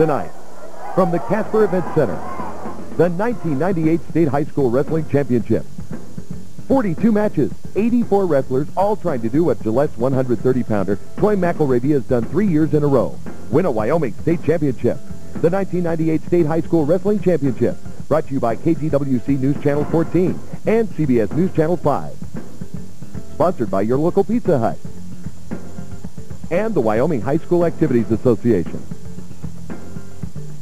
Tonight, from the Casper Event Center, the 1998 State High School Wrestling Championship. 42 matches, 84 wrestlers, all trying to do what Gillette's 130-pounder, Troy McElravy, has done 3 years in a row. Win a Wyoming State Championship. The 1998 State High School Wrestling Championship. Brought to you by KGWC News Channel 14 and CBS News Channel 5. Sponsored by your local Pizza Hut. And the Wyoming High School Activities Association.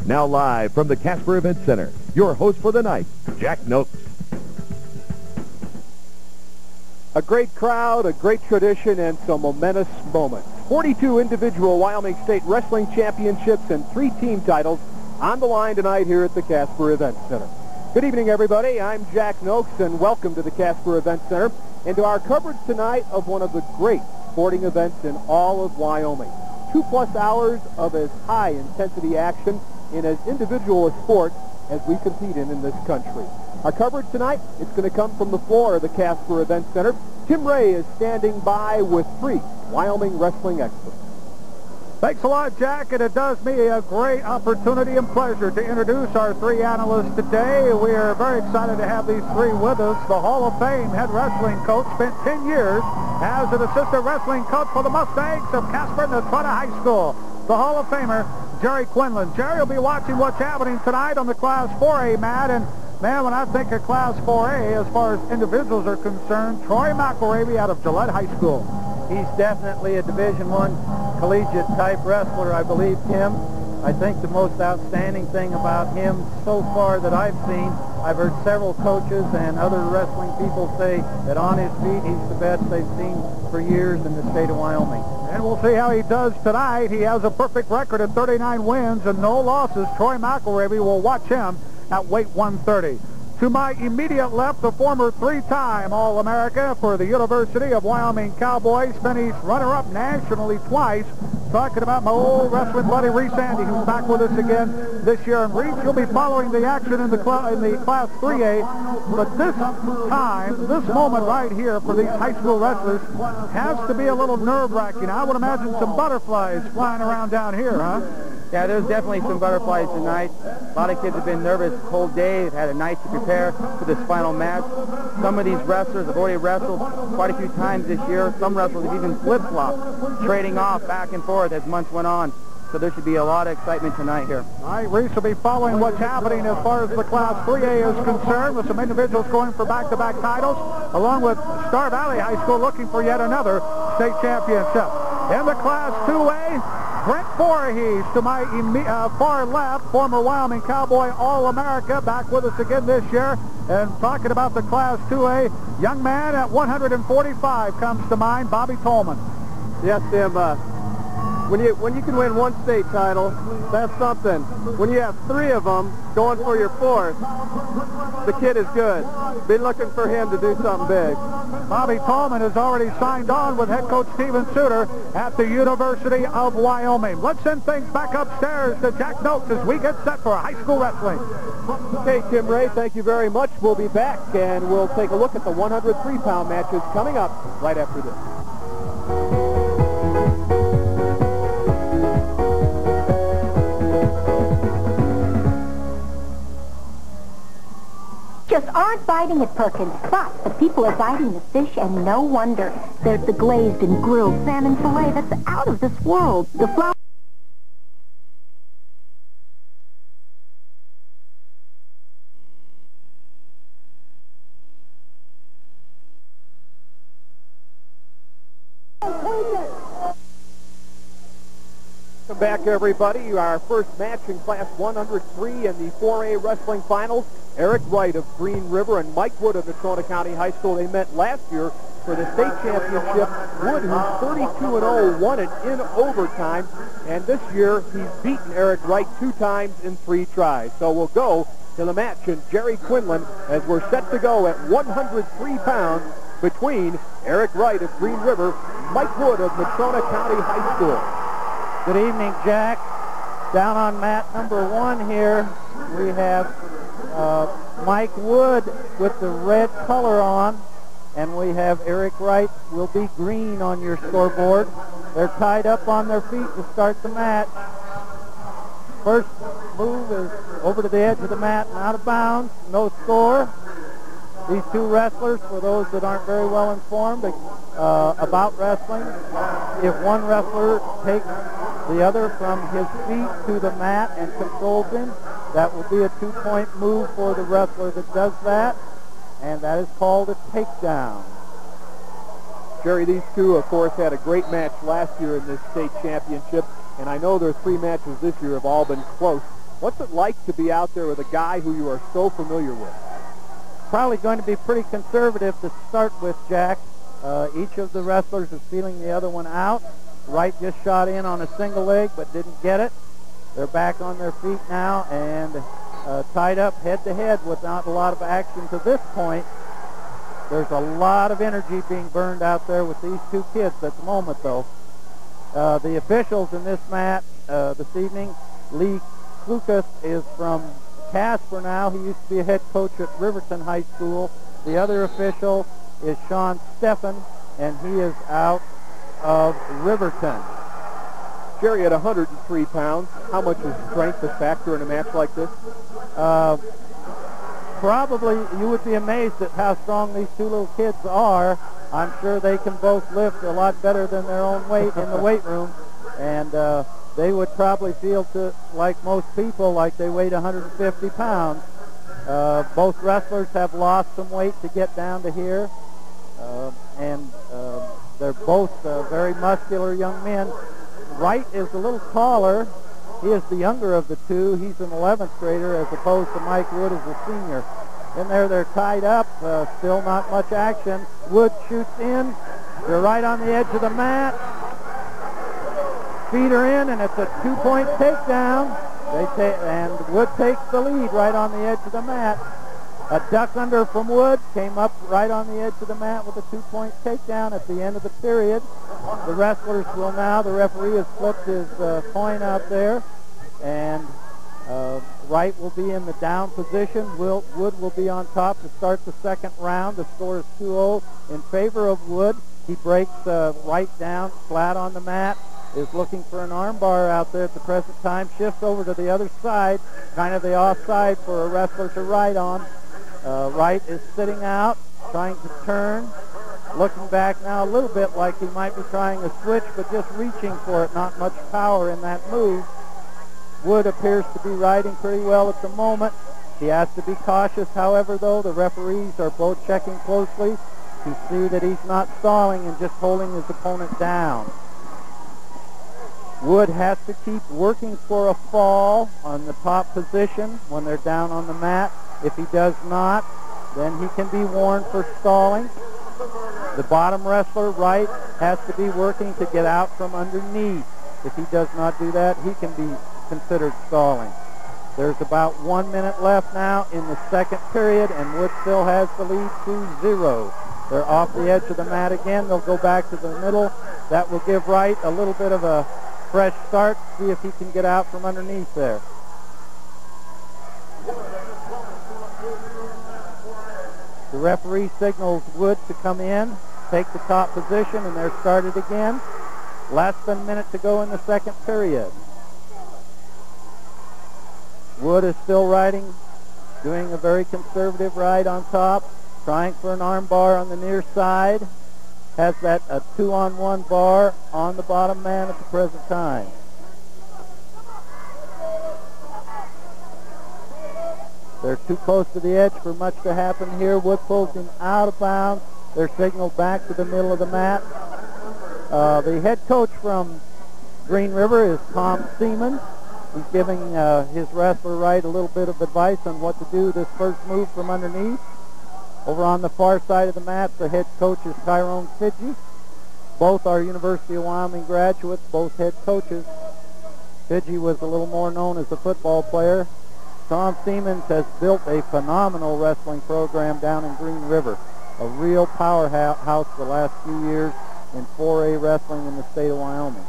Now live from the Casper Event Center, your host for the night, Jack Noakes. A great crowd, a great tradition, and some momentous moments. 42 individual Wyoming State Wrestling Championships and 3 team titles on the line tonight here at the Casper Event Center. Good evening, everybody. I'm Jack Noakes, and welcome to the Casper Event Center and to our coverage tonight of one of the great sporting events in all of Wyoming. 2+ hours of as high intensity action in as individual a sport as we compete in this country. Our coverage tonight, it's going to come from the floor of the Casper Event Center. Tim Ray is standing by with 3 Wyoming wrestling experts. Thanks a lot, Jack, and it does me a great opportunity and pleasure to introduce our 3 analysts today. We are very excited to have these 3 with us. The Hall of Fame head wrestling coach spent 10 years as an assistant wrestling coach for the Mustangs of Casper and Natrona High School. The Hall of Famer, Jerry Quinlan. Jerry will be watching what's happening tonight on the Class 4A mat, and man, when I think of Class 4A, as far as individuals are concerned, Troy McElravy out of Gillette High School. He's definitely a Division I collegiate-type wrestler, I believe, Tim. I think the most outstanding thing about him so far that I've seen, I've heard several coaches and other wrestling people say that on his feet, he's the best they've seen for years in the state of Wyoming. And we'll see how he does tonight. He has a perfect record of 39 wins and no losses. Troy McElravy will watch him at weight 130. To my immediate left, the former 3-time All-America for the University of Wyoming Cowboys, finished runner-up nationally twice. Talking about my old wrestling buddy Reese Andy, who's back with us again this year. And Reese, you'll be following the action in the Class 3A. But this time, this moment right here for these high school wrestlers has to be a little nerve-wracking. I would imagine some butterflies flying around down here, huh? Yeah, there's definitely some butterflies tonight. A lot of kids have been nervous the whole day. They've had a night to prepare for this final match. Some of these wrestlers have already wrestled quite a few times this year. Some wrestlers have even flip-flopped, trading off back and forth as months went on. So there should be a lot of excitement tonight here. All right, Reese will be following what's happening as far as the Class 3A is concerned, with some individuals going for back-to-back titles, along with Star Valley High School looking for yet another state championship. In the Class 2A, Brent Voorhees to my far left, former Wyoming Cowboy All-America, back with us again this year. And talking about the Class 2A, young man at 145 comes to mind, Bobby Tolman. Yes, Tim. When you can win 1 state title, that's something. When you have 3 of them going for your 4th, the kid is good. Be looking for him to do something big. Bobby Tolman has already signed on with head coach Steven Suter at the University of Wyoming. Let's send things back upstairs to Jack Noakes as we get set for high school wrestling. Okay, Tim Ray, thank you very much. We'll be back, and we'll take a look at the 103-pound matches coming up right after this. Just aren't biting at Perkins, but the people are biting the fish, and no wonder. There's the glazed and grilled salmon fillet that's out of this world. The flour. Welcome back, everybody. Our first match in Class 103 in the 4A Wrestling Finals. Eric Wright of Green River and Mike Wood of Natrona County High School. They met last year for the state championship. Wood, who's 32-0, won it in overtime. And this year, he's beaten Eric Wright 2 times in 3 tries. So we'll go to the match in Jerry Quinlan as we're set to go at 103 pounds between Eric Wright of Green River, Mike Wood of Natrona County High School. Good evening, Jack. Down on mat number 1 here, we have Mike Wood with the red color on, and we have Eric Wright will be green on your scoreboard. They're tied up on their feet to start the match. First move is over to the edge of the mat and out of bounds. No score. These two wrestlers, for those that aren't very well informed about wrestling, if one wrestler takes the other from his feet to the mat and controls him, that will be a 2-point move for the wrestler that does that, and that is called a takedown. Jerry, these two, of course, had a great match last year in this state championship, and I know their 3 matches this year have all been close. What's it like to be out there with a guy who you are so familiar with? Probably going to be pretty conservative to start with, Jack. Each of the wrestlers is feeling the other one out. Wright just shot in on a single leg but didn't get it. They're back on their feet now and tied up head-to-head without a lot of action to this point. There's a lot of energy being burned out there with these two kids at the moment, though. The officials in this match this evening, Lee Klukas is from Casper now. He used to be a head coach at Riverton High School. The other official is Sean Steffen, and he is out of Riverton. Jerry, at 103 pounds, how much is strength a factor in a match like this? Probably you would be amazed at how strong these two little kids are. I'm sure they can both lift a lot better than their own weight in the weight room, and they would probably feel, like most people, like they weighed 150 pounds. Both wrestlers have lost some weight to get down to here, and they're both very muscular young men. Wright is a little taller. He is the younger of the two. He's an 11th grader as opposed to Mike Wood as a senior. In there, they're tied up. Still not much action. Wood shoots in. They're right on the edge of the mat. Feet are in, and it's a 2-point takedown. And Wood takes the lead right on the edge of the mat. A duck under from Wood came up right on the edge of the mat with a 2-point takedown at the end of the period. The wrestlers will now, the referee has flipped his coin out there, and Wright will be in the down position. Wood will be on top to start the second round. The score is 2-0 in favor of Wood. He breaks Wright down flat on the mat, is looking for an arm bar out there at the present time, shifts over to the other side, kind of the offside for a wrestler to ride on. Wright is sitting out, trying to turn, looking back now a little bit like he might be trying a switch, but just reaching for it, not much power in that move. Wood appears to be riding pretty well at the moment. He has to be cautious, however, though. The referees are both checking closely to see that he's not stalling and just holding his opponent down. Wood has to keep working for a fall on the top position when they're down on the mat. If he does not, then he can be warned for stalling. The bottom wrestler, Wright, has to be working to get out from underneath. If he does not do that, he can be considered stalling. There's about 1 minute left now in the second period, and Wood still has the lead 2-0. They're off the edge of the mat again. They'll go back to the middle. That will give Wright a little bit of a fresh start, see if he can get out from underneath there. The referee signals Wood to come in, take the top position, and they're started again. Less than a minute to go in the second period. Wood is still riding, doing a very conservative ride on top, trying for an arm bar on the near side. Has that a 2-on-1 bar on the bottom man at the present time. They're too close to the edge for much to happen here. Wood pulls him out of bounds. They're signaled back to the middle of the mat. The head coach from Green River is Tom Seaman. He's giving his wrestler Wright a little bit of advice on what to do this first move from underneath. Over on the far side of the mat, the head coach is Tyrone Fidgey. Both are University of Wyoming graduates, both head coaches. Fidgey was a little more known as a football player. Tom Siemens has built a phenomenal wrestling program down in Green River, a real powerhouse the last few years in 4A wrestling in the state of Wyoming.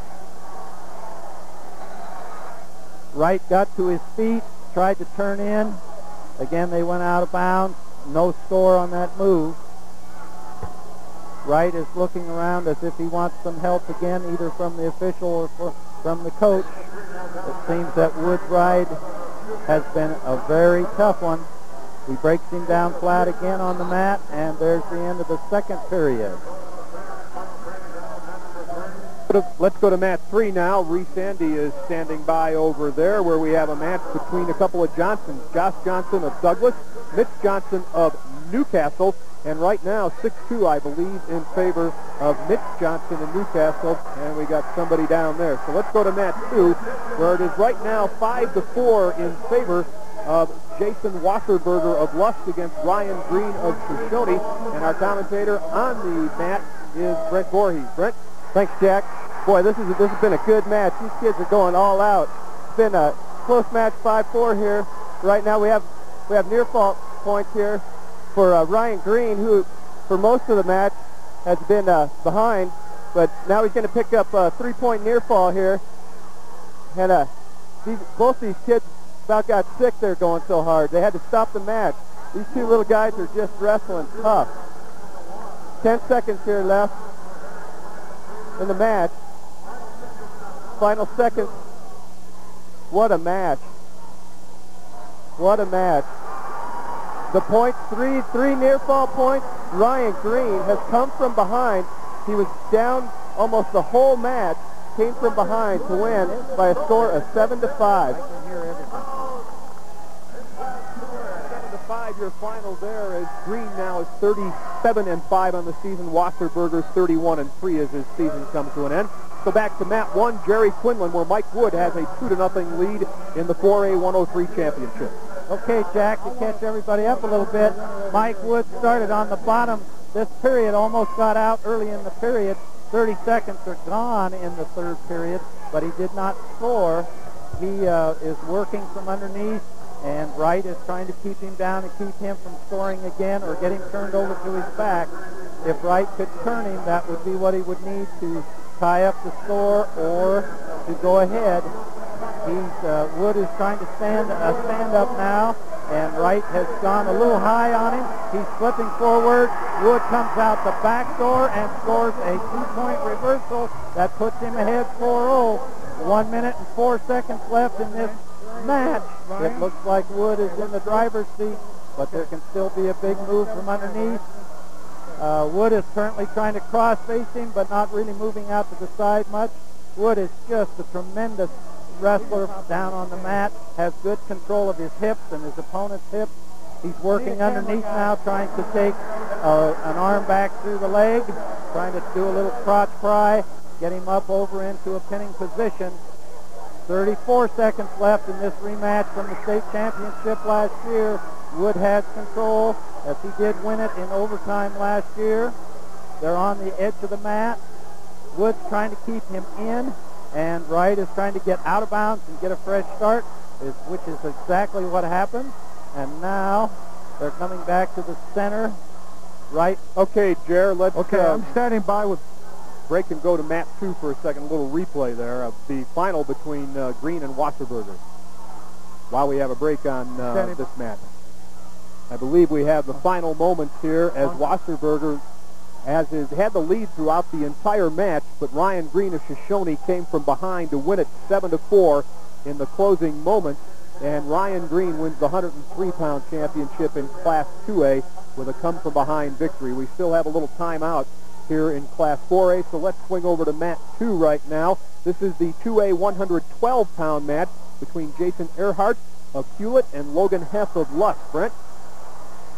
Wright got to his feet, tried to turn in. Again, they went out of bounds. No score on that move. Wright is looking around as if he wants some help again, either from the official or from the coach. seems that Wood's ride has been a very tough one. He breaks him down flat again on the mat, and there's the end of the second period. Let's go to mat 3 now. Reese Andy is standing by over there where we have a match between a couple of Johnsons. Josh Johnson of Douglas, Mitch Johnson of Newcastle, and right now 6-2, I believe, in favor of Mitch Johnson in Newcastle, and we got somebody down there. So let's go to mat 2, where it is right now 5-4 in favor of Jason Wasserberger of Lusk against Ryan Green of Shoshone, and our commentator on the mat is Brent Voorhees. Brent? Thanks, Jack. Boy, this has been a good match. These kids are going all out. It's been a close match, 5-4 here. Right now we have near fault points here for Ryan Green, who for most of the match has been behind, but now he's going to pick up a 3-point near fall here. And both these kids about got sick. They're going so hard. They had to stop the match. These two little guys are just wrestling tough. 10 seconds here left in the match. Final seconds. What a match. What a match. The points, three near fall points. Ryan Green has come from behind. He was down almost the whole match, came from behind to win by a score of 7-5. 7-5 your final there, as Green now is 37-5 on the season. Wasserberger's 31-3 as his season comes to an end. So back to mat 1, Jerry Quinlan, where Mike Wood has a 2-0 lead in the 4A 103 championship. Okay, Jack, to catch everybody up a little bit, Mike Wood started on the bottom. This period almost got out early in the period. 30 seconds are gone in the third period, but he did not score. He is working from underneath, and Wright is trying to keep him down and keep him from scoring again or get him turned over to his back. If Wright could turn him, that would be what he would need to tie up the score or to go ahead. Wood is trying to stand up now, and Wright has gone a little high on him. He's flipping forward. Wood comes out the back door and scores a 2-point reversal that puts him ahead 4-0. 1 minute and 4 seconds left in this match. It looks like Wood is in the driver's seat, but there can still be a big move from underneath. Wood is currently trying to cross-face him, but not really moving out to the side much. Wood is just a tremendous wrestler down on the mat, has good control of his hips and his opponent's hips. He's working underneath now, trying to take an arm back through the leg, trying to do a little crotch pry, get him up over into a pinning position. 34 seconds left in this rematch from the state championship last year. Wood has control, as he did win it in overtime last year. They're on the edge of the mat. Wood's trying to keep him in, and Wright is trying to get out of bounds and get a fresh start, which is exactly what happened. And now they're coming back to the center. Wright. Okay, Jer, let's... Okay, I'm standing by with... break and go to mat 2 for a second. A little replay there of the final between Green and Wasserberger. While we have a break on this match. I believe we have the final moments here as Wasserberger had the lead throughout the entire match, but Ryan Green of Shoshone came from behind to win it 7-4 in the closing moments, and Ryan Green wins the 103-pound championship in Class 2A with a come-from-behind victory. We still have a little timeout here in Class 4A, so let's swing over to mat 2 right now. This is the 2A 112-pound match between Jason Earhart of Hewlett and Logan Hess of Lusk. Brent?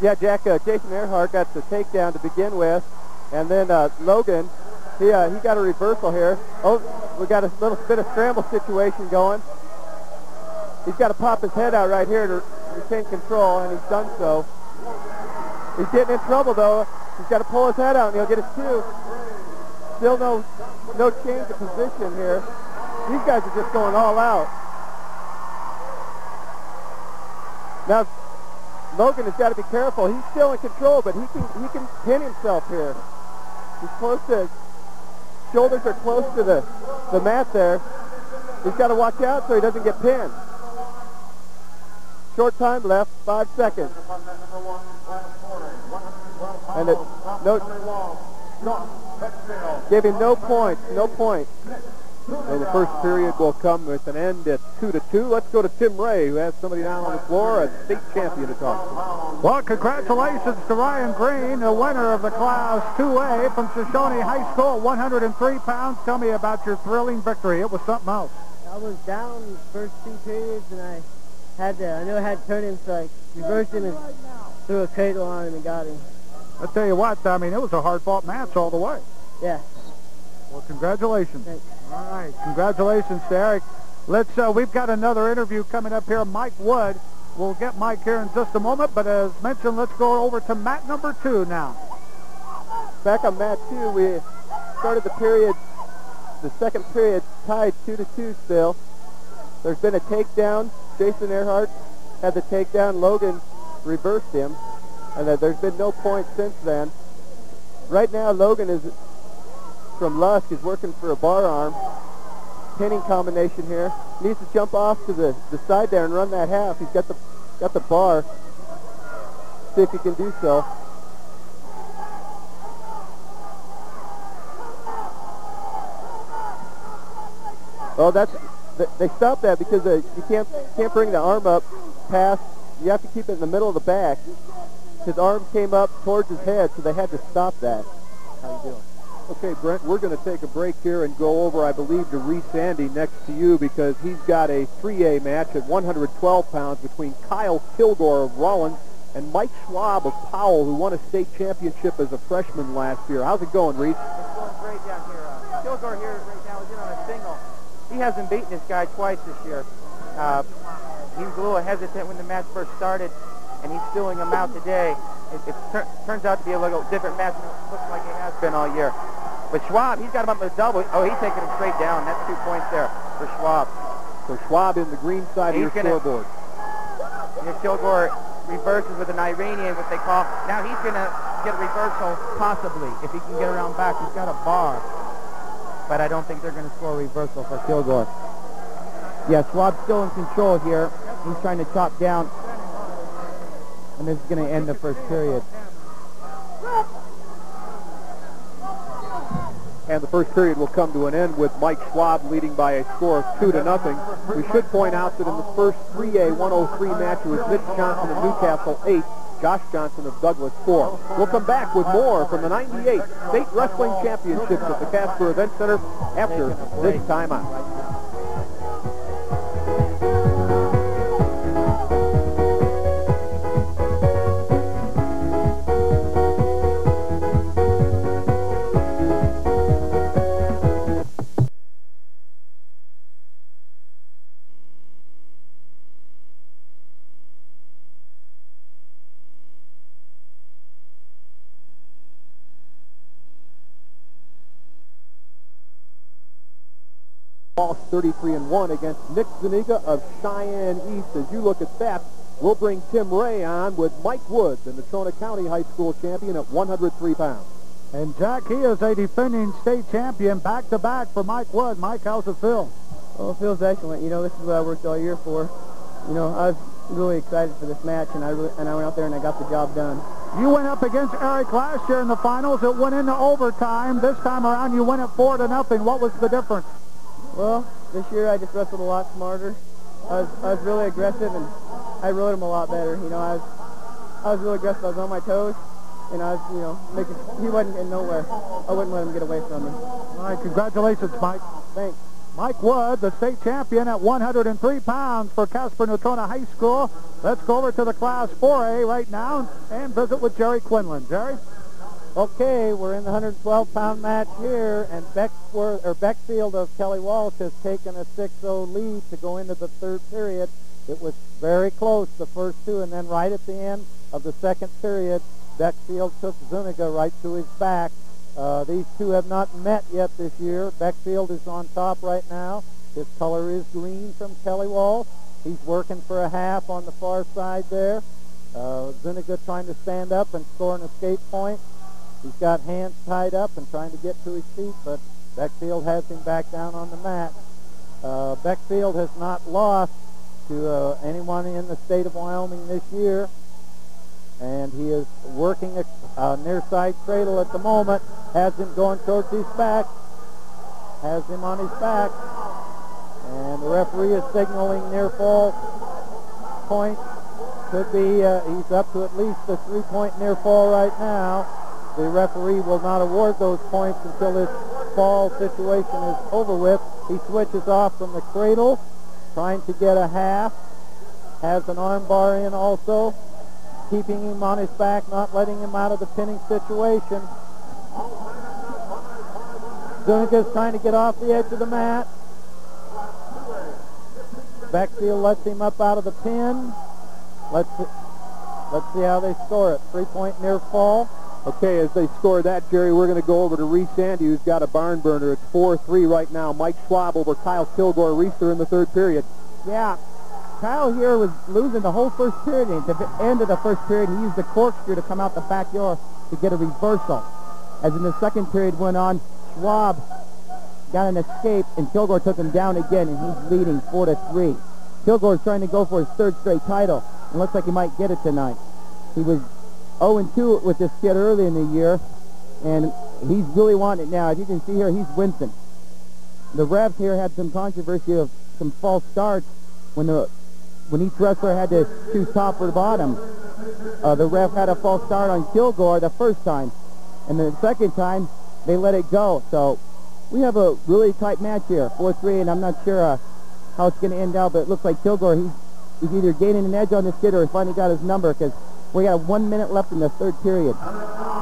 Yeah, Jack, Jason Earhart got the takedown to begin with, and then Logan, he got a reversal here. Oh, we got a little bit of scramble situation going. He's got to pop his head out right here to retain control, and he's done so. He's getting in trouble, though. He's got to pull his head out, and he'll get his two. Still no change of position here. These guys are just going all out. Now, Logan has got to be careful. He's still in control, but he can pin himself here. He's close to, shoulders are close to the mat there. He's got to watch out so he doesn't get pinned. Short time left, 5 seconds. And gave him no points, no point. So the first period will come with an end at 2-2. Let's go to Tim Ray, who has somebody down on the floor, a state champion to talk to. Well, congratulations to Ryan Green, the winner of the Class 2A from Shoshone High School, 103 pounds. Tell me about your thrilling victory. It was something else. I was down the first 2 periods, and I knew I had to turn him, so I reversed him and threw a cradle on him and got him. I'll tell you what, I mean, it was a hard-fought match all the way. Yeah. Well, congratulations. Thanks. All right, congratulations to Eric. We've got another interview coming up here. Mike Wood. We'll get Mike here in just a moment, but as mentioned, let's go over to mat number 2 now. Back on mat 2, we started the second period tied 2-2 still. There's been a takedown. Jason Earhart had the takedown. Logan reversed him, and there's been no point since then. Right now, Logan is from Lusk is working for a bar arm. Pinning combination here. Needs to jump off to the side there and run that half. He's got the bar. See if he can do so. Oh, they stopped that because you can't bring the arm up past. You have to keep it in the middle of the back. His arm came up towards his head, so they had to stop that. How you doing? Okay, Brent, we're going to take a break here and go over, I believe, to Reese Sandy next to you because he's got a 3A match at 112 pounds between Kyle Kilgore of Rollins and Mike Schwab of Powell, who won a state championship as a freshman last year. How's it going, Reese? It's going great down here. Kilgore here right now is in on a single. He hasn't beaten this guy twice this year. He was a little hesitant when the match first started, and he's filling him out today. It turns out to be a little different match than it looks like it has been all year. But Schwab, he's got him up with a double. Oh, he's taking him straight down. That's 2 points there for Schwab. So Schwab in the green side of your scoreboard. Kilgore reverses with an Iranian, what they call. Now he's going to get a reversal, possibly, if he can get around back. He's got a bar. But I don't think they're going to score a reversal for Kilgore. Yeah, Schwab's still in control here. He's trying to chop down. And this is going to end the first period. And the first period will come to an end with Mike Schwab leading by a score of 2-0. We should point out that in the first 3A 103 match, it was Mitch Johnson of Newcastle 8, Josh Johnson of Douglas 4. We'll come back with more from the 98 State Wrestling Championships at the Casper Event Center after this timeout. Lost 33-1 against Nick Zuniga of Cheyenne East. As you look at that, we'll bring Tim Ray on with Mike Wood, the Natrona County High School champion at 103 pounds. And Jack, he is a defending state champion back-to-back for Mike Wood. Mike, how's it feel? Oh, it feels excellent. You know, this is what I worked all year for. You know, I was really excited for this match, and I went out there and I got the job done. You went up against Eric last year in the finals. It went into overtime. This time around, you went at 4-0. What was the difference? Well, this year I just wrestled a lot smarter. I was really aggressive, and I rode him a lot better. You know, I was really aggressive. I was on my toes, and I was, you know, he wasn't getting nowhere. I wouldn't let him get away from me. All right, congratulations, Mike. Thanks. Mike Wood, the state champion at 103 pounds for Casper Natrona High School. Let's go over to the Class 4A right now and visit with Jerry Quinlan. Jerry? Okay, we're in the 112-pound match here, and Beckfield of Kelly Walsh has taken a 6-0 lead to go into the third period. It was very close, the first two, and then right at the end of the second period, Beckfield took Zuniga right to his back. These two have not met yet this year. Beckfield is on top right now. His color is green from Kelly Walsh. He's working for a half on the far side there. Zuniga trying to stand up and score an escape point. He's got hands tied up and trying to get to his feet, but Beckfield has him back down on the mat. Beckfield has not lost to anyone in the state of Wyoming this year, and he is working a near side cradle at the moment, has him going towards his back. has him on his back. And the referee is signaling near fall point. Could be, he's up to at least a 3-point near fall right now. The referee will not award those points until this fall situation is over with. He switches off from the cradle, trying to get a half. Has an arm bar in also, keeping him on his back, not letting him out of the pinning situation. Zuniga's trying to get off the edge of the mat. Beckfield lets him up out of the pin. Let's see how they score it. 3-point near fall. Okay, as they score that, Jerry, we're going to go over to Reese Sandy, who's got a barn burner. It's 4-3 right now. Mike Schwab over Kyle Kilgore. Reese, they're in the third period. Yeah, Kyle here was losing the whole first period. And at the end of the first period, he used the corkscrew to come out the back door to get a reversal. As in the second period went on, Schwab got an escape, and Kilgore took him down again, and he's leading 4-3. Kilgore's trying to go for his third straight title, and looks like he might get it tonight. He was 0-2 with this kid early in the year, and he's really wanting it now. As you can see here, he's wincing. The refs here had some controversy of some false starts when each wrestler had to choose top or bottom. The ref had a false start on Kilgore the first time, and the second time they let it go. So we have a really tight match here, 4-3, and I'm not sure how it's going to end out, but it looks like Kilgore, he's either gaining an edge on this kid or he finally got his number, because we got 1 minute left in the third period.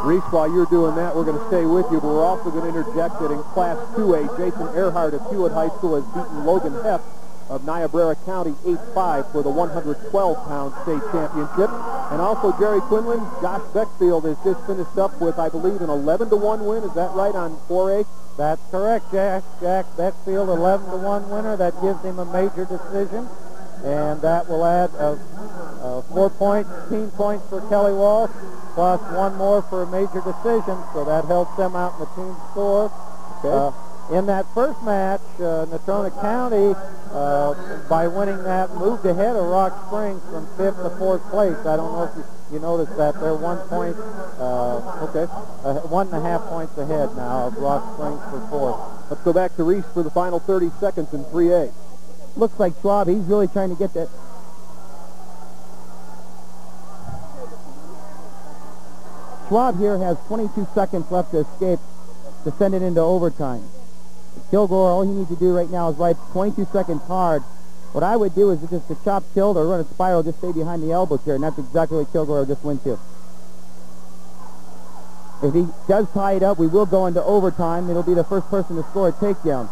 Reese, while you're doing that, we're going to stay with you, but we're also going to interject that in Class 2A, Jason Earhart of Hewitt High School has beaten Logan Heff of Niobrara County 8-5 for the 112-pound state championship. And also Jerry Quinlan, Josh Beckfield has just finished up with, I believe, an 11-1 win. Is that right on 4A? That's correct, Jack. Jack Beckfield, 11-1 winner. That gives him a major decision. And that will add 4 points, team points for Kelly Walsh, plus one more for a major decision. So that helps them out in the team score. Okay. In that first match, Natrona County, by winning that, moved ahead of Rock Springs from 5th to 4th place. I don't know if you noticed that. They're 1 point, 1.5 points ahead now of Rock Springs for 4th. Let's go back to Reese for the final 30 seconds in 3A. Looks like Schwab, he's really trying to get that. Schwab here has 22 seconds left to escape to send it into overtime. Kilgore, all he needs to do right now is ride 22 seconds hard. What I would do is just to chop tilt or run a spiral, just stay behind the elbows here, and that's exactly what Kilgore just went to. If he does tie it up, we will go into overtime. It'll be the first person to score a takedown.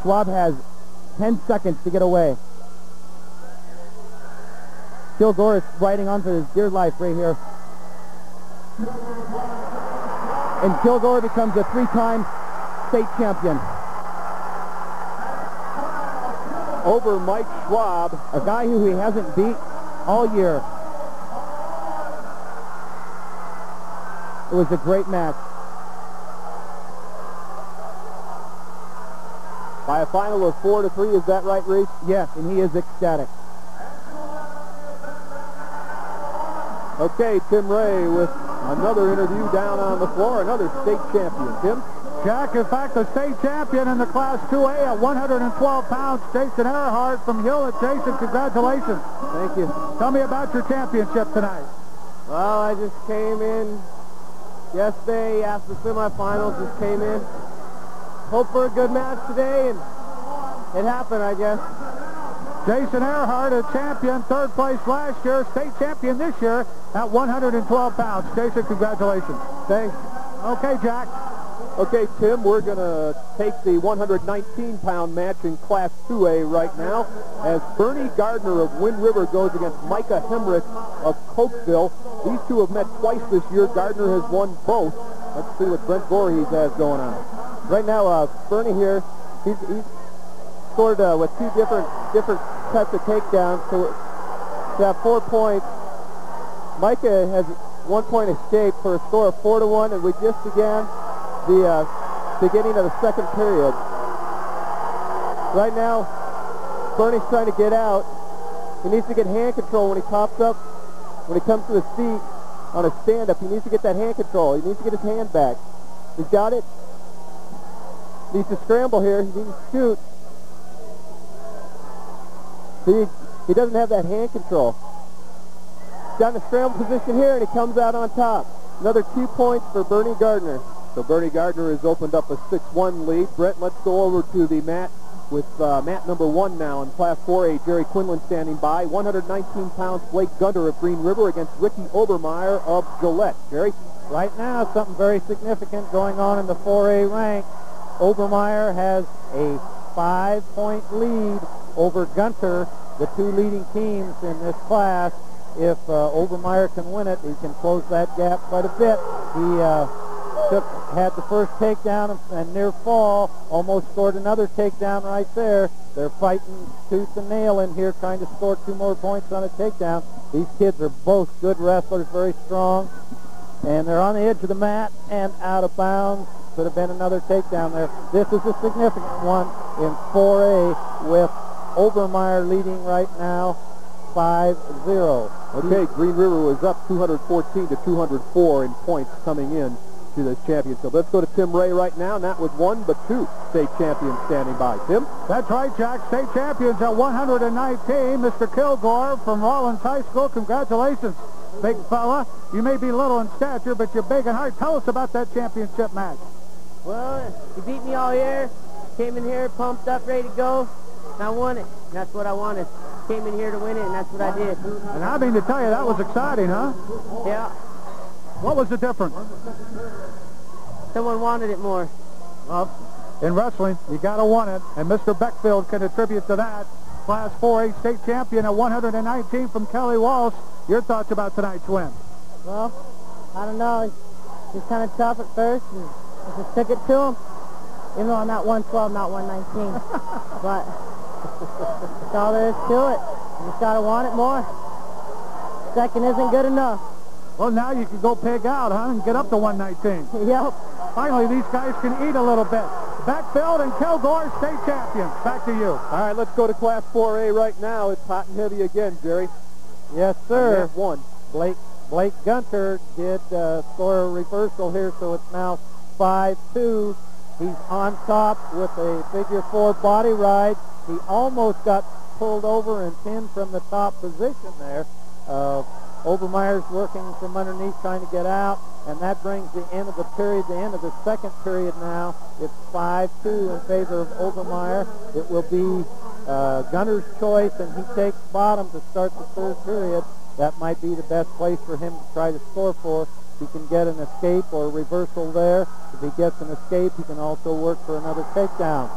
Schwab has 10 seconds to get away. Kilgore is riding on for his dear life right here. And Kilgore becomes a 3-time state champion. Over Mike Schwab, a guy who he hasn't beat all year. It was a great match. By a final of 4-3, is that right, Reese? Yes, and he is ecstatic. Okay, Tim Ray with another interview down on the floor, another state champion. Tim? Jack, in fact, the state champion in the Class 2A at 112 pounds, Jason Earhart from Hewlett. Jason, congratulations. Thank you. Tell me about your championship tonight. Well, I just came in yesterday after the semifinals, just came in. Hope for a good match today, and it happened, I guess. Jason Earhart, a champion, third place last year, state champion this year at 112 pounds. Jason, congratulations. Thanks. Okay, Jack. Okay, Tim, we're going to take the 119-pound match in Class 2A right now as Bernie Gardner of Wind River goes against Micah Hemrick of Cokeville. These two have met twice this year. Gardner has won both. Let's see what Brent Voorhees has going on. Right now, Bernie here, he's scored with two different types of takedowns to have 4 points. Micah has 1 point escape for a score of 4-1, and we just began the beginning of the second period. Right now, Bernie's trying to get out. He needs to get hand control when he pops up, when he comes to his feet on a stand-up. He needs to get that hand control. He needs to get his hand back. He's got it. Needs to scramble here. He needs to shoot. See, he doesn't have that hand control. Got in a scramble position here, and he comes out on top. Another 2 points for Bernie Gardner. So Bernie Gardner has opened up a 6-1 lead. Brett, let's go over to the mat with mat number 1 now in Class 4A. Jerry Quinlan standing by. 119 pounds Blake Gunter of Green River against Ricky Obermeyer of Gillette. Jerry? Right now, something very significant going on in the 4A rank. Obermeyer has a 5-point lead over Gunter, the 2 leading teams in this class. If Obermeyer can win it, he can close that gap quite a bit. He had the first takedown and near fall, almost scored another takedown right there. They're fighting tooth and nail in here, trying to score 2 more points on a takedown. These kids are both good wrestlers, very strong, and they're on the edge of the mat and out of bounds. Could have been another takedown there. This is a significant one in 4A with Obermeyer leading right now 5-0. Okay, Green River was up 214 to 204 in points coming in to this championship. Let's go to Tim Ray right now, not with 1 but 2 state champions standing by. Tim? That's right, Jack. State champions at 119. Mr. Kilgore from Rollins High School. Congratulations, big fella. You may be little in stature, but you're big in heart. Tell us about that championship match. Well, he beat me all year. Came in here pumped up, ready to go. And I won it. And that's what I wanted. Came in here to win it, and that's what I did. And I mean to tell you, that was exciting, huh? Yeah. What was the difference? Someone wanted it more. Well, in wrestling, you got to want it, and Mr. Beckfield can attribute to that. Class 4A state champion at 119 from Kelly Walsh. Your thoughts about tonight's win? Well, I don't know. He's kind of tough at first, and I just took it to him. Even though I'm not 112, not 119. But that's all there is to it. You just got to want it more. Second isn't good enough. Well, now you can go pig out, huh, and get up to 119. Yep. Finally, these guys can eat a little bit. Beckfield and Kilgore, state champions. Back to you. All right, let's go to Class 4A right now. It's hot and heavy again, Jerry. Yes, sir. Mat 1. Blake Gunter did score a reversal here, so it's now 5-2. He's on top with a figure 4 body ride. He almost got pulled over and pinned from the top position there. Obermeyer's working from underneath trying to get out, and that brings the end of the period, the end of the second period now. It's 5-2 in favor of Obermeyer. It will be Gunter's choice, and he takes bottom to start the third period. That might be the best place for him to try to score for. He can get an escape or a reversal there. If he gets an escape, he can also work for another takedown.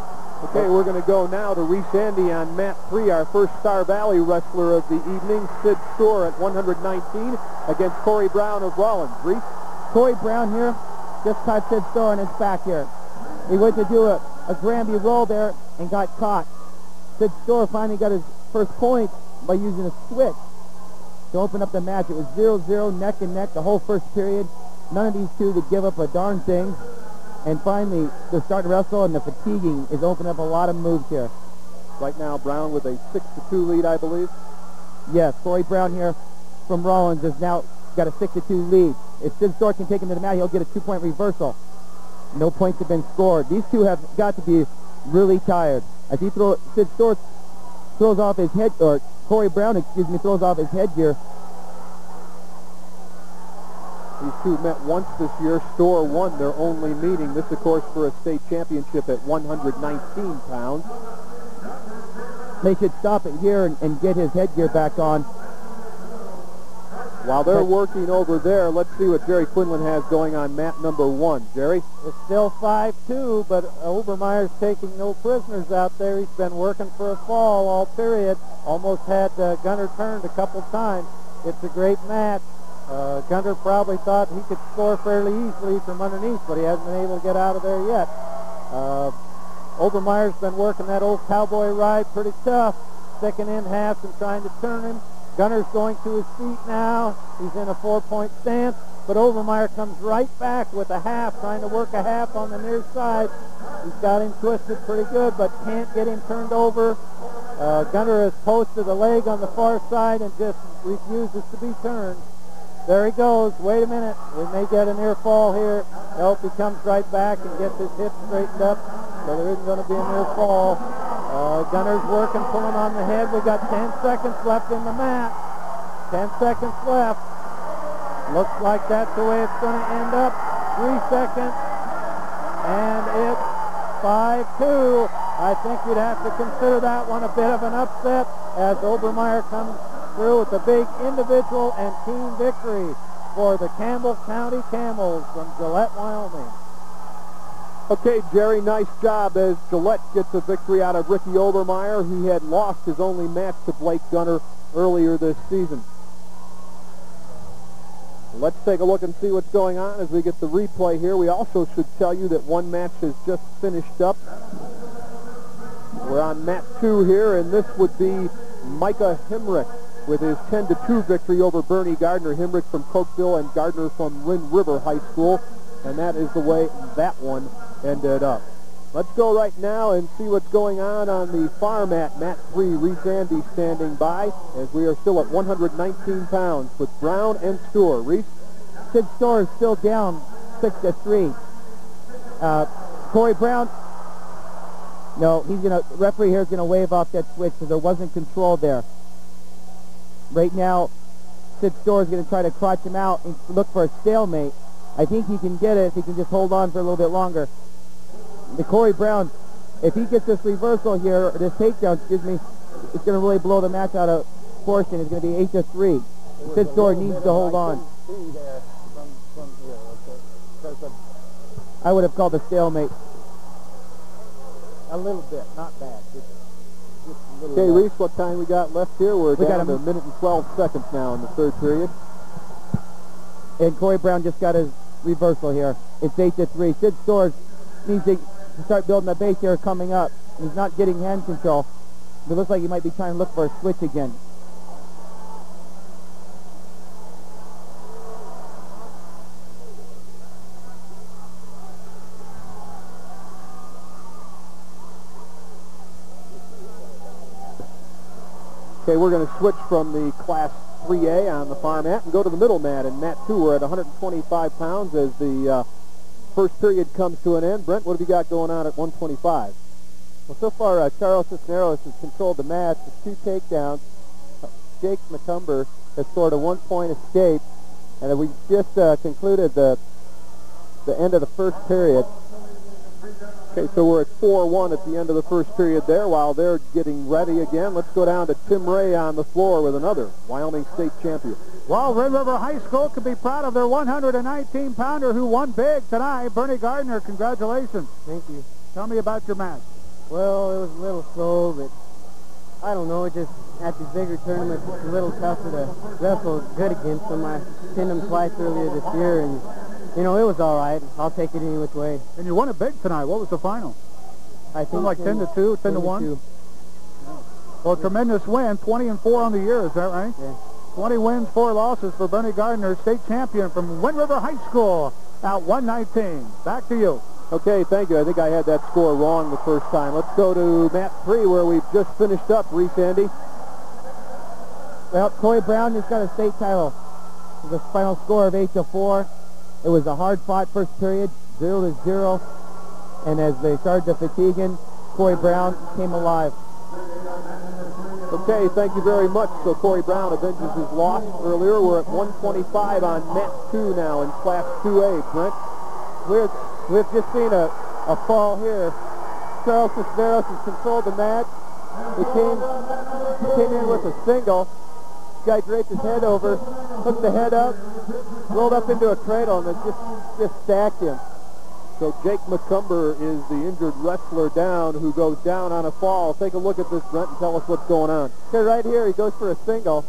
Okay, we're going to go now to Reese Andy on mat 3, our first Star Valley wrestler of the evening, Sid Storr at 119 against Corey Brown of Rollins. Reese? Corey Brown here just caught Sid Storr in his back here. He went to do a Granby roll there and got caught. Sid Storr finally got his first point by using a switch to open up the match. It was 0-0, neck and neck, the whole first period. None of these two would give up a darn thing. And finally, they're starting to wrestle, and the fatiguing is opening up a lot of moves here. Right now, Brown with a 6-2 lead, I believe. Yes, Corey Brown here from Rollins has now got a 6-2 lead. If Sid Storr can take him to the mat, he'll get a 2-point reversal. No points have been scored. These two have got to be really tired. As Sid Storr throws off his head, or Corey Brown, throws off his headgear. These two met once this year. Storr won their only meeting. This, of course, for a state championship at 119 pounds. They should stop it here and get his headgear back on. While they're working over there, let's see what Jerry Quinlan has going on mat number 1. Jerry? It's still 5-2, but Obermeyer's taking no prisoners out there. He's been working for a fall all period. Almost had Gunter turned a couple times. It's a great match. Gunter probably thought he could score fairly easily from underneath, but he hasn't been able to get out of there yet. Obermeyer's been working that old cowboy ride pretty tough, sticking in halves and trying to turn him. Gunter's going to his feet now. He's in a 4-point stance, but Obermeyer comes right back with a half, trying to work a half on the near side. He's got him twisted pretty good, but can't get him turned over. Gunter has posted a leg on the far side and just refuses to be turned. There he goes. Wait a minute. We may get a near fall here. Nope, he comes right back and gets his hip straightened up. so there isn't going to be a near fall. Gunner's working, pulling on the head. We've got 10 seconds left in the match. 10 seconds left. Looks like that's the way it's going to end up. 3 seconds. And it's 5-2. I think you'd have to consider that one a bit of an upset as Obermeyer comes through with a big individual and team victory for the Campbell County Camels from Gillette, Wyoming. Okay, Jerry, nice job as Gillette gets a victory out of Ricky Obermeyer. He had lost his only match to Blake Gunner earlier this season. Let's take a look and see what's going on as we get the replay here. We also should tell you that one match has just finished up. We're on mat 2 here, and this would be Micah Hemrick with his 10-2 victory over Bernie Gardner. Hemrick from Cokeville and Gardner from Wind River High School. And that is the way that one ended up. Let's go right now and see what's going on the far mat. Mat 3, Reese Andy standing by as we are still at 119 pounds with Brown and Storer. Reese? Sid Storer is still down 6-3. Corey Brown, no, referee here is going to wave off that switch because there wasn't control there. Right now, Sid Storer is going to try to crotch him out and look for a stalemate. I think he can get it if he can just hold on for a little bit longer. The Corey Brown, if he gets this reversal here, or this takedown, excuse me, it's going to really blow the match out of proportion. It's going to be 8-3. Sid Storer needs to hold on. I would have called a stalemate. A little bit, not bad. Just a little. Okay, Reese, what time we got left here? We down to a minute and 12 seconds now in the third period. And Corey Brown just got his reversal here. It's 8-3. Sid Storer needs to start building the base here coming up. He's not getting hand control. It looks like he might be trying to look for a switch again. Okay, we're going to switch from the Class 3A on the far mat and go to the middle mat. In mat 2, we're at 125 pounds as the first period comes to an end. Brent, what have you got going on at 125? Well, so far, Charles Cisneros has controlled the match with 2 takedowns. Jake McCumber has scored a 1-point escape. And we just concluded the end of the first period. Okay, so we're at 4-1 at the end of the first period there while they're getting ready again. Let's go down to Tim Ray on the floor with another Wyoming State champion. Well, Red River High School can be proud of their 119-pounder who won big tonight. Bernie Gardner, congratulations. Thank you. Tell me about your match. Well, it was a little slow, but I don't know. Just at these bigger tournaments, it's a little tougher to wrestle good against them. I pinned them twice earlier this year, and it was all right. I'll take it any which way. And you won it big tonight. What was the final? I think like 10-2, 10-1. Well, tremendous win, 20-4 on the year. Is that right? Yeah. 20 wins, 4 losses for Bernie Gardner, state champion from Wind River High School at 119. Back to you. Okay, thank you. I think I had that score wrong the first time. Let's go to mat 3 where we've just finished up. Reese Andy. Well, Corey Brown just got a state title with a final score of 8-4. It was a hard-fought first period, 0-0. And as they started to fatigue in, Corey Brown came alive. Okay, thank you very much. So Corey Brown avenges his loss earlier. We're at 125 on mat 2 now in Class 2A. Brent? We've just seen a fall here. Charles Cisneros has controlled the match. He came in with a single. This guy draped his head over, hooked the head up, rolled up into a cradle, and just stacked him. So Jake McCumber is the injured wrestler down who goes down on a fall. Take a look at this, Brent, and tell us what's going on. Okay, right here, he goes for a single.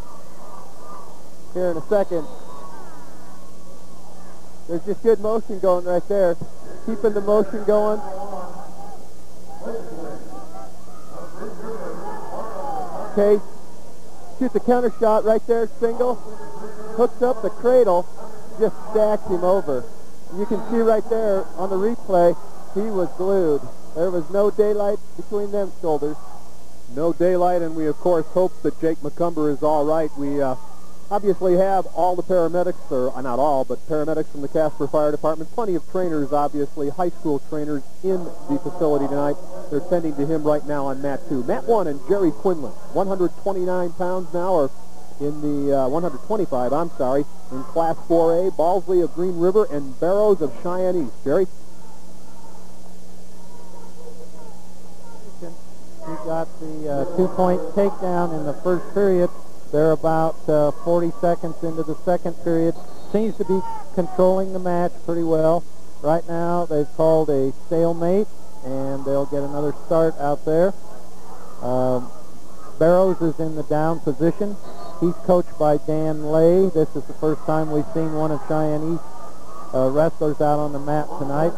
Here in a second. There's just good motion going right there. Keeping the motion going. Okay, shoot the counter shot right there, single. Hooks up the cradle, just stacks him over. You can see right there on the replay, he was glued. There was no daylight between them shoulders. No daylight, and we, of course, hope that Jake McCumber is all right. We obviously have all the paramedics, or not all, but paramedics from the Casper Fire Department. Plenty of trainers, obviously, high school trainers in the facility tonight. They're tending to him right now on mat 2. Mat 1 and Jerry Quinlan, 129 pounds now, or in the 125, I'm sorry, in Class 4A. Balsley of Green River and Barrows of Cheyenne East. Jerry? He got the 2-point takedown in the first period. They're about 40 seconds into the second period. Seems to be controlling the match pretty well. Right now, they've called a stalemate, and they'll get another start out there. Barrows is in the down position. He's coached by Dan Lay. This is the first time we've seen one of Cheyenne East wrestlers out on the mat tonight.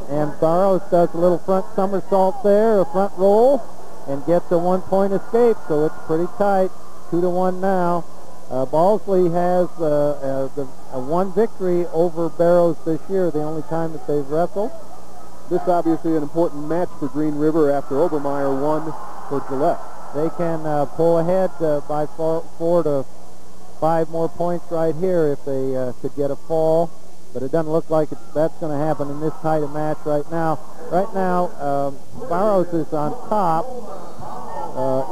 And Barrows does a little front somersault there, a front roll, and gets a 1-point escape, so it's pretty tight. 2-1 now. Balsley has a one victory over Barrows this year, the only time that they've wrestled. This obviously an important match for Green River after Obermeyer won for Gillette. They can pull ahead by 4 to 5 more points right here if they could get a fall, but it doesn't look like that's going to happen in this tight a match right now. Right now, Barrows is on top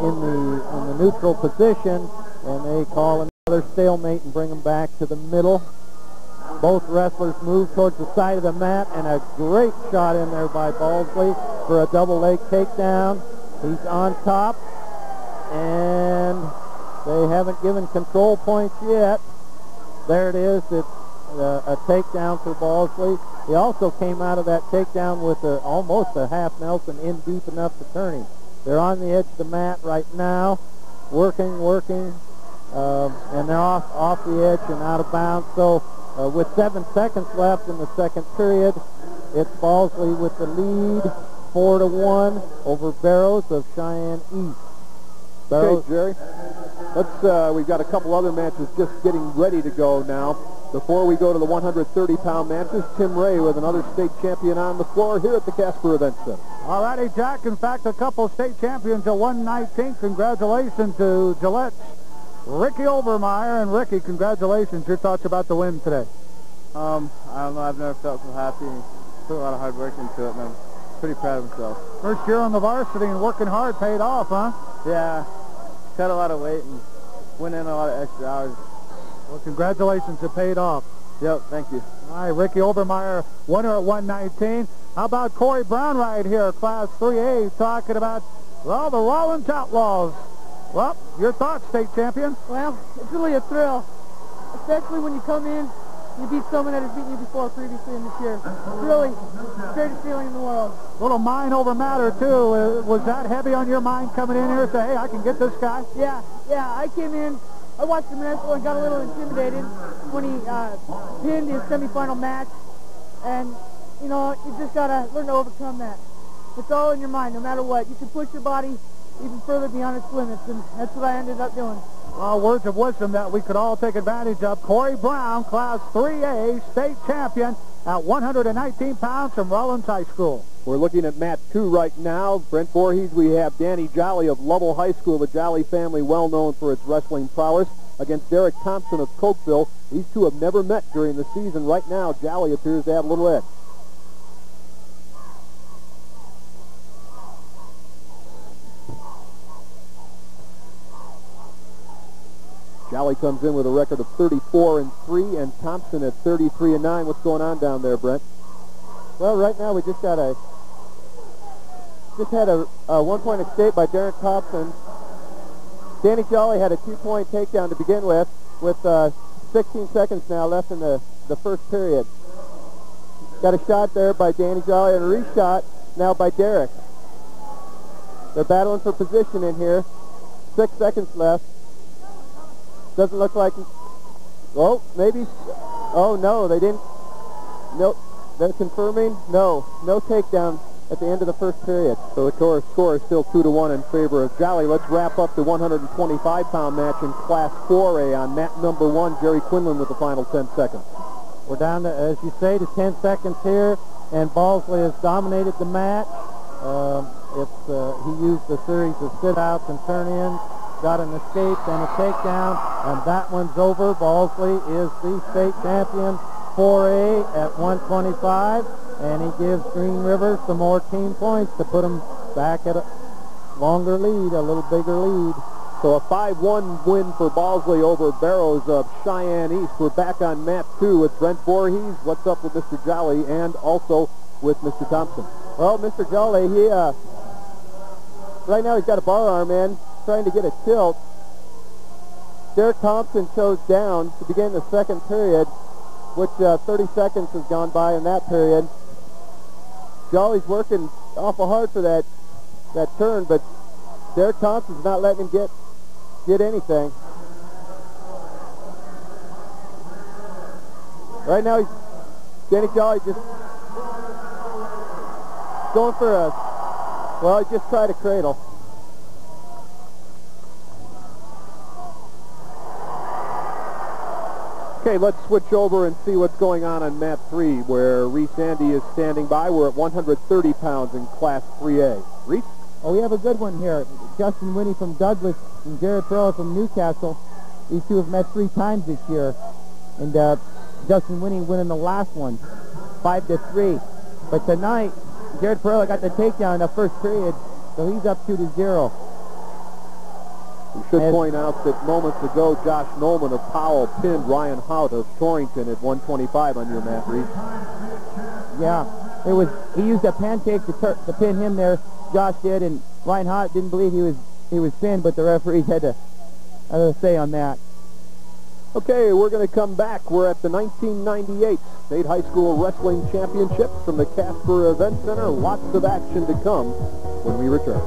in the neutral position, and they call another stalemate and bring them back to the middle. Both wrestlers move towards the side of the mat, and a great shot in there by Balsley for a double leg takedown. He's on top, and they haven't given control points yet. There it is. It's a takedown for Balsley. He also came out of that takedown with almost a half Nelson in deep enough to turn him. They're on the edge of the mat right now, working, and they're off the edge and out of bounds. So with 7 seconds left in the second period, it's Balsley with the lead, 4-1 over Barrows of Cheyenne East. Barrows. Okay, Jerry. We've got a couple other matches just getting ready to go now. Before we go to the 130-pound matches, Tim Ray with another state champion on the floor here at the Casper Event Center. All righty, Jack. In fact, a couple state champions at 119. Congratulations to Gillette's Ricky Obermeyer. And Ricky, congratulations. Your thoughts about the win today? I don't know. I've never felt so happy. Put a lot of hard work into it, and I'm pretty proud of myself. First year on the varsity and working hard paid off, huh? Yeah. Cut a lot of weight and went in a lot of extra hours. Well, congratulations. It paid off. Yep, thank you. All right, Ricky Obermeyer, winner at 119. How about Corey Brown right here, Class 3A, talking about, well, the Rollins Outlaws. Well, your thoughts, state champion? Well, it's really a thrill, especially when you come in, you beat someone that has beaten you before previously in this year. It's really the greatest feeling in the world. Little mind over matter, too. Was that heavy on your mind coming in here to say, hey, I can get this guy? Yeah, I came in, I watched him wrestle and got a little intimidated when he pinned his semifinal match. And, you know, you just got to learn to overcome that. It's all in your mind, no matter what. You can push your body even further beyond its limits, and that's what I ended up doing. Well, words of wisdom that we could all take advantage of. Corey Brown, Class 3A, state champion at 119 pounds from Rollins High School. We're looking at mat 2 right now. Brent Voorhees, we have Danny Jolly of Lovell High School, the Jolly family well known for its wrestling prowess, against Derek Thompson of Cokeville. These two have never met during the season. Right now, Jolly appears to have a little edge. Jolly comes in with a record of 34-3, and Thompson at 33-9. What's going on down there, Brent? Well, right now we just had a 1-point escape by Derek Thompson. Danny Jolly had a 2-point takedown to begin with 16 seconds now left in the first period. Got a shot there by Danny Jolly and a reshot now by Derek. They're battling for position in here. 6 seconds left. Doesn't look like... Oh, maybe... Oh, no, they didn't... No, they're confirming. No takedown at the end of the first period. So the score is still 2-1 in favor of Jolly. Let's wrap up the 125-pound match in Class 4A on mat number 1. Jerry Quinlan with the final 10 seconds. We're down to, as you say, to 10 seconds here, and Balsley has dominated the match. He used a series of sit-outs and turn-ins got an escape and a takedown, and that one's over. Balsley is the state champion 4A at 125, and he gives Green River some more team points to put them back at a longer lead, a little bigger lead. So a 5-1 win for Balsley over Barrows of Cheyenne East. We're back on map 2 with Brent Voorhees. What's up with Mr. Jolly and also with Mr. Thompson? Well, Mr. Jolly, he right now he's got a bar arm in, trying to get a tilt. Derek Thompson chose down to begin the second period, which 30 seconds has gone by in that period. Jolly's working awful hard for that turn, but Derek Thompson's not letting him get anything. Right now, Danny Jolly just going for he just tried a cradle. Okay, let's switch over and see what's going on map 3, where Reese Andy is standing by. We're at 130 pounds in Class 3A. Reese? Oh, we have a good one here. Justin Winnie from Douglas and Jared Pearl from Newcastle. These two have met 3 times this year. And Justin Winnie winning the last one, 5-3. But tonight, Jared Pearl got the takedown in the first period, so he's up 2-0. We should point out that moments ago, Josh Nolman of Powell pinned Ryan Hout of Torrington at 125 on your map, Reese. Yeah, he used a pancake to pin him there. Josh did, and Ryan Hout didn't believe he was pinned, but the referees had to say on that. Okay, we're going to come back. We're at the 1998 State High School Wrestling Championships from the Casper Event Center. Lots of action to come when we return.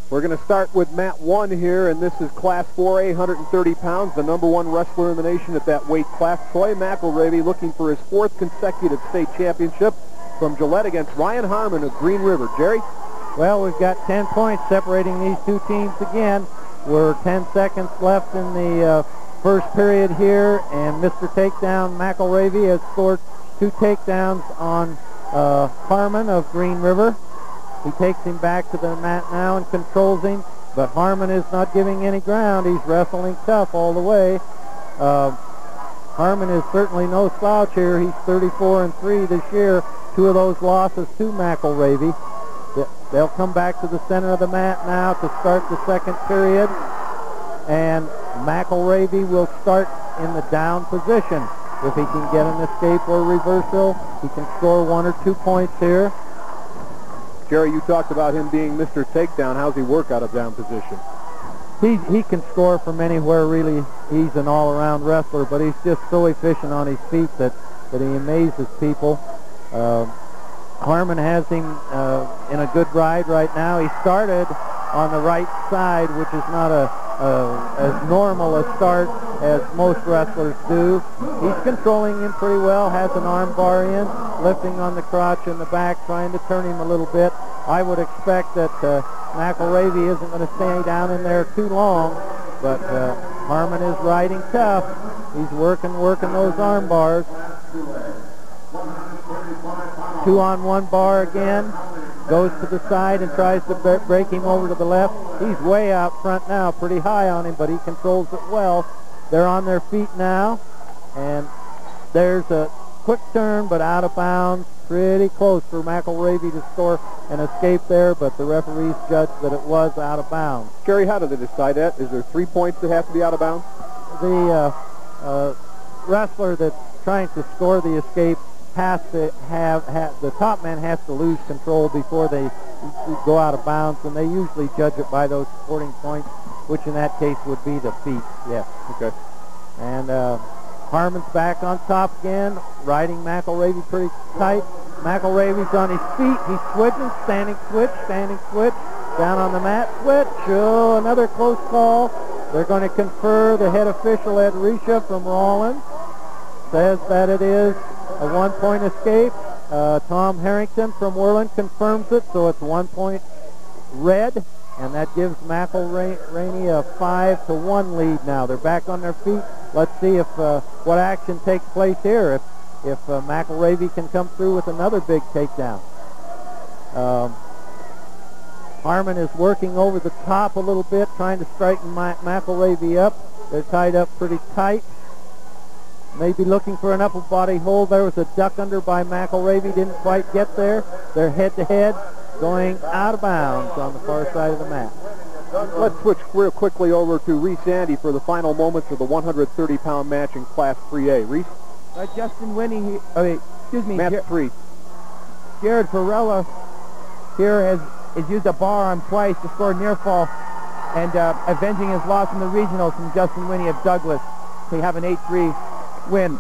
We're going to start with mat 1 here, and this is Class 4A, 130 pounds, the #1 wrestler in the nation at that weight class. Troy McElravy looking for his 4th consecutive state championship from Gillette against Ryan Harmon of Green River. Jerry? Well, we've got 10 points separating these two teams again. We're 10 seconds left in the first period here, and Mr. Takedown McElravy has scored 2 takedowns on Harmon of Green River. He takes him back to the mat now and controls him, but Harmon is not giving any ground. He's wrestling tough all the way. Harmon is certainly no slouch here. He's 34-3 this year. 2 of those losses to McElravy. They'll come back to the center of the mat now to start the second period, and McElravy will start in the down position. If he can get an escape or reversal, he can score 1 or 2 points here. Jerry, you talked about him being Mr. Takedown. How's he work out of down position? He can score from anywhere, really. He's an all-around wrestler, but he's just so efficient on his feet that he amazes people. Harmon has him in a good ride right now. He started on the right side, which is not as normal a start as most wrestlers do. He's controlling him pretty well, has an arm bar in, lifting on the crotch in the back, trying to turn him a little bit. I would expect that McElravy isn't going to stay down in there too long, but Harmon is riding tough. He's working those arm bars. 2-on-1 bar again. Goes to the side and tries to break him over to the left. He's way out front now, pretty high on him, but he controls it well. They're on their feet now, and there's a quick turn, but out of bounds. Pretty close for McElravy to score an escape there, but the referees judged that it was out of bounds. Jerry, how do they decide that? Is there 3 points that have to be out of bounds? The wrestler that's trying to score the escape has to the top man has to lose control before they go out of bounds, and they usually judge it by those sporting points, which in that case would be the feet. Yes. Okay. And Harmon's back on top again, riding McElravy pretty tight. McElravy's on his feet. He's switching, standing switch, down on the mat, switch. Oh, another close call. They're going to confer. The head official, Ed Risha from Rawlins, says that it is a 1-point escape. Tom Harrington from Worland confirms it, so it's 1 point red, and that gives McElravy a 5-1 lead now. They're back on their feet. Let's see if what action takes place here. If McElravy can come through with another big takedown. Harmon is working over the top a little bit, trying to straighten McElravy up. They're tied up pretty tight. Maybe looking for an upper body hold. There was a duck under by McElravy. Didn't quite get there. They're head-to-head, going out of bounds on the far side of the mat. Let's switch real quickly over to Reese Andy for the final moments of the 130-pound match in Class 3A. Reese? Justin Winnie, Mat 3. Jared Perella here has used a bar arm twice to score near fall and avenging his loss in the regionals from Justin Winnie of Douglas. They have an 8-3 win.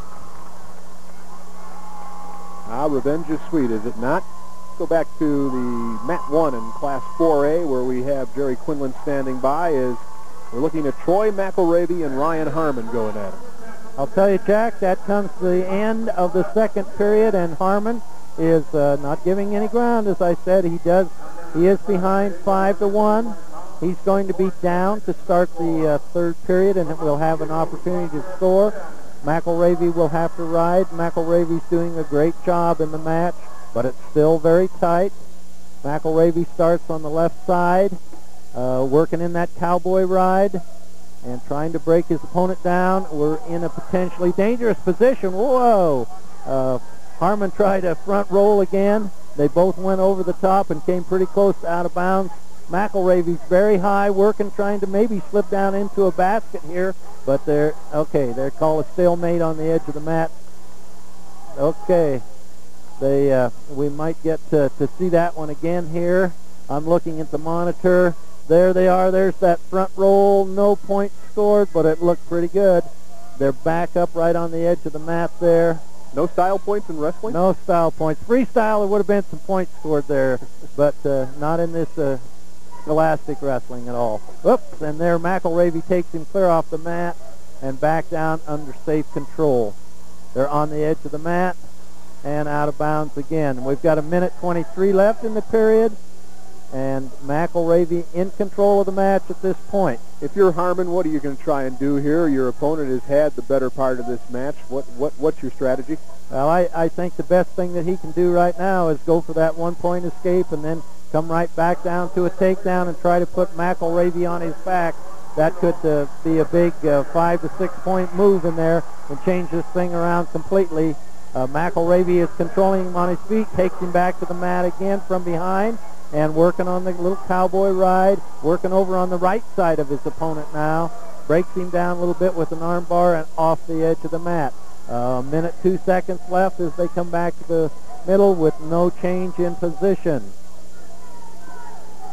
Revenge is sweet, is it not? Let's go back to the Mat 1 in Class 4A where we have Jerry Quinlan standing by as we're looking at Troy McElravy and Ryan Harmon going at it. I'll tell you, Jack, that comes to the end of the second period, and Harmon is not giving any ground. As I said, he is behind 5-1. He's going to be down to start the third period, and we'll have an opportunity to score. McElravy will have to ride. McElravy's doing a great job in the match, but it's still very tight. McElravy starts on the left side, working in that cowboy ride and trying to break his opponent down. We're in a potentially dangerous position. Whoa! Harmon tried a front roll again. They both went over the top and came pretty close to out of bounds. McElravy's very high, working, trying to maybe slip down into a basket here, but they're called a stalemate on the edge of the mat. Okay, we might get to see that one again here. I'm looking at the monitor. There they are. There's that front roll. No points scored, but it looked pretty good. They're back up right on the edge of the mat there. No style points in wrestling? No style points. Freestyle, there would have been some points scored there, but not in this scholastic wrestling at all. Whoops, and there McElravy takes him clear off the mat and back down under safe control. They're on the edge of the mat and out of bounds again. We've got 1:23 left in the period, and McElravy in control of the match at this point. If you're Harmon, what are you going to try and do here? Your opponent has had the better part of this match. What's your strategy? Well, I think the best thing that he can do right now is go for that 1-point escape and then come right back down to a takedown and try to put McElravy on his back. That could be a big 5 to 6 point move in there and change this thing around completely. McElravy is controlling him on his feet, takes him back to the mat again from behind, and working on the little cowboy ride, working over on the right side of his opponent now. Breaks him down a little bit with an arm bar and off the edge of the mat. 1:02 left as they come back to the middle with no change in position.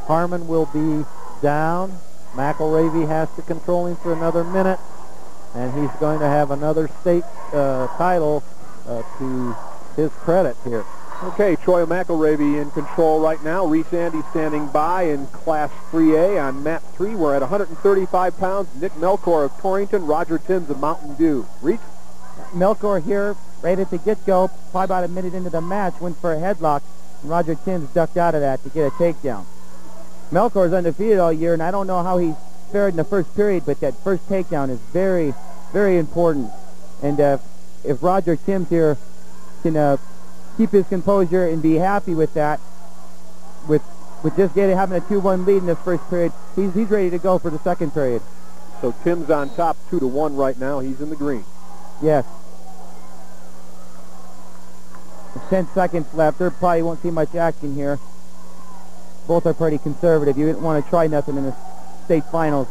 Harmon will be down. McElravy has to control him for another minute, and he's going to have another state title to his credit here. Okay, Troy McElravy in control right now. Reese Andy standing by in Class 3A on Mat 3. We're at 135 pounds. Nick Melkor of Torrington, Roger Timms of Mountain Dew. Reese? Melkor here, right at the get-go, probably about a minute into the match, went for a headlock, and Roger Timms ducked out of that to get a takedown. Melkor is undefeated all year, and I don't know how he's fared in the first period, but that first takedown is very, very important. And if Roger Timms here can keep his composure and be happy with that, with just having a 2-1 lead in this first period, he's ready to go for the second period. So Tim's on top 2-1 right now. He's in the green. Yes. 10 seconds left. There probably won't see much action here. Both are pretty conservative. You didn't want to try nothing in the state finals.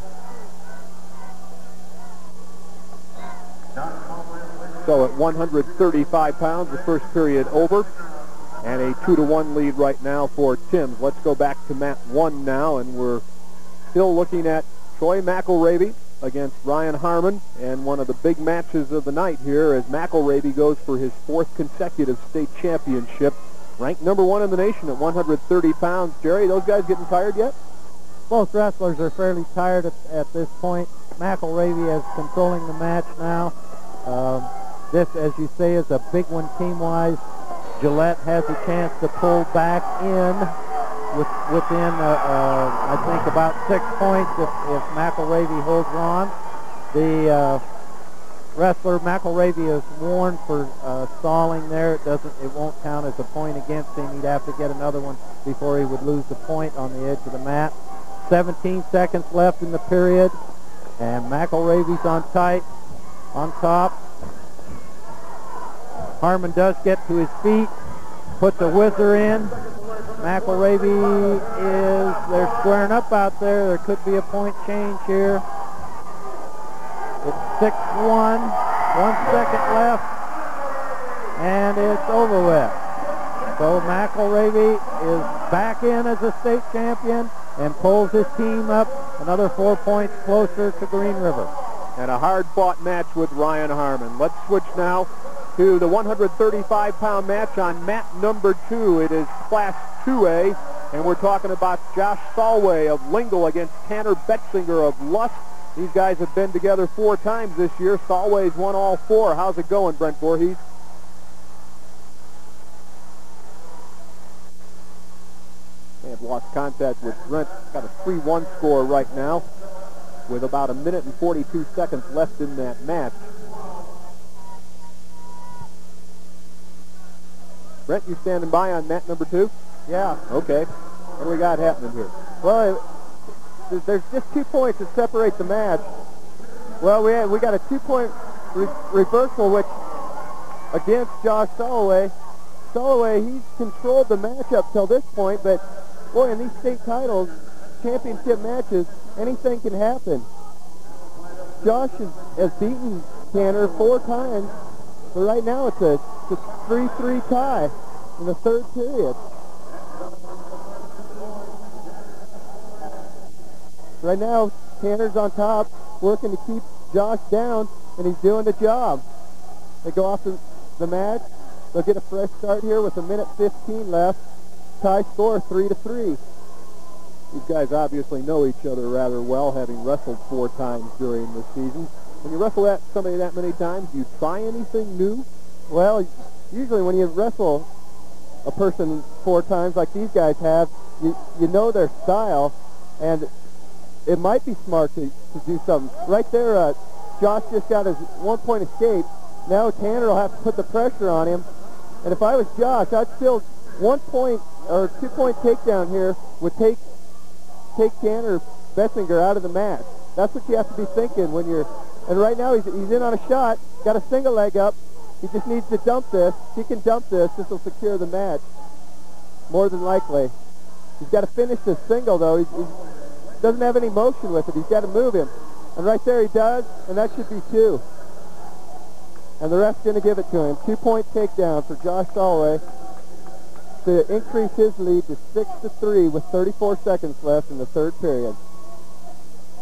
So at 135 pounds, the first period over, and a 2-1 lead right now for Timms. Let's go back to Mat 1 now, and we're still looking at Troy McElravy against Ryan Harmon, and one of the big matches of the night here as McElravy goes for his 4th consecutive state championship. Ranked number 1 in the nation at 130 pounds. Jerry, those guys getting tired yet? Both wrestlers are fairly tired at this point. McElravy is controlling the match now. This, as you say, is a big one team-wise. Gillette has a chance to pull back in within, I think, about 6 points if McElravy holds on. The wrestler McElravy is warned for stalling there. It won't count as a point against him. He'd have to get another one before he would lose the point on the edge of the mat. 17 seconds left in the period, and McElravy's on top. Harmon does get to his feet, puts a whizzer in. McElravy they're squaring up out there. There could be a point change here. It's 6-1, 1 second left, and it's over with. So McElravy is back in as a state champion and pulls his team up another 4 points closer to Green River. And a hard-fought match with Ryan Harmon. Let's switch now to the 135-pound match on mat number 2. It is Class 2A, and we're talking about Josh Solway of Lingle against Tanner Betzinger of Lust. These guys have been together 4 times this year. Solway's won all 4. How's it going, Brent Voorhees? They have lost contact with Brent. Got a 3-1 score right now with about 1 minute and 42 seconds left in that match. Brent, you standing by on mat number 2? Yeah. Okay. What do we got happening here? Well, there's just 2 points that separate the match. Well, we got a 2-point reversal, which against Josh Solway. Solway, he's controlled the match up till this point, but boy, in these state titles, championship matches, anything can happen. Josh has beaten Tanner 4 times, but right now it's a 3-3 tie in the 3rd period. Right now, Tanner's on top, working to keep Josh down, and he's doing the job. They go off the match. They'll get a fresh start here with 1 minute 15 left. Tie score 3-3. These guys obviously know each other rather well, having wrestled 4 times during the season. When you wrestle somebody that many times, do you try anything new? Well, usually when you wrestle a person 4 times like these guys have, you know their style, and it might be smart to do something. Right there, Josh just got his 1-point escape. Now Tanner will have to put the pressure on him. And if I was Josh, I'd still 1 point or 2-point takedown here would take Tanner Betzinger out of the match. That's what you have to be thinking when you're. And right now he's in on a shot, got a single leg up. He just needs to dump this. If he can dump this, this will secure the match. More than likely. He's got to finish this single though. He doesn't have any motion with it. He's got to move him. And right there he does, and that should be 2. And the ref's going to give it to him. 2-point takedown for Josh Solway to increase his lead to 6-3 with 34 seconds left in the 3rd period.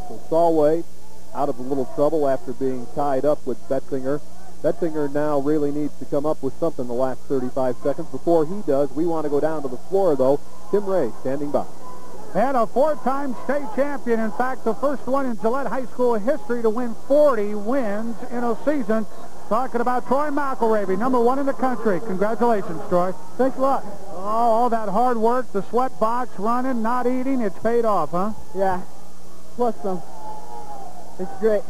So Solway out of a little trouble after being tied up with Betzinger. Betzinger now really needs to come up with something the last 35 seconds. Before he does, we want to go down to the floor, though. Tim Ray standing by. And a 4-time state champion. In fact, the first one in Gillette High School history to win 40 wins in a season. Talking about Troy McElravy, number 1 in the country. Congratulations, Troy. Thanks a lot. Oh, all that hard work, the sweat box, running, not eating, it's paid off, huh? Yeah, plus some. It's great.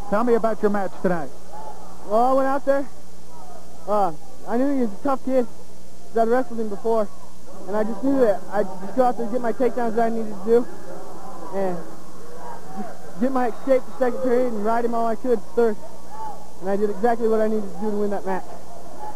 Tell me about your match tonight. Well, I went out there. I knew he was a tough kid because I'd wrestled him before. And I just knew that I'd just go out there and get my takedowns that I needed to do. And just get my escape the 2nd period and ride him all I could 3rd. And I did exactly what I needed to do to win that match.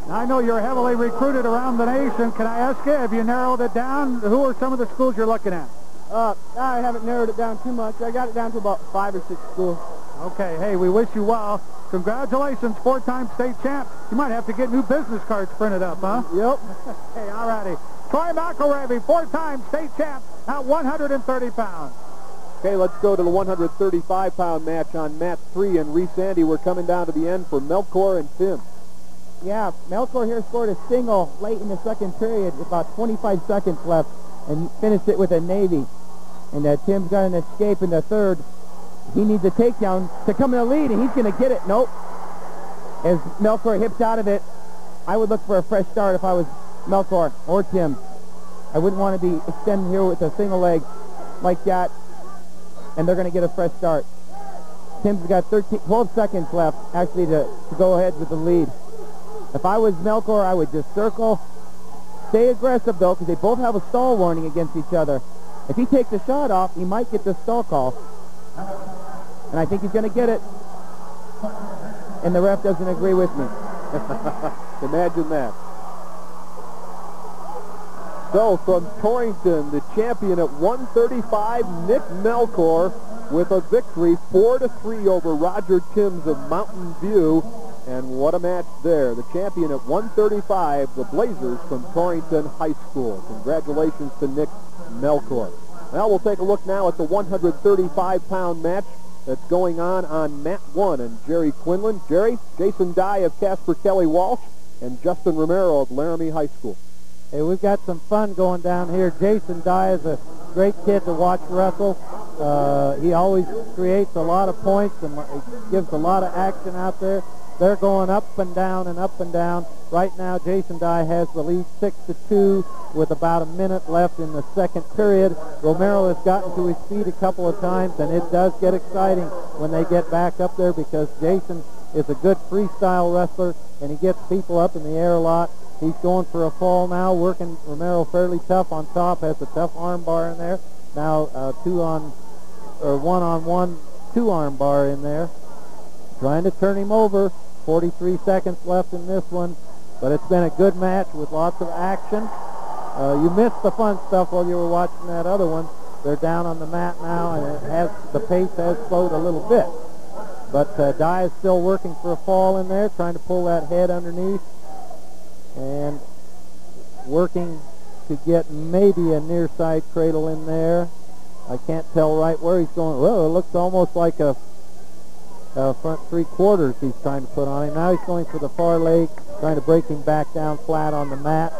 I know you're heavily recruited around the nation. Can I ask you, have you narrowed it down? Who are some of the schools you're looking at? I haven't narrowed it down too much. I got it down to about 5 or 6 schools. Okay, hey, we wish you well. Congratulations, 4-time state champ. You might have to get new business cards printed up, huh? Yep. Hey, all righty. Troy McElravy, 4-time state champ at 130 pounds. Okay, let's go to the 135-pound match on mat 3 in Reese Andy. We're coming down to the end for Melchor and Tim. Yeah, Melchor here scored a single late in the second period, about 25 seconds left, and finished it with a Navy. And Tim's got an escape in the third. He needs a takedown to come in the lead, and he's going to get it. Nope. As Melchor hips out of it, I would look for a fresh start if I was Melchor or Tim. I wouldn't want to be extending here with a single leg like that, and they're going to get a fresh start. Tim's got 12 seconds left, actually, to go ahead with the lead. If I was Melchor, I would just circle. Stay aggressive, though, because they both have a stall warning against each other. If he takes a shot off, he might get the stall call. And I think he's going to get it. And the ref doesn't agree with me. Imagine that. So from Torrington, the champion at 135, Nick Melchor, with a victory 4-3 over Roger Timms of Mountain View. And what a match there. The champion at 135, the Blazers from Torrington High School. Congratulations to Nick Melchor. Now we'll take a look now at the 135-pound match that's going on mat 1. And Jerry Quinlan, Jerry, Jason Dye of Casper Kelly Walsh, and Justin Romero of Laramie High School. Hey, we've got some fun going down here. Jason Dye is a great kid to watch wrestle. He always creates a lot of points and gives a lot of action out there. They're going up and down and up and down. Right now, Jason Dye has the lead 6-2 with about a minute left in the second period. Romero has gotten to his feet a couple of times, and it does get exciting when they get back up there because Jason is a good freestyle wrestler, and he gets people up in the air a lot. He's going for a fall now, working Romero fairly tough on top, has a tough arm bar in there. Now one-on-one, two-arm bar in there. Trying to turn him over. 43 seconds left in this one, but it's been a good match with lots of action. You missed the fun stuff while you were watching that other one. They're down on the mat now, and the pace has slowed a little bit. But Dye is still working for a fall in there, trying to pull that head underneath, and working to get maybe a near side cradle in there. I can't tell right where he's going. Well, it looks almost like a front three-quarters he's trying to put on him. Now he's going for the far leg, trying to break him back down flat on the mat.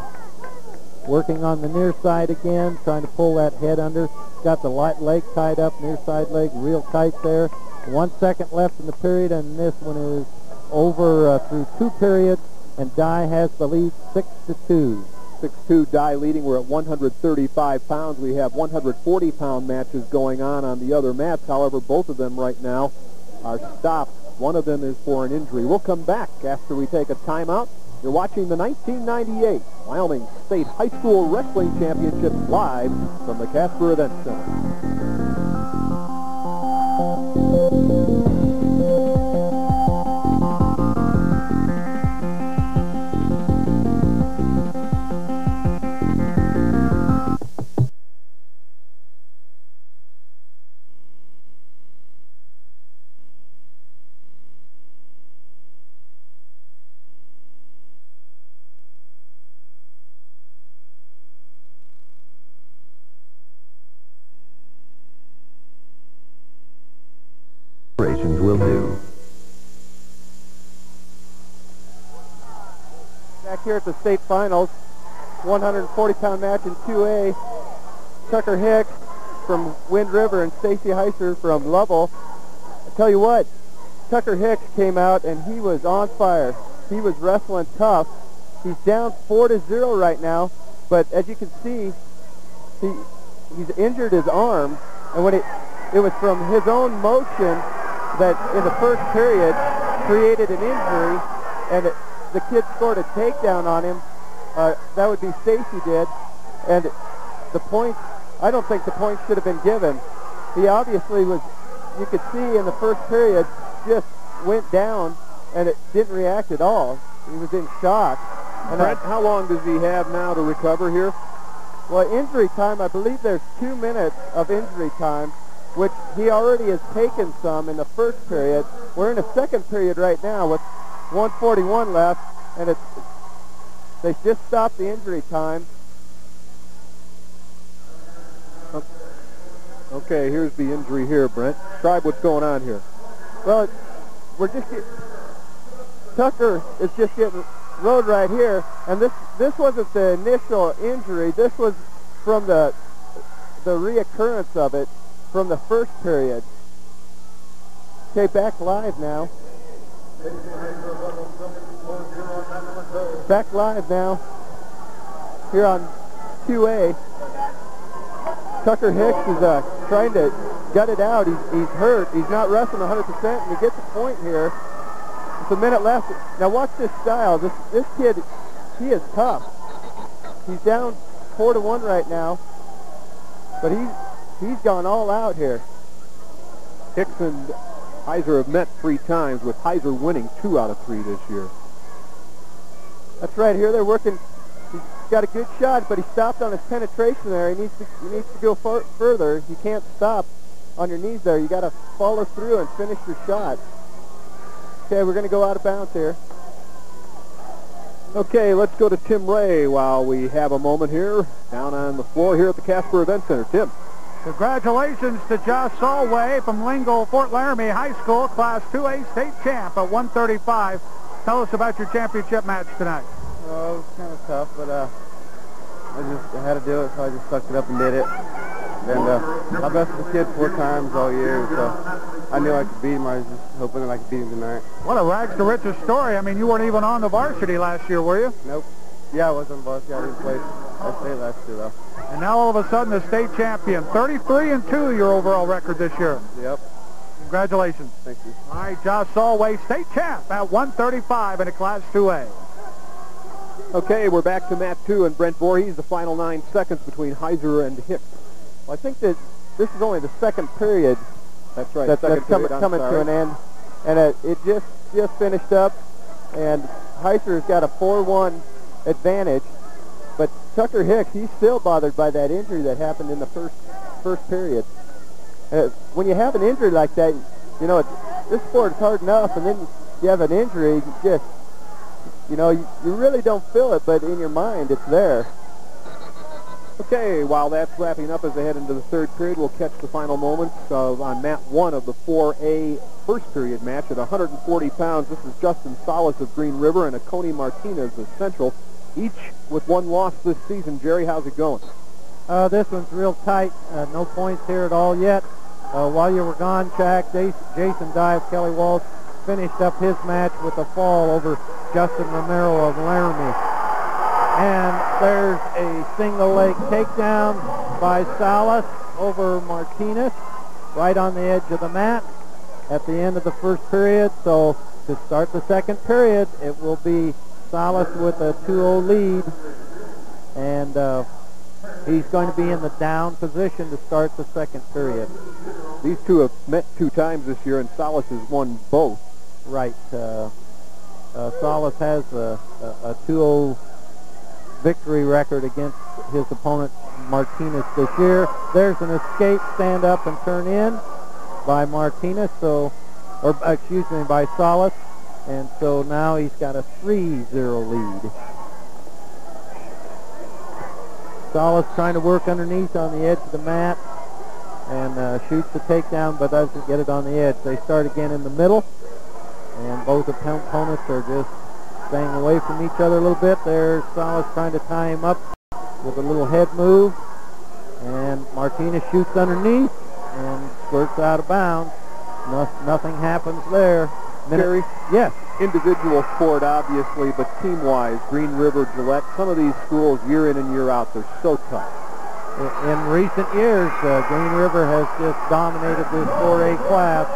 Working on the near side again, trying to pull that head under. Got the light leg tied up, near side leg real tight there. 1 second left in the period, and this one is over through 2 periods, and Dye has the lead 6-2. 6-2 Dye leading. We're at 135 pounds. We have 140-pound matches going on the other mats. However, both of them right now are stopped. One of them is for an injury. We'll come back after we take a timeout. You're watching the 1998 Wyoming State High School Wrestling Championships live from the Casper Event Center. Will do. Back here at the state finals, 140-pound match in 2A. Tucker Hicks from Wind River and Stacy Heiser from Lovell. I tell you what, Tucker Hicks came out and he was on fire. He was wrestling tough. He's down 4-0 right now, but as you can see, he's injured his arm, and when it was from his own motion that in the first period created an injury, and the kid scored a takedown on him. That would be Stacy did, and the points, I don't think the points should have been given. He obviously was, you could see in the first period, just went down, and it didn't react at all. He was in shock. And how long does he have now to recover here? Well, injury time, I believe there's 2 minutes of injury time, which he already has taken some in the first period. We're in the second period right now with 1:41 left, and they just stopped the injury time. Okay, here's the injury here, Brent. Describe what's going on here. Well, we're just Tucker is just getting rode right here, and this wasn't the initial injury. This was from the reoccurrence of it from the first period. Okay, back live now. Back live now here on 2A. Tucker Hicks is trying to gut it out. He's hurt. He's not wrestling 100%, and he gets a point here. It's a minute left. Now watch this style. This kid, he is tough. He's down 4-1 right now, but he's gone all out here. Hicks and Heiser have met 3 times, with Heiser winning 2 out of 3 this year. That's right. Here they're working. He's got a good shot, but he stopped on his penetration there. He needs to go further. You can't stop on your knees there. You got to follow through and finish your shot. Okay, we're going to go out of bounds here. Okay, let's go to Tim Ray while we have a moment here down on the floor here at the Casper Event Center. Tim. Congratulations to Josh Solway from Lingle Fort Laramie High School, Class 2A state champ at 135. Tell us about your championship match tonight. Well, it was kind of tough, but I had to do it, so I just sucked it up and did it. And I bested the kid 4 times all year, so I knew I could beat him. I was just hoping that I could beat him tonight. What a rags to riches story. I mean, you weren't even on the varsity last year, were you? Nope. Yeah, I was on varsity. I didn't play state last year, though. And now all of a sudden the state champion. 33-2 your overall record this year. Yep. Congratulations. Thank you. All right, Josh Solway, state champ at 135 in a Class 2A. Okay, we're back to Mat 2 and Brent Voorhees, the final 9 seconds between Heiser and Hicks. Well, I think that this is only the second period. That's right. That's coming to an end, and it just finished up, and Heiser's got a 4-1 advantage, but Tucker Hicks, he's still bothered by that injury that happened in the first period. When you have an injury like that, you know, this sport is hard enough, and then you have an injury, you really don't feel it, but in your mind, it's there. Okay, while that's wrapping up as they head into the third period, we'll catch the final moments on Mat 1 of the 4A first period match at 140 pounds. This is Justin Salas of Green River and Coney Martinez of Central, each with 1 loss this season. Jerry, how's it going? This one's real tight. No points here at all yet. While you were gone, Shaq, Jason Dye of Kelly Walsh finished up his match with a fall over Justin Romero of Laramie. And there's a single leg takedown by Salas over Martinez right on the edge of the mat at the end of the first period. So to start the second period, it will be Salas with a 2-0 lead. And he's going to be in the down position to start the second period. These two have met 2 times this year, and Salas has won both. Right. Salas has a 2-0 victory record against his opponent Martinez this year. There's an escape, stand up and turn in by Martinez, by Salas, and so now he's got a 3-0 lead. Salas trying to work underneath on the edge of the mat and shoots the takedown, but doesn't get it on the edge. They start again in the middle, and both opponents are just staying away from each other a little bit. There's Salas trying to tie him up with a little head move, and Martinez shoots underneath and squirts out of bounds. Nothing happens there. Terry? Yes. Individual sport, obviously, but team-wise, Green River, Gillette, some of these schools, year in and year out, they're so tough. In recent years, Green River has just dominated this 4A class,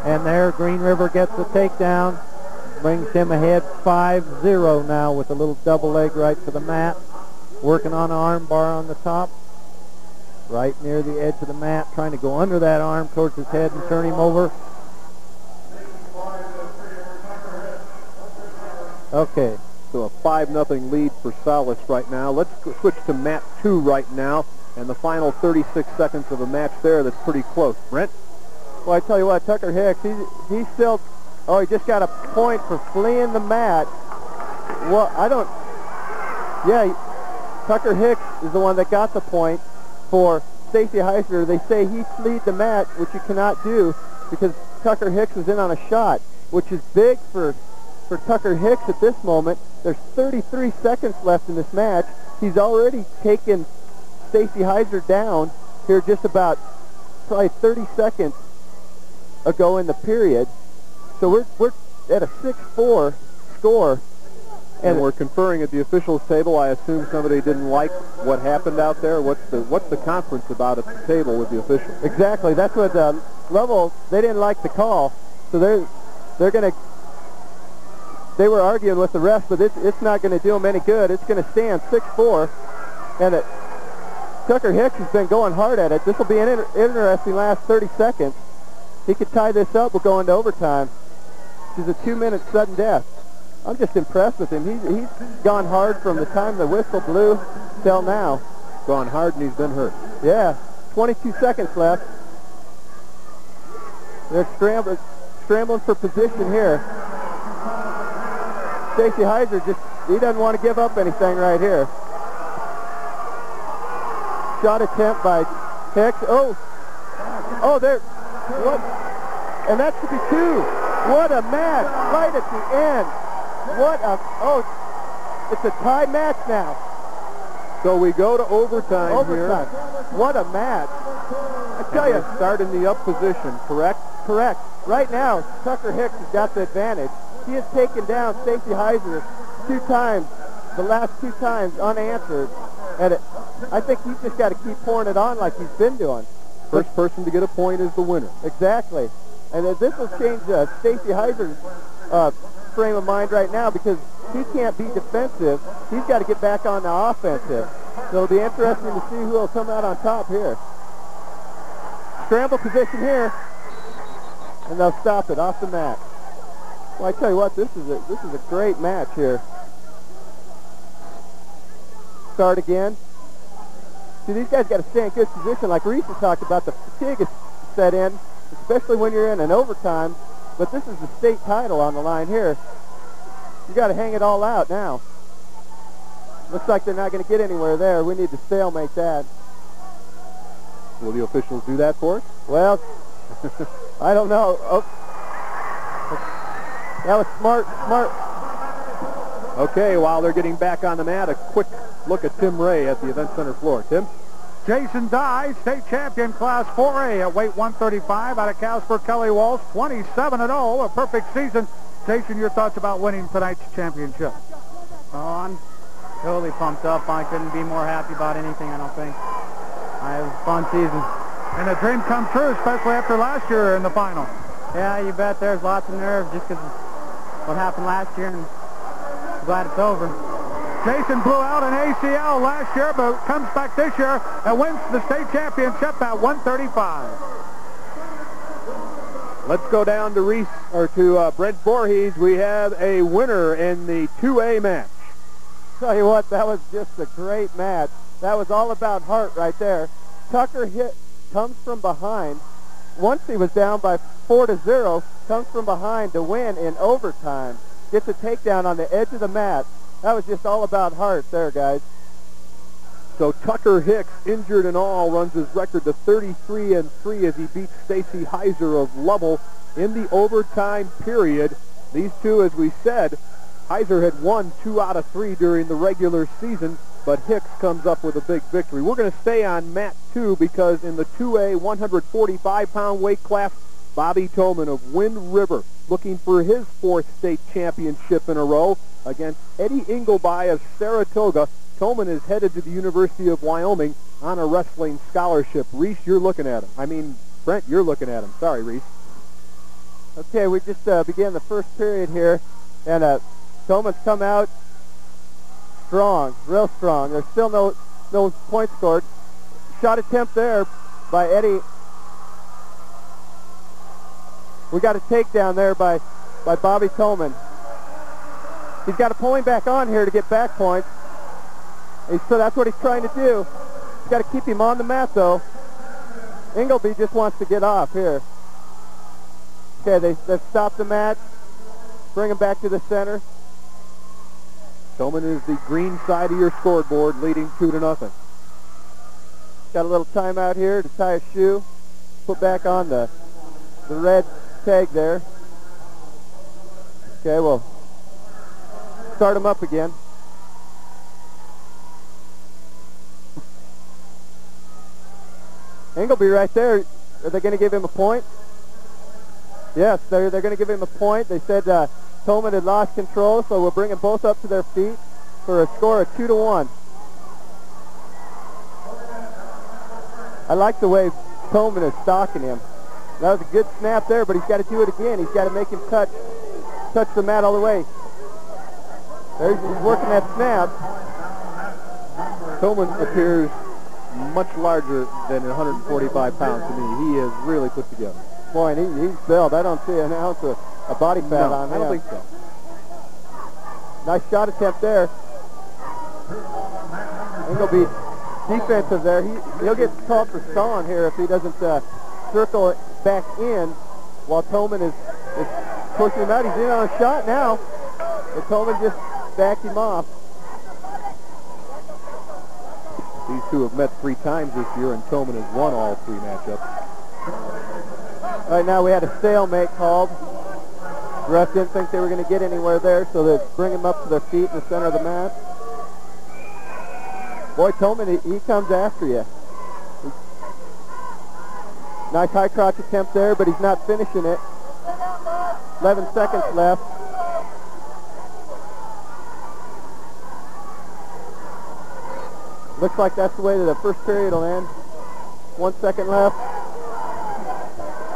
and there Green River gets the takedown, brings him ahead 5-0 now with a little double leg right to the mat, working on an arm bar on the top, right near the edge of the mat, trying to go under that arm towards his head and turn him over. Okay. So a 5-0 lead for Salas right now. Let's switch to Mat 2 right now, and the final 36 seconds of a match there that's pretty close. Brent? Well, I tell you what, Tucker Hicks, he's still, he just got a point for fleeing the mat. Well, Tucker Hicks is the one that got the point for Stacy Heiser, they say he fleed the mat, which you cannot do because Tucker Hicks was in on a shot, which is big for Tucker Hicks at this moment. There's 33 seconds left in this match. He's already taken Stacy Heiser down here just about probably 30 seconds ago in the period. So we're at a 6-4 score. And we're conferring at the officials table. I assume somebody didn't like what happened out there. What's the conference about at the table with the officials? Exactly. That's what Level, they didn't like the call. So they're going to, they were arguing with the ref, but it's not going to do them any good. It's going to stand 6-4. And Tucker Hicks has been going hard at it. This will be an interesting last 30 seconds. He could tie this up. We'll go into overtime. This is a 2-minute sudden death. I'm just impressed with him. He's gone hard from the time the whistle blew till now. Gone hard and he's been hurt. Yeah. 22 seconds left. They're scrambling for position here. Stacy Heiser he doesn't want to give up anything right here. Shot attempt by Hicks. Oh, there. What? And that should be 2. What a match right at the end. It's a tie match now. So we go to overtime here. What a match. I tell you. Start in the up position, correct? Correct. Right now, Tucker Hicks has got the advantage. He has taken down Stacy Heiser 2 times, the last 2 times unanswered. And I think he's just got to keep pouring it on like he's been doing. First person to get a point is the winner. Exactly. And this will change Stacy Heiser's frame of mind right now because he can't be defensive. He's got to get back on the offensive. So it'll be interesting to see who will come out on top here. Scramble position here, and they'll stop it off the mat. Well, I tell you what, this is a great match here. Start again. See, these guys got to stay in good position. Like Reese has talked about, the fatigue is set in, especially when you're in an overtime. But this is the state title on the line here. You got to hang it all out now. Looks like they're not going to get anywhere there. We need to stalemate that. Will the officials do that for us? Well, I don't know. Oh. That was smart. Okay, while they're getting back on the mat, a quick look at Tim Ray at the event center floor. Tim? Jason Dye, state champion, Class 4A at weight 135 out of Casper. Kelly Walsh, 27-0, a perfect season. Jason, your thoughts about winning tonight's championship? Oh, I'm totally pumped up. I couldn't be more happy about anything, I don't think. I had a fun season. And a dream come true, especially after last year in the final. Yeah, you bet. There's lots of nerves just because of what happened last year, and I'm glad it's over. Jason blew out an ACL last year, but comes back this year and wins the state championship at 135. Let's go down to Brent Voorhees. We have a winner in the 2A match. Tell you what, that was just a great match. That was all about heart right there. Tucker comes from behind. Once he was down by 4-0, comes from behind to win in overtime. Gets a takedown on the edge of the mat. That was just all about heart there, guys. So Tucker Hicks, injured and all, runs his record to 33-3 as he beats Stacy Heiser of Lovell in the overtime period. These two, as we said, Heiser had won 2 out of 3 during the regular season, but Hicks comes up with a big victory. We're going to stay on mat 2 because in the 2A 145-pound weight class, Bobby Tolman of Wind River looking for his 4th state championship in a row against Eddie Ingleby of Saratoga. Tolman is headed to the University of Wyoming on a wrestling scholarship. Reese, you're looking at him. Brent, you're looking at him. Sorry, Reese. Okay, we just began the first period here, and Tolman's come out strong, real strong. There's still no points scored. Shot attempt there by Eddie. We got a takedown there by Bobby Tolman. He's got to pull him back on here to get back points. So that's what he's trying to do. He's got to keep him on the mat, though. Ingleby just wants to get off here. Okay, they've stopped the match. Bring him back to the center. Tolman is the green side of your scoreboard, leading 2-0. got a little timeout here to tie a shoe, put back on the red tag there. Okay, we'll start him up again. Ingleby right there. Are they going to give him a point? Yes, they're going to give him a point. They said Tolman had lost control, so we'll bring them both up to their feet for a score of 2-1. I like the way Tolman is stalking him. That was a good snap there, but he's got to do it again. He's got to make him touch the mat all the way. There he's working that snap. Tolman appears much larger than 145 pounds to me. He is really put together. Boy, and he's built. I don't see an ounce of a body fat on him. I don't think so. Nice shot attempt there. Ingleby defensive there. He'll get called for stalling here if he doesn't circle it back in while Tolman is pushing him out. He's in on a shot now, but Tolman just backed him off. These two have met 3 times this year, and Tolman has won all 3 matchups. Right now we had a stalemate called. The ref didn't think they were going to get anywhere there, so they bring him up to their feet in the center of the mat. Boy, Tolman, he comes after you. Nice high crouch attempt there, but he's not finishing it. 11 seconds left. Looks like that's the way that the first period will end. 1 second left.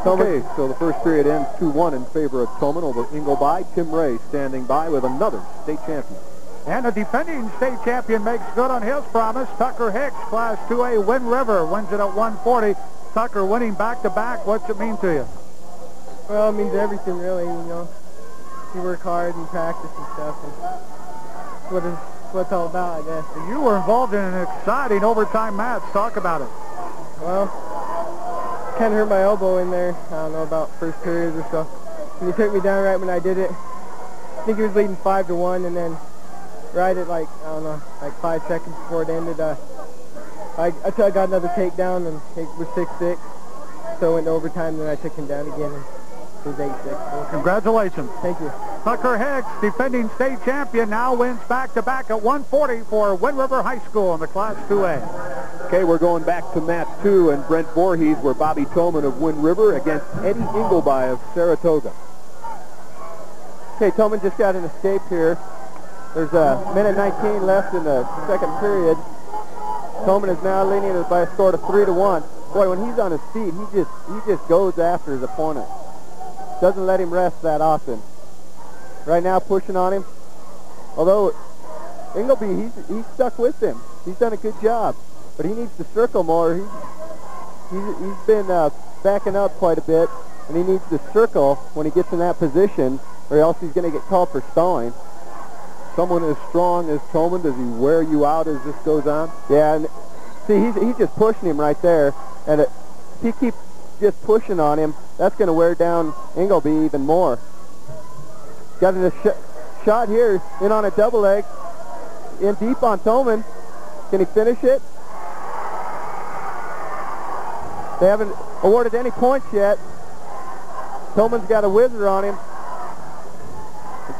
Okay, so the first period ends 2-1 in favor of Tolman over Ingleby. Tim Ray standing by with another state champion. And the defending state champion makes good on his promise. Tucker Hicks, Class 2A, Wind River, wins it at 140. Tucker winning back-to-back. What's it mean to you? Well, it means everything, really, you know. You work hard and practice and stuff, and what it's all about, I guess. You were involved in an exciting overtime match. Talk about it. Well, kind of hurt my elbow in there. I don't know, about first period or so. And he took me down right when I did it. I think he was leading 5-1, and then right at like 5 seconds before it ended, I got another takedown, and it was 6-6. So I went to overtime, and then I took him down again, and it was 8-6. Well, congratulations. Thank you. Tucker Hicks, defending state champion, now wins back-to-back at 140 for Wind River High School in the Class 2A. Okay, we're going back to match 2 and Brent Voorhees, where Bobby Tolman of Wind River against Eddie Ingleby of Saratoga. Okay, Tolman just got an escape here. There's a minute 19 left in the second period. Tolman is now leading it by a score of 3-1. Boy, when he's on his feet, he just goes after his opponent. Doesn't let him rest that often. Right now, pushing on him. Although Ingleby, he's stuck with him. He's done a good job, but he needs to circle more. He's been backing up quite a bit, and he needs to circle when he gets in that position, or else he's going to get called for stalling. Someone as strong as Tolman, does he wear you out as this goes on? Yeah, and see, he's just pushing him right there, and if he keeps just pushing on him, that's going to wear down Ingleby even more. Got a shot here, in on a double leg, in deep on Tolman. Can he finish it? They haven't awarded any points yet. Tolman's got a whizzer on him. And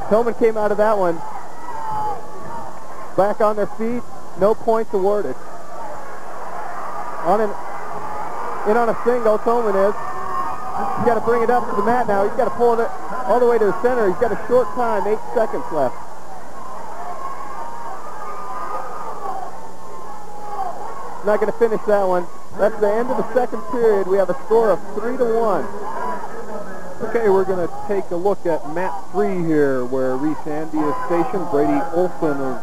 Tolman came out of that one back on their feet, no points awarded. In on a single, Tolman is. He's got to bring it up to the mat now. He's got to pull it all the way to the center. He's got a short time, 8 seconds left. Not going to finish that one. That's the end of the second period. We have a score of 3-1. Okay, we're going to take a look at mat 3 here, where Reese Andy is stationed. Brady Olson of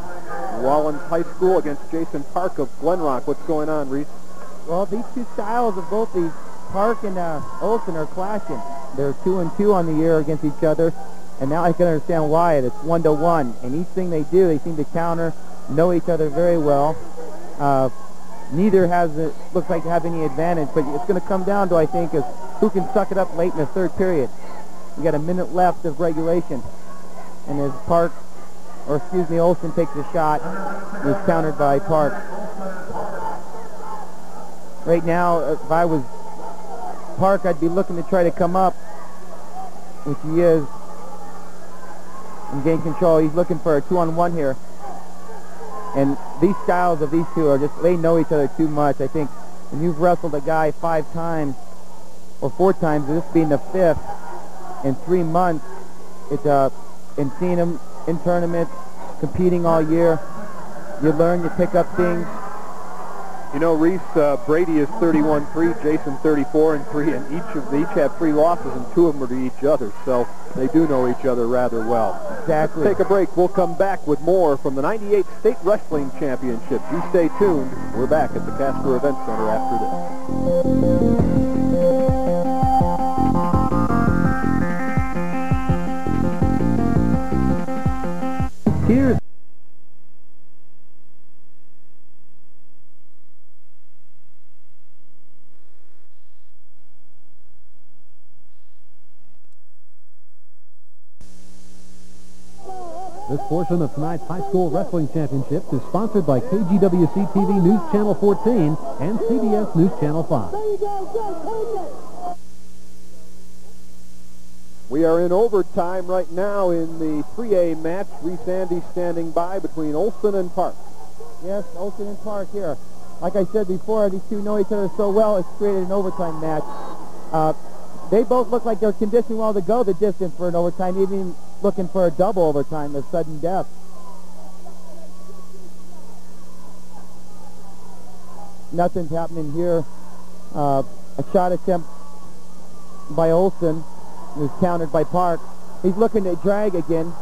Rollins High School against Jason Park of Glen Rock. What's going on, Reese? Well, these two styles of both these Park and Olson are clashing. They're 2-2 on the year against each other, and now I can understand why. It's 1-1, and each thing they do, they seem to counter, know each other very well. Neither looks like to have any advantage, but it's going to come down to, I think, is who can suck it up late in the third period. We got a minute left of regulation, and as Park or excuse me, Olson takes a shot. It was countered by Park. Right now, if I was Park, I'd be looking to try to come up, which he is, and gain control. He's looking for a 2-on-1 here. And these styles of these two are just, they know each other too much. I think when you've wrestled a guy 5 times or 4 times, this being the 5th in 3 months, it's and seeing him in tournaments, competing all year, you learn, you pick up things. You know, Reese, Brady is 31-3, Jason 34-3, and each have 3 losses, and 2 of them are to each other, so they do know each other rather well. Exactly. Take a break. We'll come back with more from the 98 State Wrestling Championship. You stay tuned. We're back at the Casper Event Center after this. Here's This portion of tonight's High School Wrestling Championship is sponsored by KGWC-TV News Channel 14 and CBS News Channel 5. We are in overtime right now in the 3A match. Reese Andy standing by between Olson and Park. Yes, Olson and Park here. Like I said before, these two know each other so well, it's created an overtime match. They both look like they're conditioned well to go the distance for an overtime, even looking for a double overtime, a sudden death. Nothing's happening here. A shot attempt by Olson was countered by Park. He's looking to drag again.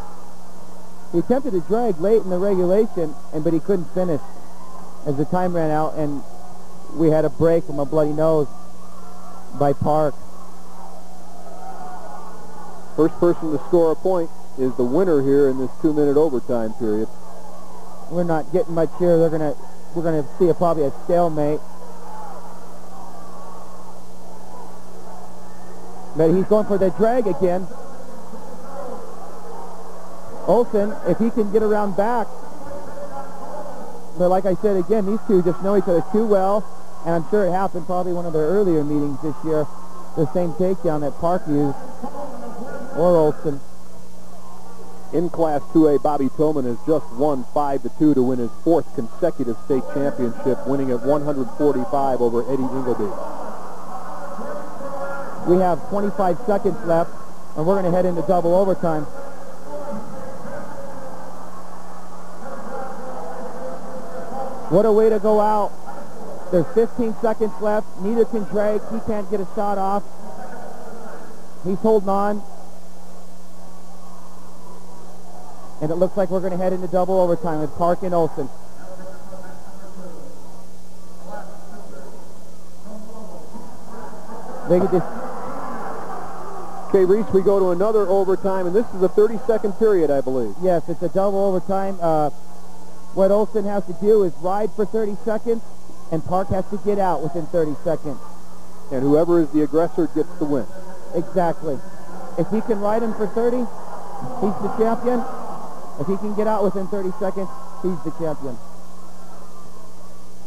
He attempted to drag late in the regulation, but he couldn't finish as the time ran out, and we had a break from a bloody nose by Park. First person to score a point is the winner here in this 2-minute overtime period. We're not getting much here. We're gonna see probably a stalemate. But he's going for the drag again. Olson, if he can get around back. But like I said again, these two just know each other too well, and I'm sure it happened probably one of their earlier meetings this year. The same takedown that Park used. Or Olson. In Class 2A, Bobby Tillman has just won 5-2 to win his 4th consecutive state championship, winning at 145 over Eddie Ingleby. We have 25 seconds left, and we're going to head into double overtime. What a way to go out. There's 15 seconds left. Neither can drag. He can't get a shot off. He's holding on. And it looks like we're going to head into double overtime with Park and Olson. They could just... Okay, Reese, we go to another overtime, and this is a 30-second period, I believe. Yes, it's a double overtime. What Olson has to do is ride for 30 seconds, and Park has to get out within 30 seconds. And whoever is the aggressor gets the win. Exactly. If he can ride him for 30, he's the champion. If he can get out within 30 seconds, he's the champion.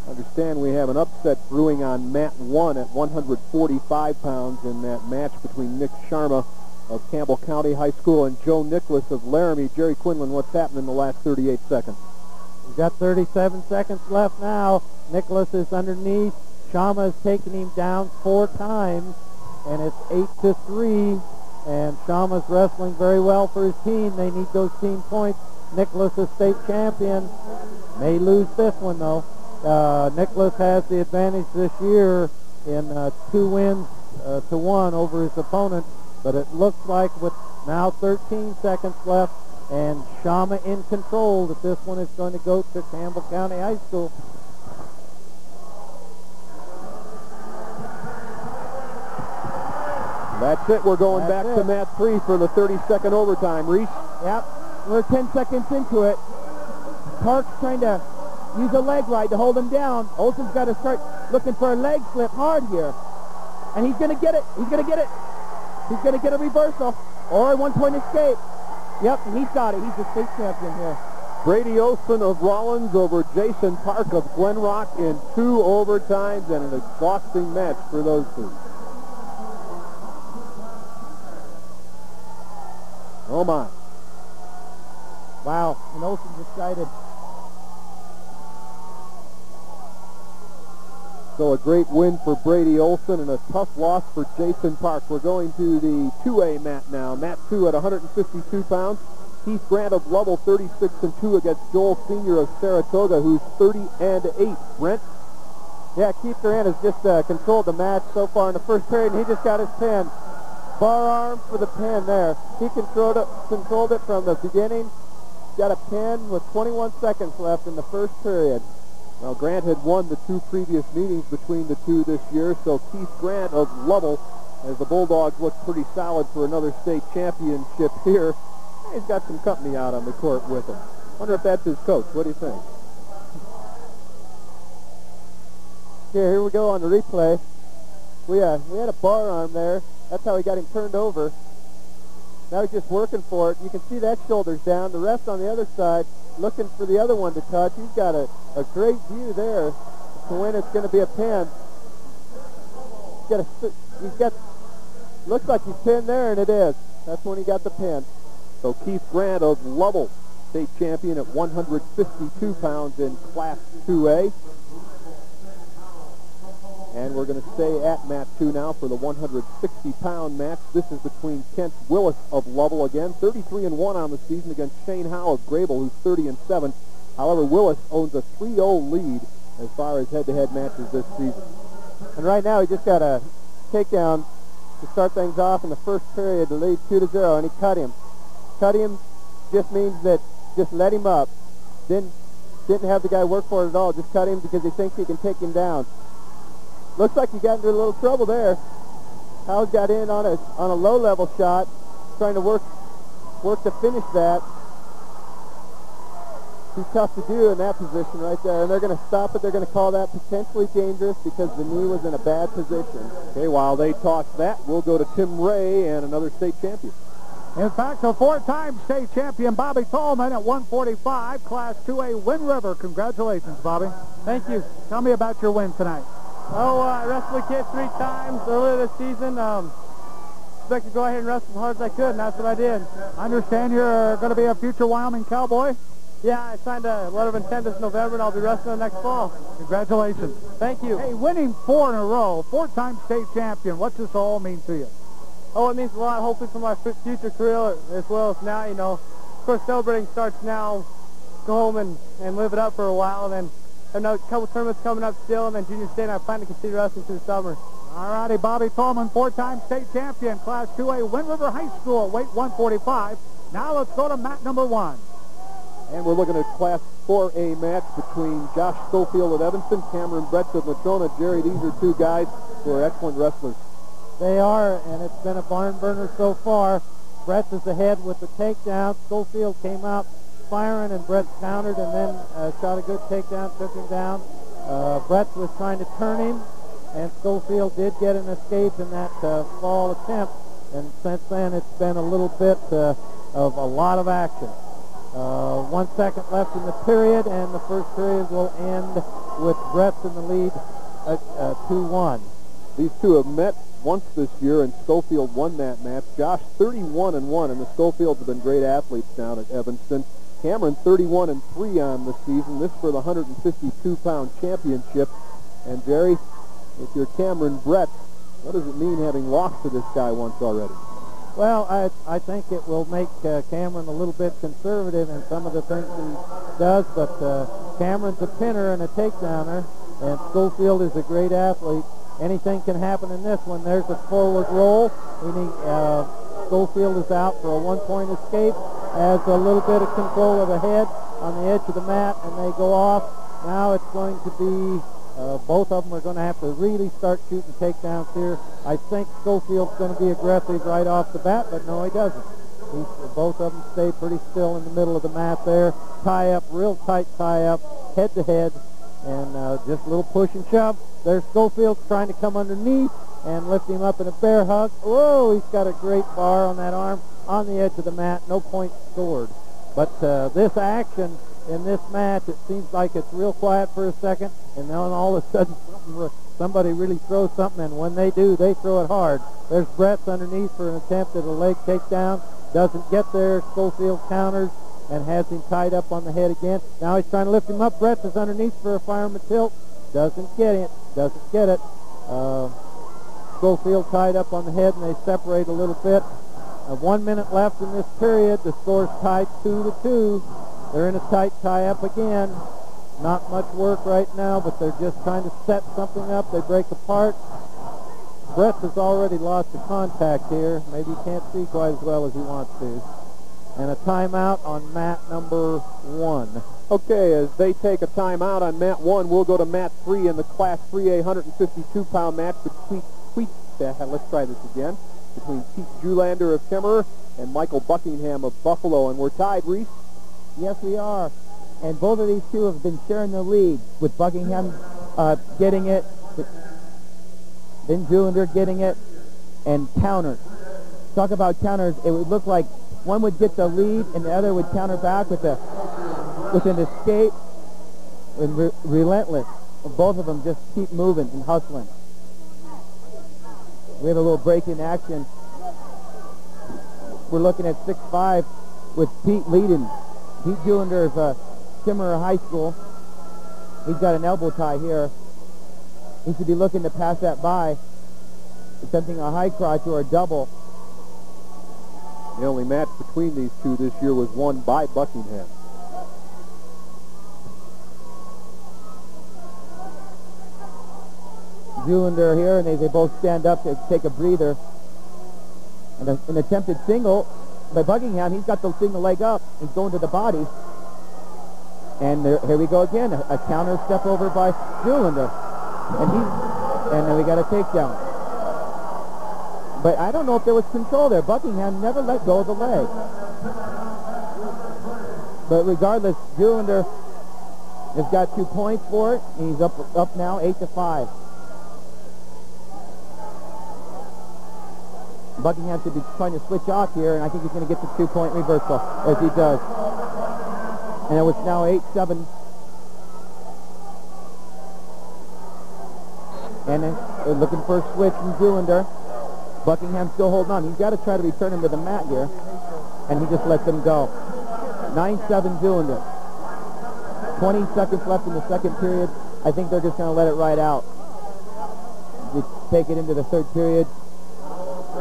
Understand we have an upset brewing on mat 1 at 145 pounds in that match between Nick Sharma of Campbell County High School and Joe Nicholas of Laramie. Jerry Quinlan, what's happened in the last 38 seconds? We've got 37 seconds left now. Nicholas is underneath. Sharma has taken him down 4 times, and it's 8-3. And Sharma's wrestling very well for his team. They need those team points. Nicholas is state champion. May lose this one, though. Nicholas has the advantage this year in 2 wins to 1 over his opponent. But it looks like with now 13 seconds left and Sharma in control that this one is going to go to Campbell County High School. That's it. We're going back to mat 3 for the 30-second overtime. Reese? Yep. We're 10 seconds into it. Park's trying to use a leg ride to hold him down. Olson's got to start looking for a leg slip hard here. And he's going to get it. He's going to get it. He's going to get a reversal or a one-point escape. Yep, and he's got it. He's the state champion here. Brady Olson of Rollins over Jason Park of Glen Rock in 2 overtimes and an exhausting match for those two. Oh my. Wow, and Olson decided. So a great win for Brady Olson and a tough loss for Jason Park. We're going to the 2A mat now. Mat 2 at 152 pounds. Keith Grant of Lovell, 36-2 against Joel Sr. of Saratoga, who's 30-8. Brent? Yeah, Keith Grant has just controlled the match so far in the first period, and he just got his pin. Bar arm for the pin there. He controlled it from the beginning. Got a pin with 21 seconds left in the first period. Well, Grant had won the 2 previous meetings between the two this year, so Keith Grant of Lovell, as the Bulldogs look pretty solid for another state championship here, he's got some company out on the court with him. Wonder if that's his coach. What do you think? Here we go on the replay. We had a bar arm there. That's how he got him turned over. Now he's just working for it. You can see that shoulder's down. The ref's on the other side looking for the other one to touch. He's got a great view there to when it's going to be a pin. Looks like he's pinned there, and it is. That's when he got the pin. So Keith Grant of Lovell, state champion at 152 pounds in Class 2A. And we're going to stay at mat 2 now for the 160-pound match. This is between Kent Willis of Lovell again, 33-1 on the season against Shane Howe of Grable, who's 30-7. However, Willis owns a 3-0 lead as far as head-to-head matches this season. And right now he just got a takedown to start things off in the first period to lead 2-0, and he cut him. Cut him just means that just let him up. Didn't have the guy work for it at all. Just cut him because he thinks he can take him down. Looks like he got into a little trouble there. Howes got in on a low-level shot, trying to work to finish that. Too tough to do in that position right there. And they're going to stop it. They're going to call that potentially dangerous because the knee was in a bad position. Okay, while they toss that, we'll go to Tim Ray and another state champion. In fact, a 4-time state champion, Bobby Tallman at 145, Class 2A Wind River. Congratulations, Bobby. Thank you. Tell me about your win tonight. Oh, I wrestled a kid 3 times earlier this season. Expected to go ahead and wrestle as hard as I could, and that's what I did. I understand you're going to be a future Wyoming Cowboy? Yeah, I signed a letter of intent this November, and I'll be wrestling next fall. Congratulations. Thank you. Hey, winning 4 in a row, 4-time state champion, what's this all mean to you? Oh, it means a lot, hopefully, for my future career as well as now, you know. Of course, celebrating starts now. Go home and live it up for a while, and then I have a couple tournaments coming up still, and then junior state, and I plan to continue wrestling through the summer. All righty, Bobby Tallman, 4-time state champion, Class 2A, Wind River High School, weight 145. Now let's go to mat number 1. And we're looking at Class 4A match between Josh Schofield of Evanston, Cameron Bretz of Latrona. Jerry, these are 2 guys who are excellent wrestlers. They are, and it's been a barn burner so far. Bretz is ahead with the takedown. Schofield came out firing, and Bretz countered and then shot a good takedown, took him down. Bretz was trying to turn him, and Schofield did get an escape in that fall attempt. And since then, it's been a little bit of a lot of action. 1 second left in the period, and the first period will end with Bretz in the lead at 2-1. These two have met once this year, and Schofield won that match. Josh 31-1, and the Schofields have been great athletes down at Evanston. Cameron 31-3 on the season. This for the 152-pound championship. And Jerry, if you're Cameron Bretz, what does it mean having lost to this guy once already? Well, I think it will make Cameron a little bit conservative in some of the things he does, but Cameron's a pinner and a takedowner, and Schofield is a great athlete. Anything can happen in this one. There's a forward roll, meaning Schofield is out for a 1-point escape, has a little bit of control of the head on the edge of the mat, and they go off. Now it's going to be, both of them are going to have to really start shooting takedowns here. I think Schofield's going to be aggressive right off the bat, but no, he doesn't. Both of them stay pretty still in the middle of the mat there. Tie up, real tight tie up, head to head, and just a little push and shove. There's Schofield trying to come underneath and lift him up in a bear hug. Whoa, he's got a great bar on that arm on the edge of the mat. No points scored. But this action in this match, it seems like it's real quiet for a second, and then all of a sudden somebody really throws something, and when they do, they throw it hard. There's Bretz underneath for an attempt at a leg takedown. Doesn't get there. Schofield counters and has him tied up on the head again. Now he's trying to lift him up. Bretz is underneath for a fireman tilt. Doesn't get it. Doesn't get it. Schofield tied up on the head, and they separate a little bit. 1 minute left in this period. The score's tied 2-2. They're in a tight tie-up again. Not much work right now, but they're just trying to set something up. They break apart. Brett has already lost the contact here. Maybe he can't see quite as well as he wants to. And a timeout on mat number 1. Okay, as they take a timeout on mat 1, we'll go to mat 3 in the Class 3A 152-pound match between between Pete Julander of Timmer and Michael Buckingham of Buffalo. And we're tied, Reese? Yes, we are. And both of these two have been sharing the lead, with Buckingham getting it, then Julander getting it, and counters. Talk about counters. It would look like one would get the lead and the other would counter back with an escape and relentless. Both of them just keep moving and hustling. We have a little break in action. We're looking at 6-5 with Pete leading. Pete Julander of Timmer High School. He's got an elbow tie here. He should be looking to pass that by, attempting a high crotch or a double. The only match between these two this year was won by Buckingham. Julander here, and they both stand up to take a breather. And an attempted single by Buckingham. He's got the single leg up. He's going to the body. And here we go again. A counter step over by Julander. And then we got a takedown. But I don't know if there was control there. Buckingham never let go of the leg. But regardless, Julander has got 2 points for it. And he's up now 8-5. Buckingham should be trying to switch off here, and I think he's going to get the 2-point reversal, as he does. And it was now 8-7. And then they're looking for a switch from Julander. Buckingham still holding on. He's got to try to return him to the mat here, and he just lets them go. 9-7 Julander. 20 seconds left in the second period. I think they're just going to let it ride out. They take it into the third period.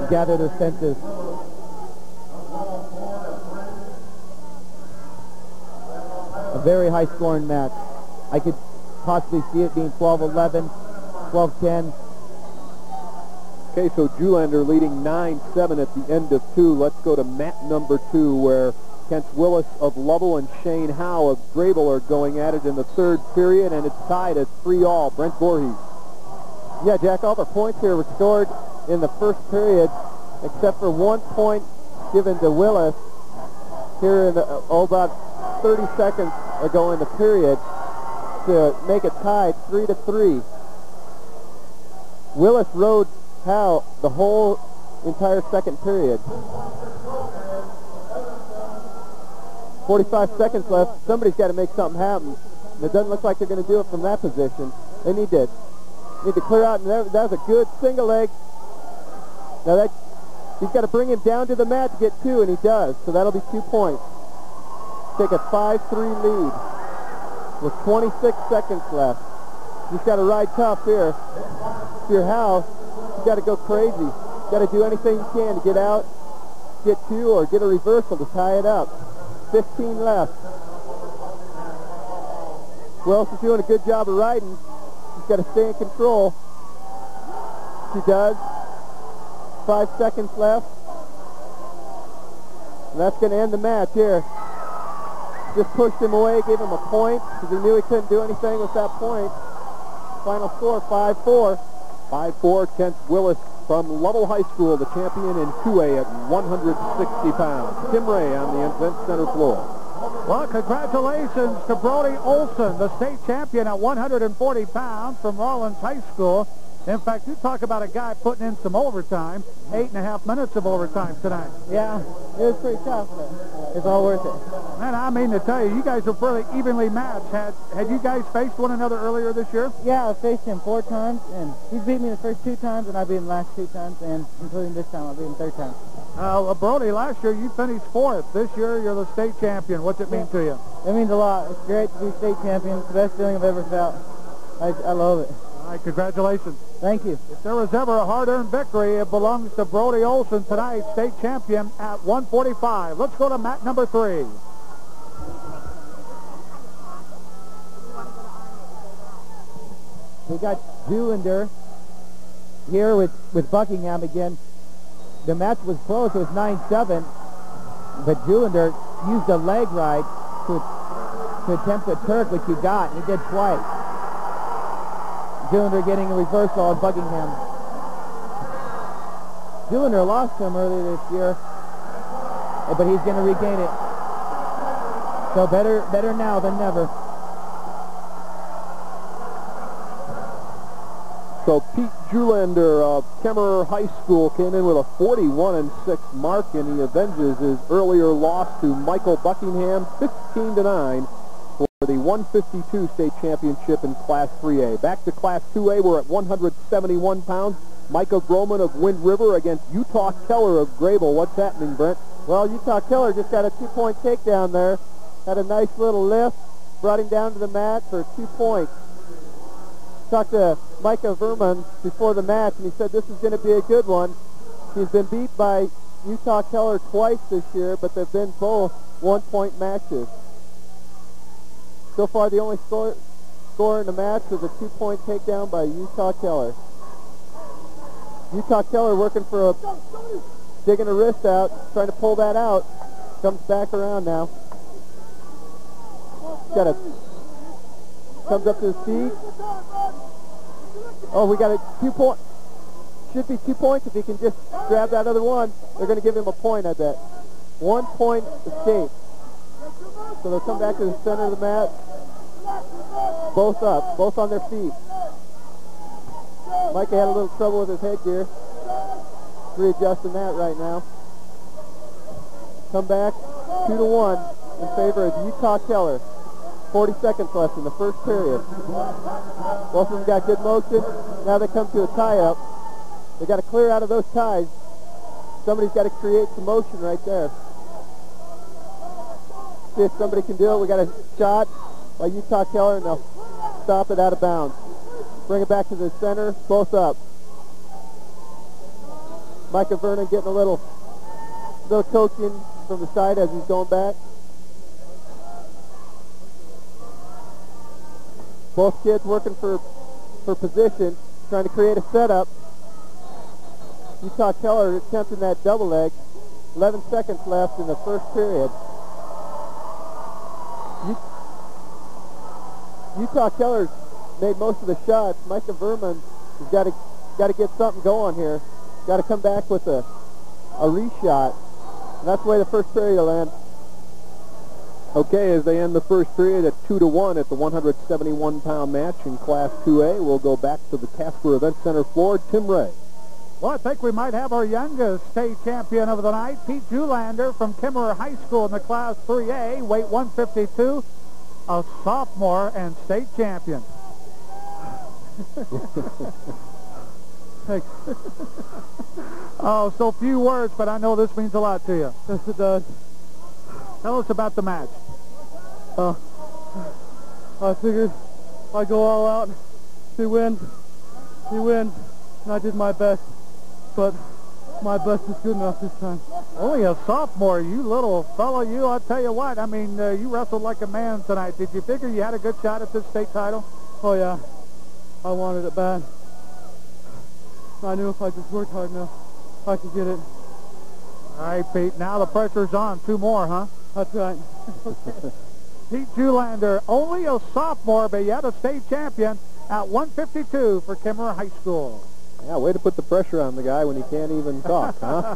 Gather their senses. A very high-scoring match. I could possibly see it being 12-11, 12-10. Okay, so Julander leading 9-7 at the end of 2. Let's go to mat number 2, where Kent Willis of Lovell and Shane Howe of Grable are going at it in the third period, and it's tied at 3-all. Brent Voorhees. Yeah, Jack, all the points here were scored in the first period, except for 1 point given to Willis here in about 30 seconds ago in the period to make it tied 3-3. Willis rode Howe the whole entire second period. 45 seconds left. Somebody's got to make something happen. And it doesn't look like they're going to do it from that position. They need to clear out, and that was a good single leg. Now he's got to bring him down to the mat to get 2, and he does. So that'll be 2 points. Take a 5-3 lead with 26 seconds left. He's got to ride tough here. If you're Howe, you've got to go crazy. You've got to do anything you can to get out, get 2, or get a reversal to tie it up. 15 left. Willis is doing a good job of riding. She's got to stay in control. She does. 5 seconds left. And that's going to end the match here. Just pushed him away, gave him a point, because he knew he couldn't do anything with that point. Final score, 5-4. 5-4, Kent Willis from Lovell High School, the champion in 2A at 160 pounds. Tim Ray on the event center floor. Well, congratulations to Brody Olson, the state champion at 140 pounds from Rollins High School. In fact, you talk about a guy putting in some overtime, 8.5 minutes of overtime tonight. Yeah, it was pretty tough, but it's all worth it. Man, I mean to tell you guys are fairly evenly matched. Had you guys faced one another earlier this year? Yeah, I faced him 4 times, and he's beat me the first 2 times, and I beat him the last 2 times, and including this time, I beat him 3rd time. Brody, last year you finished 4th. This year you're the state champion. What's it mean to you? It means a lot. It's great to be state champion. It's the best feeling I've ever felt. I love it. All right, congratulations. Thank you. If there was ever a hard-earned victory, it belongs to Brody Olson tonight, state champion at 145. Let's go to mat number 3. We got Zoolander here with Buckingham again. The match was close. It was 9-7, but Zoolander used a leg ride to attempt a Turk, which he got, and he did twice. Zoolander getting a reversal on Buckingham. Zoolander lost to him earlier this year, but he's going to regain it. So better now than never. So Pete Zoolander of Kemmerer High School came in with a 41-6 mark, and he avenges his earlier loss to Michael Buckingham, 15-9, for the 152 state championship in Class 3A. Back to Class 2A, we're at 171 pounds. Micah Groman of Wind River against Utah Keller of Grable. What's happening, Brent? Well, Utah Keller just got a 2-point takedown there. Had a nice little lift, brought him down to the mat for 2 points. Talked to Micah Verman before the match, and he said this is going to be a good one. He's been beat by Utah Keller twice this year, but they've been both 1-point matches. So far, the only score in the match was a 2-point takedown by Utah Keller. Utah Keller working for digging a wrist out, trying to pull that out. Comes back around now. Comes up to his feet. Oh, we got a 2-point. Should be 2 points if he can just grab that other one. They're going to give him a point, I bet. 1-point escape. So they'll come back to the center of the mat. Both up, both on their feet. Micah had a little trouble with his headgear. Readjusting that right now. Come back, 2-1 in favor of Utah Keller. 40 seconds left in the first period. Both of them got good motion. Now they come to a tie-up. They got to clear out of those ties. Somebody's got to create some motion right there. See if somebody can do it. We got a shot by Utah Keller, and they'll stop it out of bounds. Bring it back to the center. Both up. Micah Vernon getting a little coaching from the side as he's going back. Both kids working for position, trying to create a setup. Utah Keller attempting that double leg. 11 seconds left in the first period. Utah Keller's made most of the shots. Micah Verman has got to get something going here. Got to come back with a reshot. And that's the way the first period will end. Okay, as they end the first period at 2-1 at the 171-pound match in Class 2A, we'll go back to the Casper Event Center floor. Tim Ray. Well, I think we might have our youngest state champion of the night, Pete Zoolander from Kemmerer High School in the Class 3A, weight 152, a sophomore and state champion. Oh, so few words, but I know this means a lot to you. Yes, it does. Tell us about the match. I figured I'd go all out. He wins, and I did my best. But my best is good enough this time. Only a sophomore, you little fellow, you. I'll tell you what, I mean, you wrestled like a man tonight. Did you figure you had a good shot at this state title? Oh, yeah. I wanted it bad. I knew if I just worked hard enough, I could get it. All right, Pete, now the pressure's on. 2 more, huh? That's right. Pete Zoolander, only a sophomore, but yet a state champion at 152 for Kemmerer High School. Yeah, way to put the pressure on the guy when he can't even talk, huh?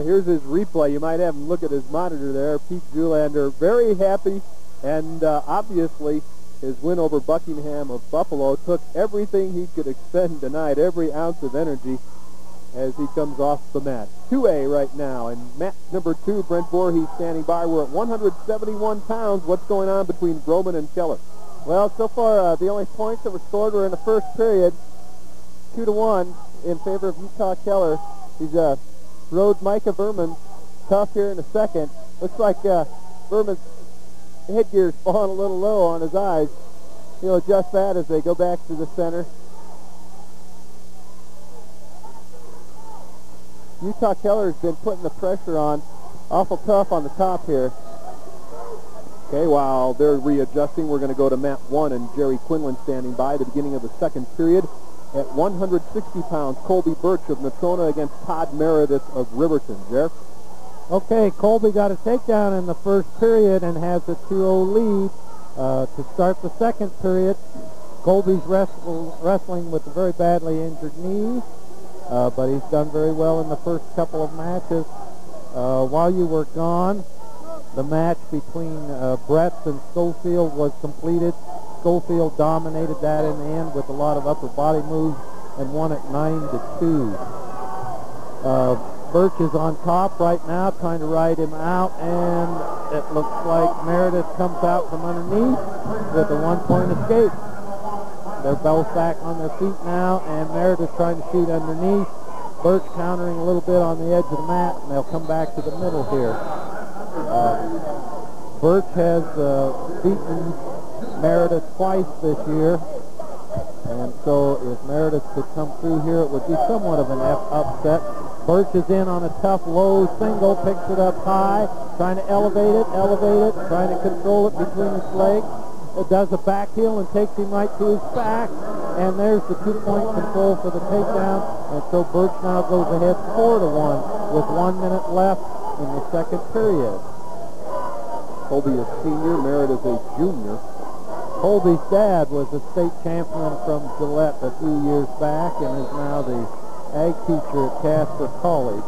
Here's his replay. You might have him look at his monitor there. Pete Zoolander very happy and obviously his win over Buckingham of Buffalo, took everything he could expend tonight, every ounce of energy, as he comes off the mat. 2A right now, and mat number 2, Brent Voorhees standing by. We're at 171 pounds. What's going on between Broman and Keller? Well, so far, the only points that were scored were in the first period, 2-1 in favor of Utah Keller. He's rode Micah Verman tough here in the second. Looks like Verman's headgear's falling a little low on his eyes. He'll adjust that as they go back to the center. Utah Keller's been putting the pressure on awful tough on the top here. Okay, while they're readjusting, we're going to go to mat 1 and Jerry Quinlan standing by at the beginning of the second period. At 160 pounds, Colby Birch of Natrona against Todd Meredith of Riverton. Jer? Okay, Colby got a takedown in the first period and has a 2-0 lead. To start the second period, Colby's wrestling with a very badly injured knee, but he's done very well in the first couple of matches. While you were gone, the match between Bretz and Schofield was completed. Schofield dominated that in the end with a lot of upper body moves and won it 9-2. Birch is on top right now trying to ride him out, and it looks like Meredith comes out from underneath with a 1-point escape. They're both back on their feet now, and Meredith trying to shoot underneath. Birch countering a little bit on the edge of the mat, and they'll come back to the middle here. Birch has beaten Meredith twice this year, and so if Meredith could come through here, it would be somewhat of an upset. Birch is in on a tough low single, picks it up high, trying to elevate it, trying to control it between his legs. It does a back heel and takes him right to his back, and there's the 2-point control for the takedown, and so Birch now goes ahead 4-1 with 1 minute left in the second period. Colby a senior, Meredith a junior. Colby's dad was a state champion from Gillette a few years back and is now the ag teacher at Casper College.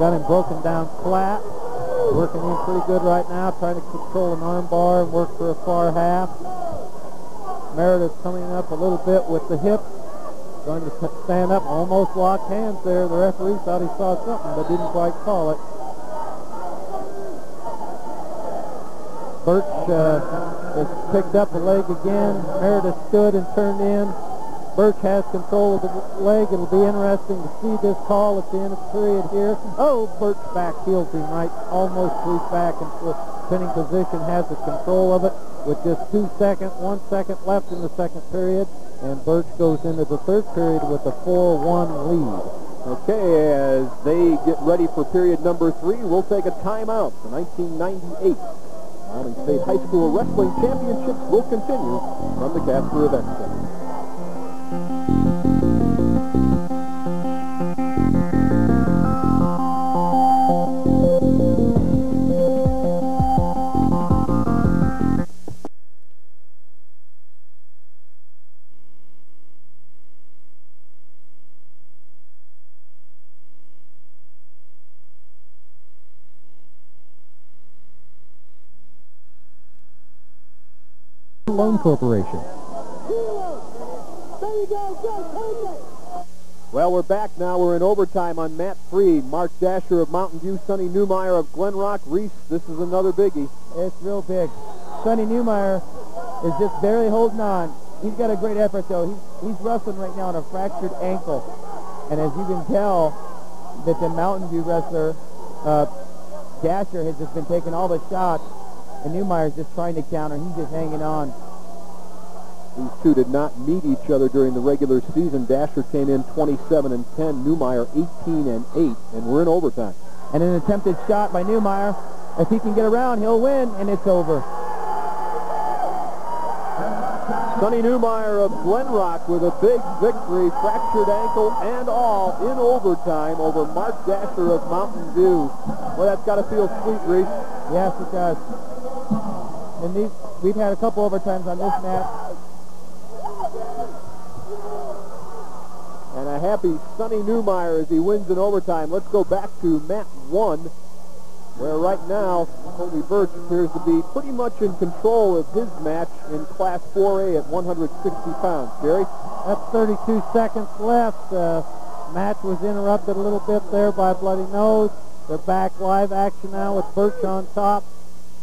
Got him broken down flat, working in pretty good right now, trying to control an arm bar and work for a far half. Meredith coming up a little bit with the hip, going to stand up, almost locked hands there. The referee thought he saw something but didn't quite call it. Birch has picked up the leg again. Meredith stood and turned in. Birch has control of the leg. It'll be interesting to see this call at the end of the period here. Oh, Birch back heels him right almost to his back into a spinning position, has the control of it with just 1 second left in the second period, and Birch goes into the third period with a 4-1 lead. Okay, as they get ready for period number 3, we'll take a timeout. The 1998 Wyoming State High School Wrestling Championships will continue from the Casper Event Center. Loan Corporation. Well, we're back now. We're in overtime on mat 3. Mark Dasher of Mountain View, Sonny Newmeyer of Glen Rock. Reese, this is another biggie. It's real big. Sonny Newmeyer is just barely holding on. He's got a great effort, though. He's wrestling right now on a fractured ankle. And as you can tell, that the Mountain View wrestler, Dasher, has just been taking all the shots, and Newmeyer's just trying to counter. He's just hanging on. These two did not meet each other during the regular season. Dasher came in 27-10, Newmeyer 18-8, and we're in overtime. And an attempted shot by Newmeyer. If he can get around, he'll win, and it's over. Sonny Newmeyer of Glen Rock with a big victory, fractured ankle and all, in overtime over Mark Dasher of Mountain View. Well, that's got to feel sweet, Reese. Yes, it does. And we've had a couple overtimes on this match. And a happy Sonny Newmeyer as he wins in overtime. Let's go back to mat 1. where right now Colby Birch appears to be pretty much in control of his match in Class 4A at 160 pounds. Jerry? That's 32 seconds left. Match was interrupted a little bit there by bloody nose. They're back live action now with Birch on top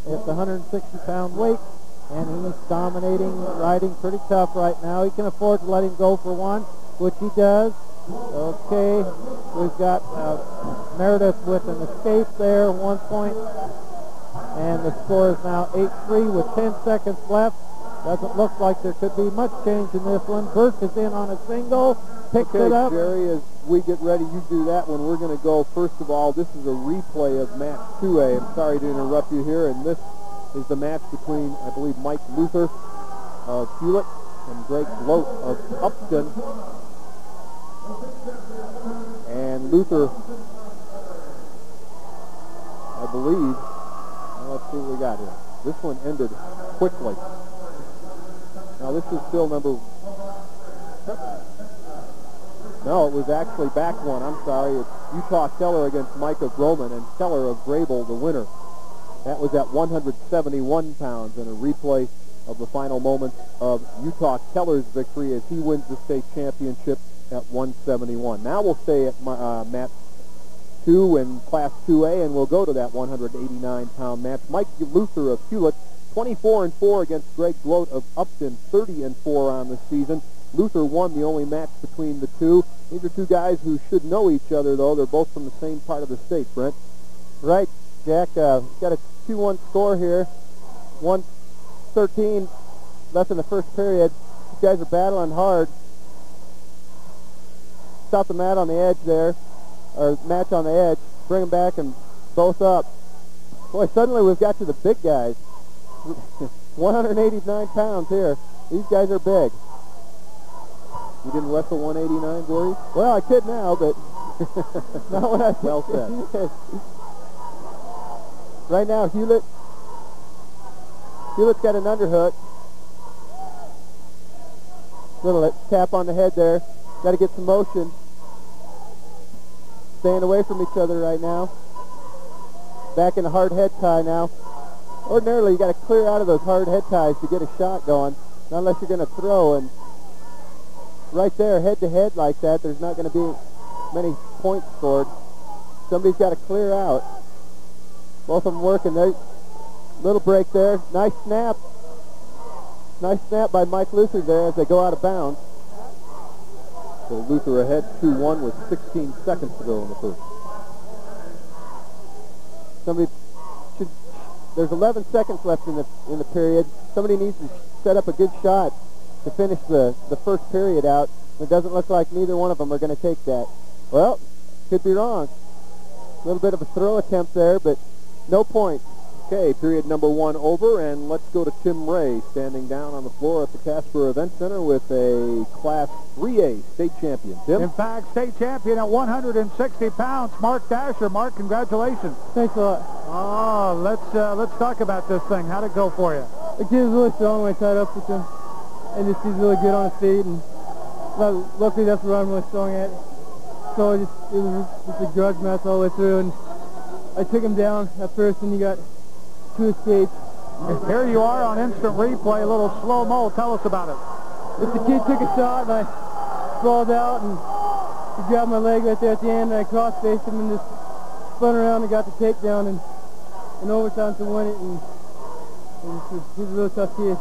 at the 160-pound weight, and he's dominating, riding pretty tough right now. He can afford to let him go for one, which he does. Okay, we've got Meredith with an escape there, 1 point, and the score is now 8-3 with 10 seconds left. Doesn't look like there could be much change in this one. Birch is in on a single, picks it up. Jerry, as we get ready, you do that one. We're going to go, first of all, this is a replay of match 2A. I'm sorry to interrupt you here, and this is the match between, I believe, Mike Luther of Hewlett and Greg Gloat of Upton. And Luther, I believe, well, let's see what we got here. This one ended quickly. Now this is still number, no, it was actually back one. I'm sorry. It's Utah Keller against Micah Groman, and Keller of Grable, the winner. That was at 171 pounds, and a replay of the final moments of Utah Keller's victory as he wins the state championship at 171. Now we'll stay at match 2 in Class 2A, and we'll go to that 189-pound match. Mike Luther of Hewlett, 24-4 against Greg Gloat of Upton, 30-4 on the season. Luther won the only match between the two. These are two guys who should know each other, though. They're both from the same part of the state, Brent. Right, Jack. Got a 2-1 score here. 1:13 left in the first period. These guys are battling hard. Stop the mat on the edge there, or match on the edge. Bring them back and both up. Boy, suddenly we've got to the big guys. 189 pounds here. These guys are big. You didn't wrestle 189, Gordy? Well, I could now, but not when I... Well said. Right now, Hewlett's got an underhook. Little tap on the head there. Got to get some motion. Staying away from each other right now. Back in a hard head tie now. Ordinarily, you got to clear out of those hard head ties to get a shot going, not unless you're going to throw. And right there, head to head like that, there's not going to be many points scored. Somebody's got to clear out. Both of them working there. Little break there. Nice snap. Nice snap by Mike Luther there as they go out of bounds. So Luther ahead 2-1 with 16 seconds to go in the first. Somebody should. There's 11 seconds left in the period. Somebody needs to set up a good shot to finish the first period out. It doesn't look like neither one of them are going to take that. Well, could be wrong. A little bit of a throw attempt there, but no point. Okay, period number 1 over, and let's go to Tim Ray, standing down on the floor at the Casper Event Center with a Class 3A state champion. Tim? In fact, state champion at 160 pounds, Mark Dasher. Mark, congratulations. Thanks a lot. Oh, let's talk about this thing. How'd it go for you? The kid was really strong when I tied up with him, and he's really good on his feet, and luckily that's where I'm really strong at. So it was just a grudge match all the way through, and I took him down at first, and he got 2 escapes. Here you are on instant replay, a little slow-mo. Tell us about it. Just the kid took a shot, and I sprawled out, and he grabbed my leg right there at the end, and I cross-faced him and just spun around and got the takedown and in overtime to win it, and he's a really tough kid.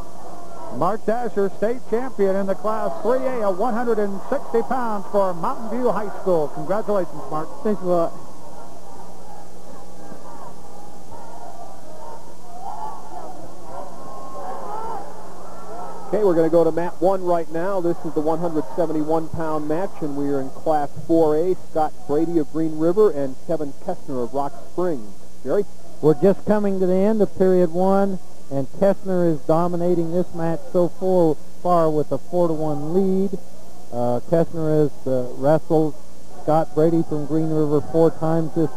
Mark Dasher, state champion in the Class 3A at 160 pounds for Mountain View High School. Congratulations, Mark. Thanks a lot. Okay, we're going to go to mat 1 right now. This is the 171-pound match, and we are in Class 4A. Scott Brady of Green River and Kevin Kestner of Rock Springs. Jerry? We're just coming to the end of period 1, and Kestner is dominating this match so far with a 4-1 lead. Kestner has wrestled Scott Brady from Green River 4 times this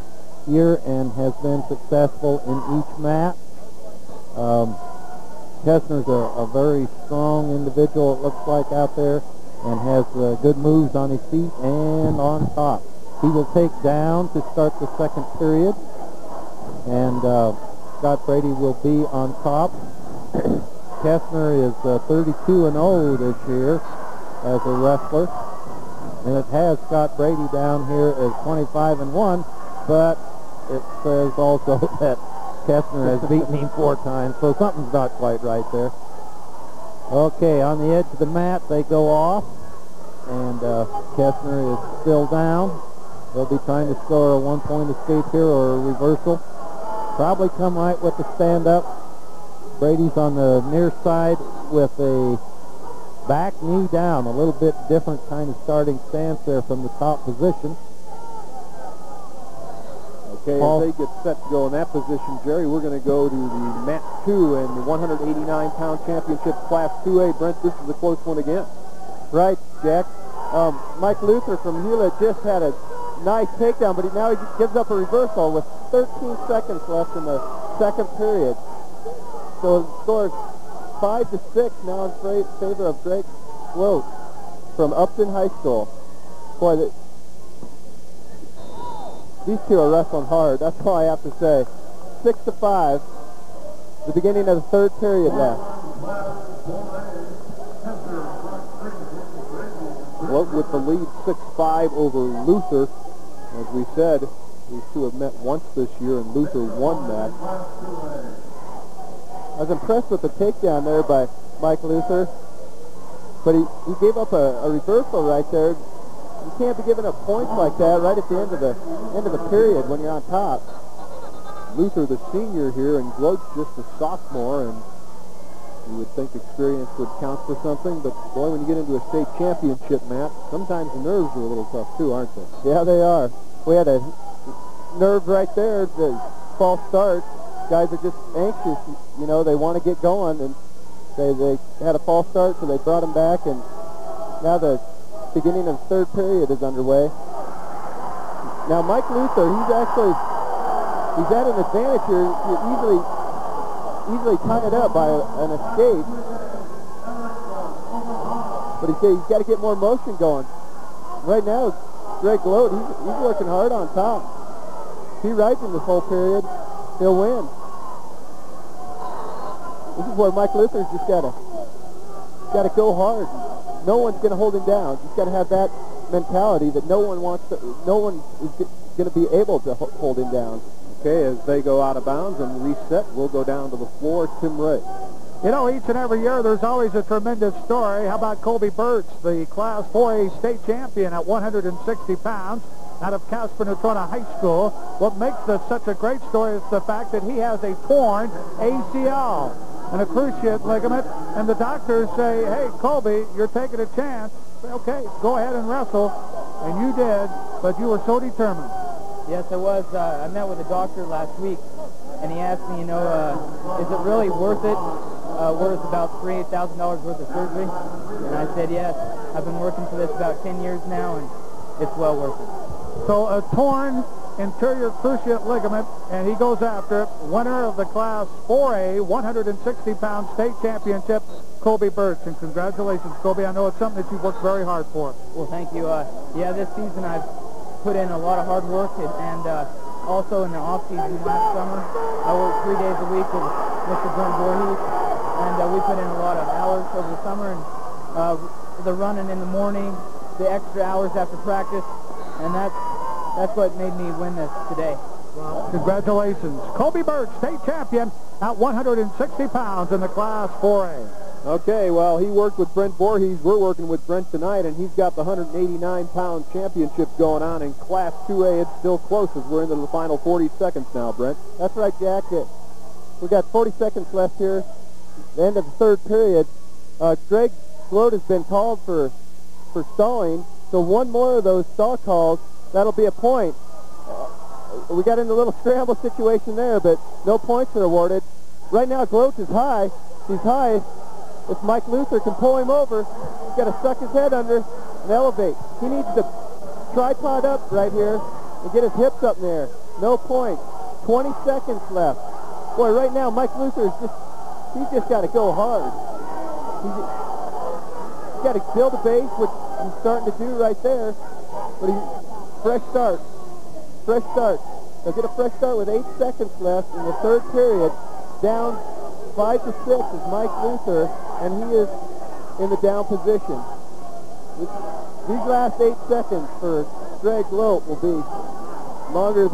year and has been successful in each match. Kestner's a very strong individual, it looks like, out there, and has good moves on his feet and on top. He will take down to start the second period. and Scott Brady will be on top. Kessner is 32-0 this year as a wrestler, and it has Scott Brady down here as 25-1, but it says also that Kessner has beaten him 4 times, so something's not quite right there. Okay, on the edge of the mat they go off, and Kessner is still down. They'll be trying to score a 1-point escape here or a reversal. Probably come right with the stand-up. Brady's on the near side with a back knee down, a little bit different kind of starting stance there from the top position. Okay, as they get set to go in that position, Jerry, we're going to go to the mat 2 in the 189-pound championship class 2A. Brent, this is a close one again. Right, Jack. Mike Luther from Hewlett just had a nice takedown, but now he gives up a reversal with 13 seconds left in the second period. So the score is 5-6 now in favor of Greg Gloat from Upton High School. Boy, these two are wrestling hard. That's all I have to say. 6-5. The beginning of the third period now. Gloat with the lead, 6-5 over Luther. As we said, these two have met once this year, and Luther won that. I was impressed with the takedown there by Mike Luther, but he gave up a reversal right there. You can't be giving up points like that right at the end of the period when you're on top. Luther, the senior here, and Gloat's just a sophomore, and you would think experience would count for something, but boy, when you get into a state championship match, sometimes the nerves are a little tough too, aren't they? Yeah, they are. We had a nerve right there, the false start. Guys are just anxious, you know, they want to get going, and they had a false start, so they brought them back, and now the beginning of the third period is underway. Now Mike Luther, he's at an advantage here. You easily tie it up by an escape, but he's got to get more motion going. Right now, Greg Gloat, he's working hard on top. If he rides in this whole period, he'll win. This is where Mike Luther's just got to go hard. No one's going to hold him down. He's got to have that mentality that no one is going to be able to hold him down. Okay, as they go out of bounds and reset, we'll go down to the floor. Tim Ray. You know, each and every year there's always a tremendous story. How about Colby Birch, the Class 4A state champion at 160 pounds out of Casper Natrona High School. What makes this such a great story is the fact that he has a torn ACL and a cruciate ligament, and the doctors say, hey, Colby, you're taking a chance. Okay, go ahead and wrestle. And you did, but you were so determined. Yes, I was. I met with a doctor last week, and he asked me, you know, is it really worth it? Worth about $3,000 worth of surgery? And I said, yes. I've been working for this about 10 years now, and it's well worth it. So a torn interior cruciate ligament, and he goes after it. Winner of the Class 4A 160-pound state championship, Colby Birch. And congratulations, Colby. I know it's something that you've worked very hard for. Well, thank you. Yeah, this season I've put in a lot of hard work, and also in the off-season last summer, I worked 3 days a week with Mr. Brent Voorhees, and we put in a lot of hours over the summer, and the running in the morning, the extra hours after practice, and that's what made me win this today. Well, congratulations. Colby Birch, state champion at 160 pounds in the Class 4A. Okay, well, he worked with Brent Voorhees. We're working with Brent tonight, and he's got the 189-pound championship going on in Class 2A. It's still close as we're into the final 40 seconds now, Brent. That's right, Jack. We've got 40 seconds left here, the end of the third period. Greg Gloat has been called for stalling, so one more of those stall calls, that'll be a point. We got in a little scramble situation there, but no points are awarded. Right now, Gloat is high. He's high. If Mike Luther can pull him over, he's got to suck his head under and elevate. He needs to tripod up right here and get his hips up in there. No points. 20 seconds left. Boy, right now, Mike Luther is he's just got to go hard. He's got to build a base, which he's starting to do right there. But fresh start. They'll get a fresh start with 8 seconds left in the third period. Down 5-6 is Mike Luther, and he is in the down position. These last 8 seconds for Greg Lope will be longer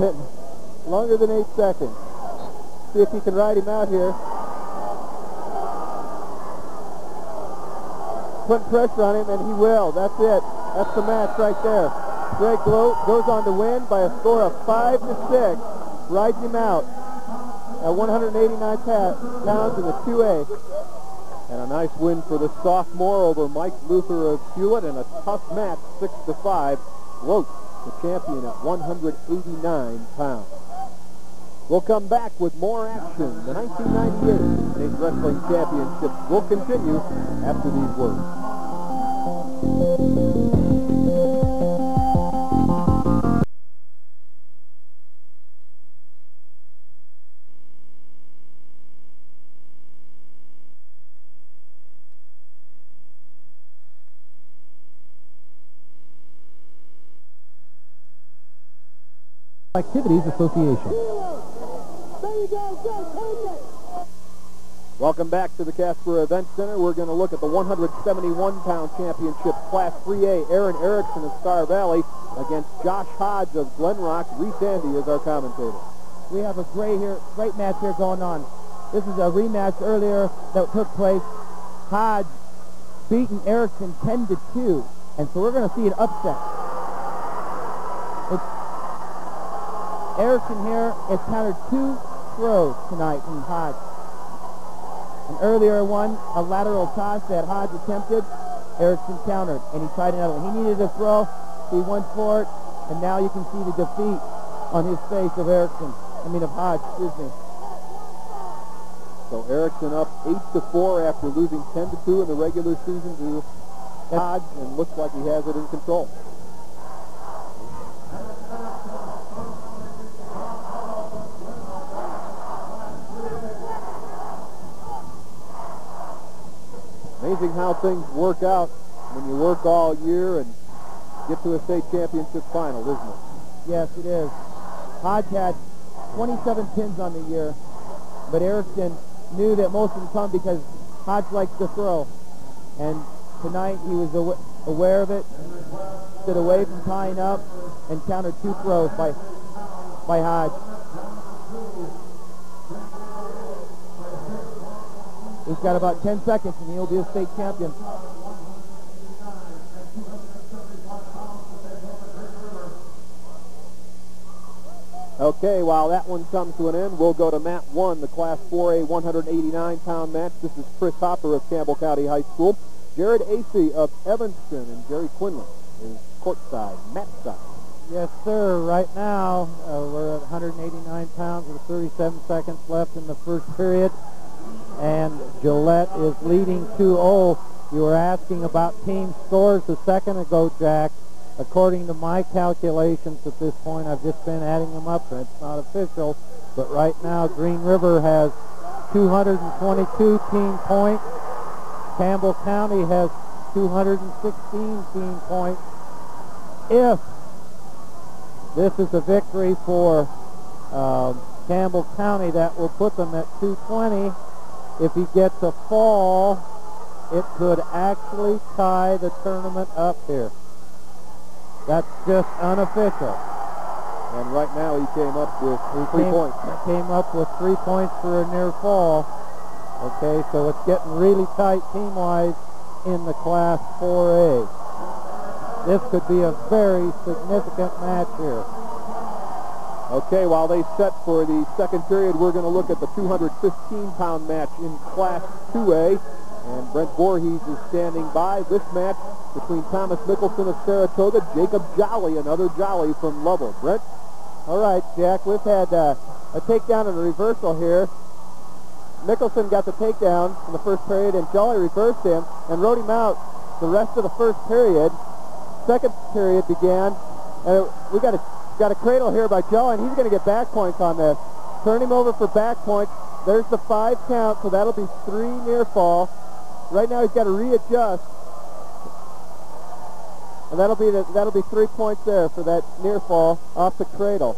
than 8 seconds. See if he can ride him out here. Putting pressure on him, and he will. That's it. That's the match right there. Greg Lope goes on to win by a score of 5-6. Rides him out at 189 pounds in the 2A. And a nice win for the sophomore over Mike Luther of Hewlett in a tough match, 6-5. Lope, the champion at 189 pounds. We'll come back with more action. The 1998 State Wrestling Championships will continue after these words. Activities Association. Welcome back to the Casper Event Center. We're going to look at the 171-pound championship, Class 3A. Aaron Erickson of Star Valley against Josh Hodge of Glen Rock. Reese Andy is our commentator. We have a great match here going on. This is a rematch earlier that took place. Hodge beating Erickson 10-2, and so we're going to see an upset. Erickson here has countered 2 throws tonight from Hodge. An earlier one, a lateral toss that Hodge attempted, Erickson countered, and he tried another one. He needed a throw, he went for it, and now you can see the defeat on his face of Hodge, excuse me. So Erickson up 8-4 after losing 10-2 in the regular season to Hodge, and looks like he has it in control. Amazing how things work out when you work all year and get to a state championship final, isn't it? Yes, it is. Hodge had 27 pins on the year, but Erickson knew that most of them come because Hodge likes to throw. And tonight he was aware of it, stood away from tying up, and countered 2 throws by Hodge. He's got about 10 seconds and he'll be a state champion. Okay, while that one comes to an end, we'll go to mat 1, the Class 4A 189-pound match. This is Chris Hopper of Campbell County High School. Jared Acey of Evanston and Jerry Quinlan is courtside, mat side. Yes, sir. Right now, we're at 189 pounds with 37 seconds left in the first period. And Gillette is leading 2-0. You were asking about team scores a second ago, Jack. According to my calculations at this point, I've just been adding them up, and it's not official. But right now, Green River has 222 team points. Campbell County has 216 team points. If this is a victory for Campbell County, that will put them at 220. If he gets a fall, it could actually tie the tournament up here. That's just unofficial. And right now he came up with 3 points. He came up with 3 points for a near fall. Okay, so it's getting really tight team-wise in the Class 4A. This could be a very significant match here. Okay, while they set for the second period, we're going to look at the 215-pound match in Class 2A. And Brent Voorhees is standing by. This match between Thomas Mickelson of Saratoga, Jacob Jolly, another Jolly from Lovell. Brent? All right, Jack, we've had a takedown and a reversal here. Mickelson got the takedown in the first period, and Jolly reversed him and rode him out the rest of the first period. Second period began, and we got a cradle here by Jolly, and he's going to get back points on this. Turn him over for back points. There's the 5 count, so that'll be 3 near fall. Right now he's got to readjust, and that'll be 3 points there for that near fall off the cradle.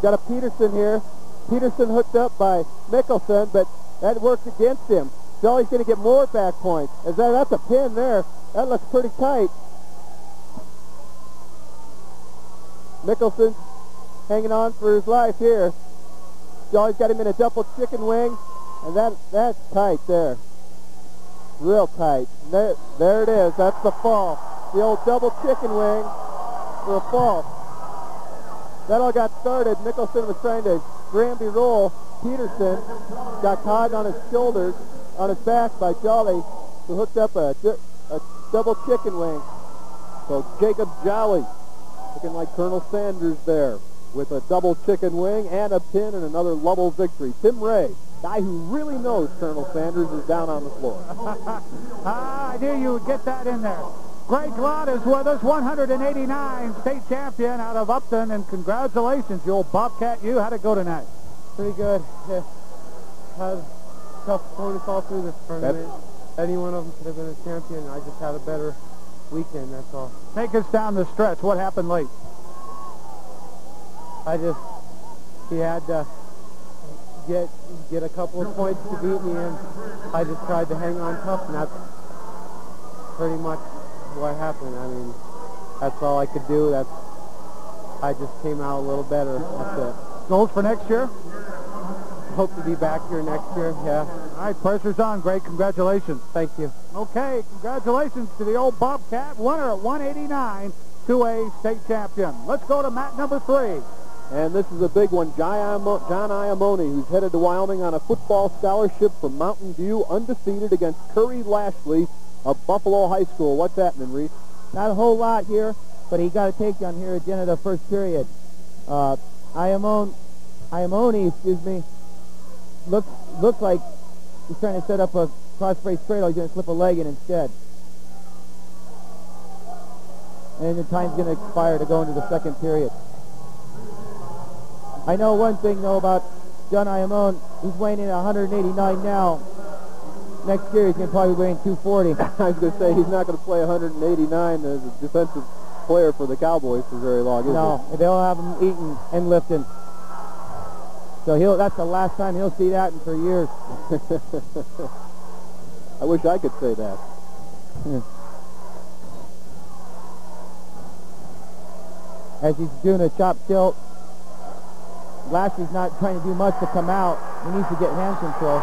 Got a Peterson here. Peterson hooked up by Mickelson, but that worked against him. Jolly's going to get more back points. That's a pin there. That looks pretty tight. Mickelson hanging on for his life here. Jolly's got him in a double chicken wing, and that's tight there. Real tight. There it is. That's the fall. The old double chicken wing for a fall. That all got started. Mickelson was trying to Granby roll. Peterson got caught on his shoulders, on his back by Jolly, who hooked up a double chicken wing. So Jacob Jolly, looking like Colonel Sanders there, with a double chicken wing and a pin and another Lovell victory. Tim Ray, guy who really knows Colonel Sanders, is down on the floor. I knew you would get that in there. Greg Lott is with us, 189 state champion out of Upton, and congratulations, you old Bobcat. How'd it go tonight? Pretty good. Yeah. Had tough opponents all through this tournament. Any one of them could have been a champion. I just had a better weekend, that's all. Take us down the stretch. What happened late? He had to get a couple of points to beat me, and I just tried to hang on tough, and that's pretty much what happened. I mean, that's all I could do. I just came out a little better. That's it. Goals for next year? Hope to be back here next year, yeah. All right, pressure's on, Greg. Congratulations. Thank you. Okay, congratulations to the old Bobcat, winner at 189, 2A state champion. Let's go to mat number 3. And this is a big one. John Iamone, who's headed to Wyoming on a football scholarship from Mountain View, undefeated against Curry Lashley of Buffalo High School. What's happening, Reese? Not a whole lot here, but he got a takedown here at the end of the first period. Iamone, looks like he's trying to set up a cross-brace cradle. He's going to slip a leg in instead. And the time's going to expire to go into the second period. I know one thing, though, about John Iamone. He's weighing in at 189 now. Next year, he's going to probably weigh in 240. I was going to say, he's not going to play 189 as a defensive player for the Cowboys for very long, is he? No, they'll have him eating and lifting. So that's the last time he'll see that for years. I wish I could say that. As he's doing a chop tilt, Lashley's not trying to do much to come out. He needs to get hand control.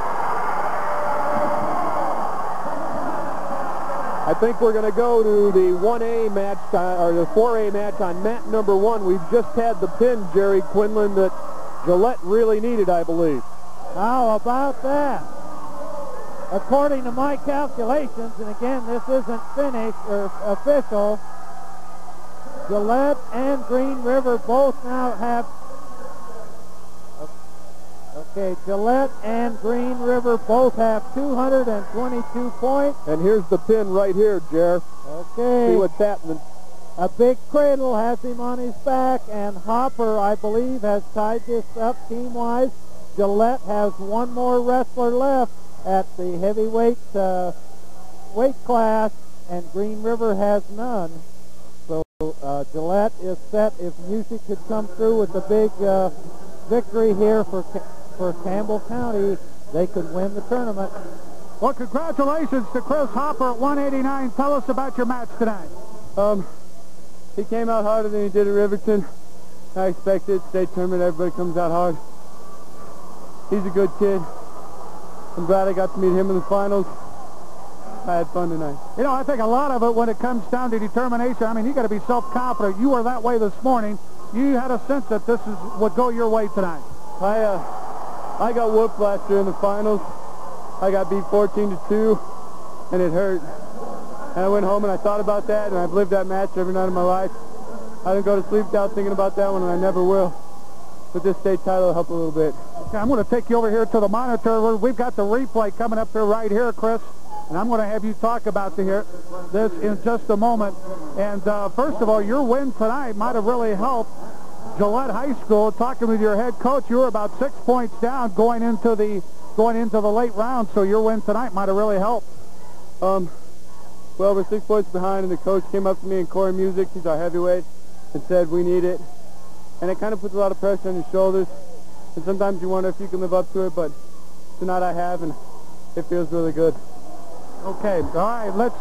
I think we're going to go to the 1A match, or the 4A match on mat number 1. We've just had the pin, Jerry Quinlan, that Gillette really needed, I believe. How about that? According to my calculations, and again, this isn't finished or official, Gillette and Green River both now have... Okay, Gillette and Green River both have 222 points. And here's the pin right here, Jer. Okay. See what's happening. A big cradle has him on his back, and Hopper, I believe, has tied this up team-wise. Gillette has one more wrestler left at the heavyweight weight class, and Green River has none. So Gillette is set. If music could come through with a big victory here for Campbell County, they could win the tournament. Well, congratulations to Chris Hopper at 189. Tell us about your match tonight. He came out harder than he did at Riverton. I expected state tournament, everybody comes out hard. He's a good kid. I'm glad I got to meet him in the finals. I had fun tonight. You know, I think a lot of it, when it comes down to determination, I mean, you got to be self-confident. You were that way this morning. You had a sense that this would go your way tonight. I got whooped last year in the finals. I got beat 14-2, and it hurt. And I went home and I thought about that, and I've lived that match every night of my life. I didn't go to sleep without thinking about that one, and I never will. But this state title will help a little bit. Okay, I'm going to take you over here to the monitor. We've got the replay coming up there right here, Chris, and I'm going to have you talk about this in just a moment. And first of all, your win tonight might have really helped Gillette High School. Talking with your head coach, you were about 6 points down going into the late round, so your win tonight might have really helped. Well, we're 6 points behind, and the coach came up to me and Corey Music, he's our heavyweight, and said we need it. and it kind of puts a lot of pressure on your shoulders, and sometimes you wonder if you can live up to it, but tonight I have, and it feels really good. Okay, all right, let's...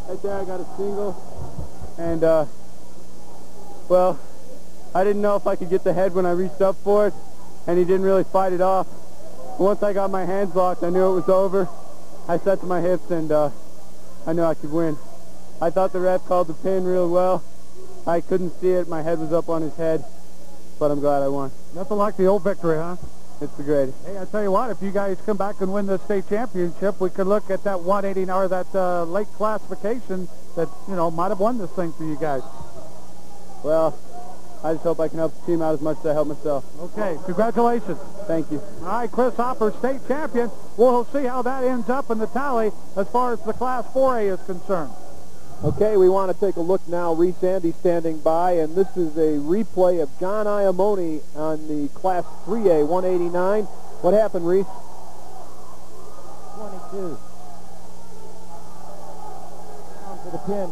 Right there, I got a single, and, well, I didn't know if I could get the head when I reached up for it, and he didn't really fight it off. Once I got my hands locked, I knew it was over. I set to my hips, and I knew I could win. I thought the ref called the pin real well. I couldn't see it. My head was up on his head, but I'm glad I won. Nothing like the old victory, huh? It's the greatest. Hey, I tell you what, if you guys come back and win the state championship, we could look at that 180 or that late classification that, you know, might have won this thing for you guys. Well, I just hope I can help the team out as much as I help myself. Okay, congratulations. Thank you. All right, Chris Hopper, state champion. We'll see how that ends up in the tally as far as the Class 4A is concerned. Okay, we want to take a look now. Reese Andy standing by, and this is a replay of John Iamone on the Class 3A 189. What happened, Reese? 22. Down for the pin.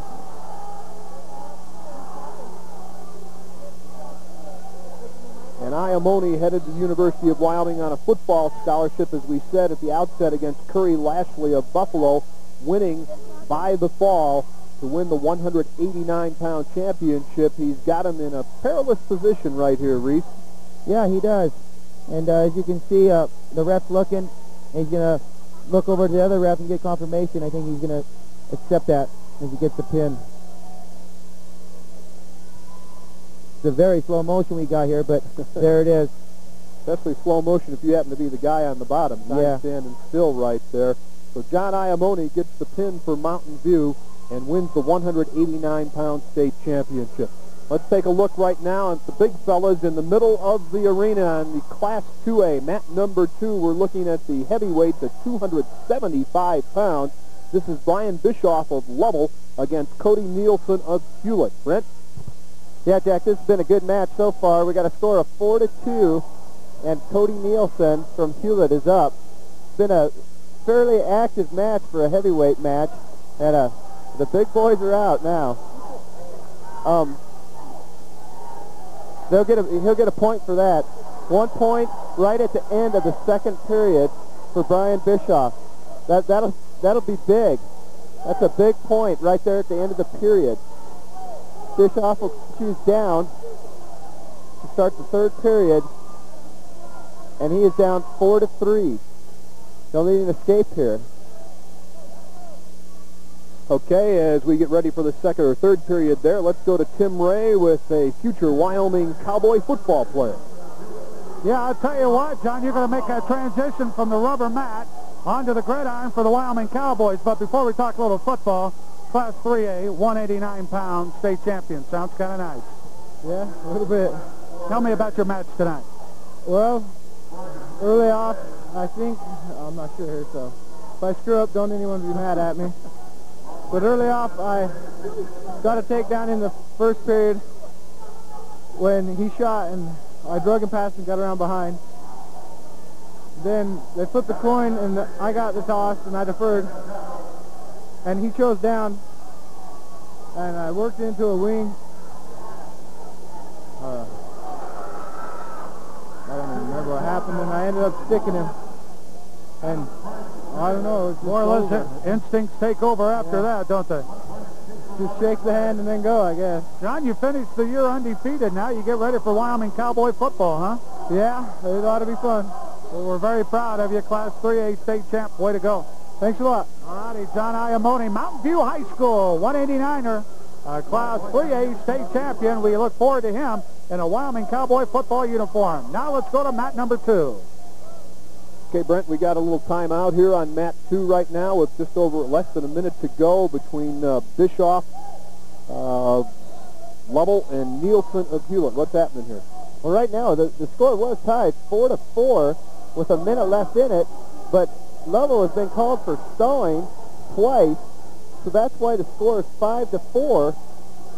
And Iamone headed to the University of Wyoming on a football scholarship, as we said at the outset, against Curry Lashley of Buffalo, winning by the fall to win the 189-pound championship. He's got him in a perilous position right here, Reese. Yeah, he does. And as you can see, the ref's looking. He's going to look over to the other ref and get confirmation. I think he's going to accept that as he gets the pin. It's a very slow motion we got here, but there it is. Especially slow motion if you happen to be the guy on the bottom. Time standing still right there. So John Iamone gets the pin for Mountain View and wins the 189-pound state championship. Let's take a look right now at the big fellas in the middle of the arena on the Class 2A. Mat number 2, we're looking at the heavyweights at 275 pounds. This is Brian Bischoff of Lovell against Cody Nielsen of Hewlett. Brent? Yeah, Jack, this has been a good match so far. We got a score of 4-2, and Cody Nielsen from Hewlett is up. It's been a fairly active match for a heavyweight match, and the big boys are out now. He'll get a point for that. 1 point right at the end of the second period for Brian Bischoff. That'll be big. That's a big point right there at the end of the period. Bischoff will choose down to start the third period, and he is down 4-3. He'll need an escape here. Okay, as we get ready for the second or third period there, let's go to Tim Ray with a future Wyoming Cowboy football player. Yeah, I'll tell you what, John, you're going to make that transition from the rubber mat onto the gridiron for the Wyoming Cowboys. But before we talk a little football, Class 3A, 189-pound state champion. Sounds kind of nice. Yeah, a little bit. Tell me about your match tonight. Well, early off, I think, I'm not sure here, so if I screw up, don't anyone be mad at me. But early off, I got a takedown in the first period when he shot, and I drug him past and got around behind. Then they flipped the coin, and I got the toss, and I deferred. And he chose down, and I worked into a wing. I don't even remember what happened, and I ended up sticking him. And I don't know. It's more or less instincts take over after that, don't they? Just shake the hand and then go, I guess. John, you finished the year undefeated. Now you get ready for Wyoming Cowboy football, huh? Yeah, it ought to be fun. Well, we're very proud of you, Class 3A state champ. Way to go. Thanks a lot. All righty, John Iamone, Mountain View High School, 189er, Class 3A state champion. We look forward to him in a Wyoming Cowboy football uniform. Now let's go to mat number 2. Okay, Brent, we got a little time out here on mat 2 right now with just over less than a minute to go between Bischoff, Lovell, and Nielsen of Hewlett. What's happening here? Well, right now, the score was tied 4-4 with a minute left in it, but Lovell has been called for stalling twice, so that's why the score is 5-4.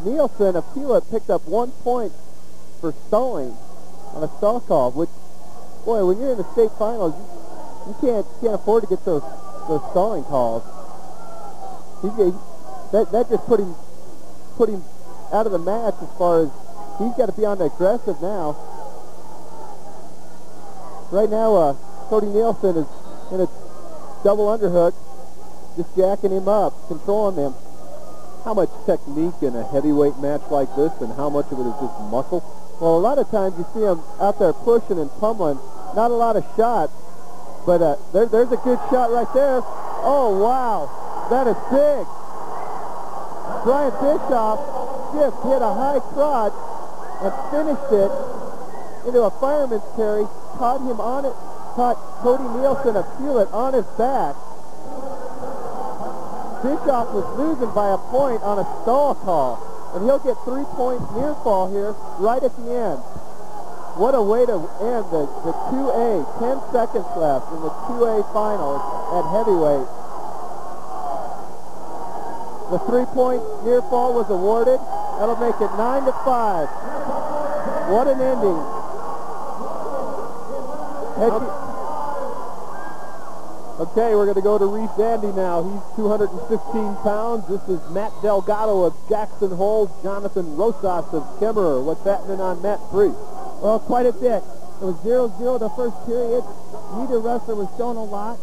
Nielsen of Hewlett picked up 1 point for stalling on a stall call, which, boy, when you're in the state finals, you can't afford to get those stalling calls. that just put him out of the match as far as he's got to be on the aggressive now. Right now, Cody Nielsen is in a double underhook, just jacking him up, controlling him. How much technique in a heavyweight match like this, and how much of it is just muscle? Well, a lot of times you see him out there pushing and pummeling. Not a lot of shots, but there's a good shot right there. Oh, wow. That is big. Brian Bischoff just hit a high crotch and finished it into a fireman's carry, caught Cody Nielsen a feelet on his back. Bischoff was losing by a point on a stall call, and he'll get 3-point near fall here right at the end. What a way to end the 2A. 10 seconds left in the 2A finals at heavyweight. The 3-point near fall was awarded. That'll make it 9-5. What an ending. Okay, we're going to go to Reese Andy now. He's 215 pounds. This is Matt Delgado of Jackson Hole, Jonathan Rosas of Kemmerer. What's happening on mat 3? Well, quite a bit. It was 0-0 the first period. Neither wrestler was showing a lot.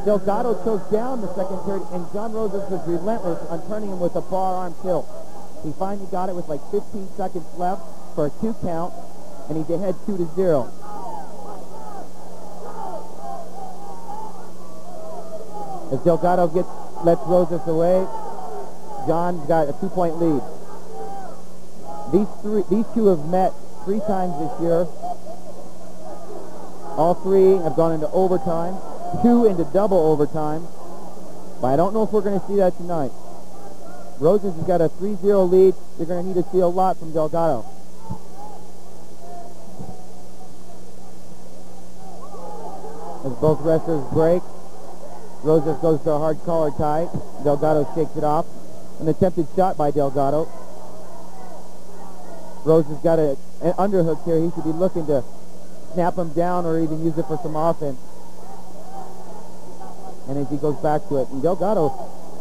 Delgado choked down the second period, and John Rosas was relentless on turning him with a bar arm tilt. He finally got it with like 15 seconds left for a 2 count, and he had 2-0. As Delgado lets Rosas away, John's got a 2-point lead. These two have met 3 times this year. All 3 have gone into overtime, 2 into double overtime. But I don't know if we're going to see that tonight. Rosas has got a 3-0 lead. They're going to need to see a lot from Delgado. As both wrestlers break, Rosas goes to a hard collar tie. Delgado shakes it off. An attempted shot by Delgado. Rosas got an underhook here. He should be looking to snap him down or even use it for some offense. And as he goes back to it, and Delgado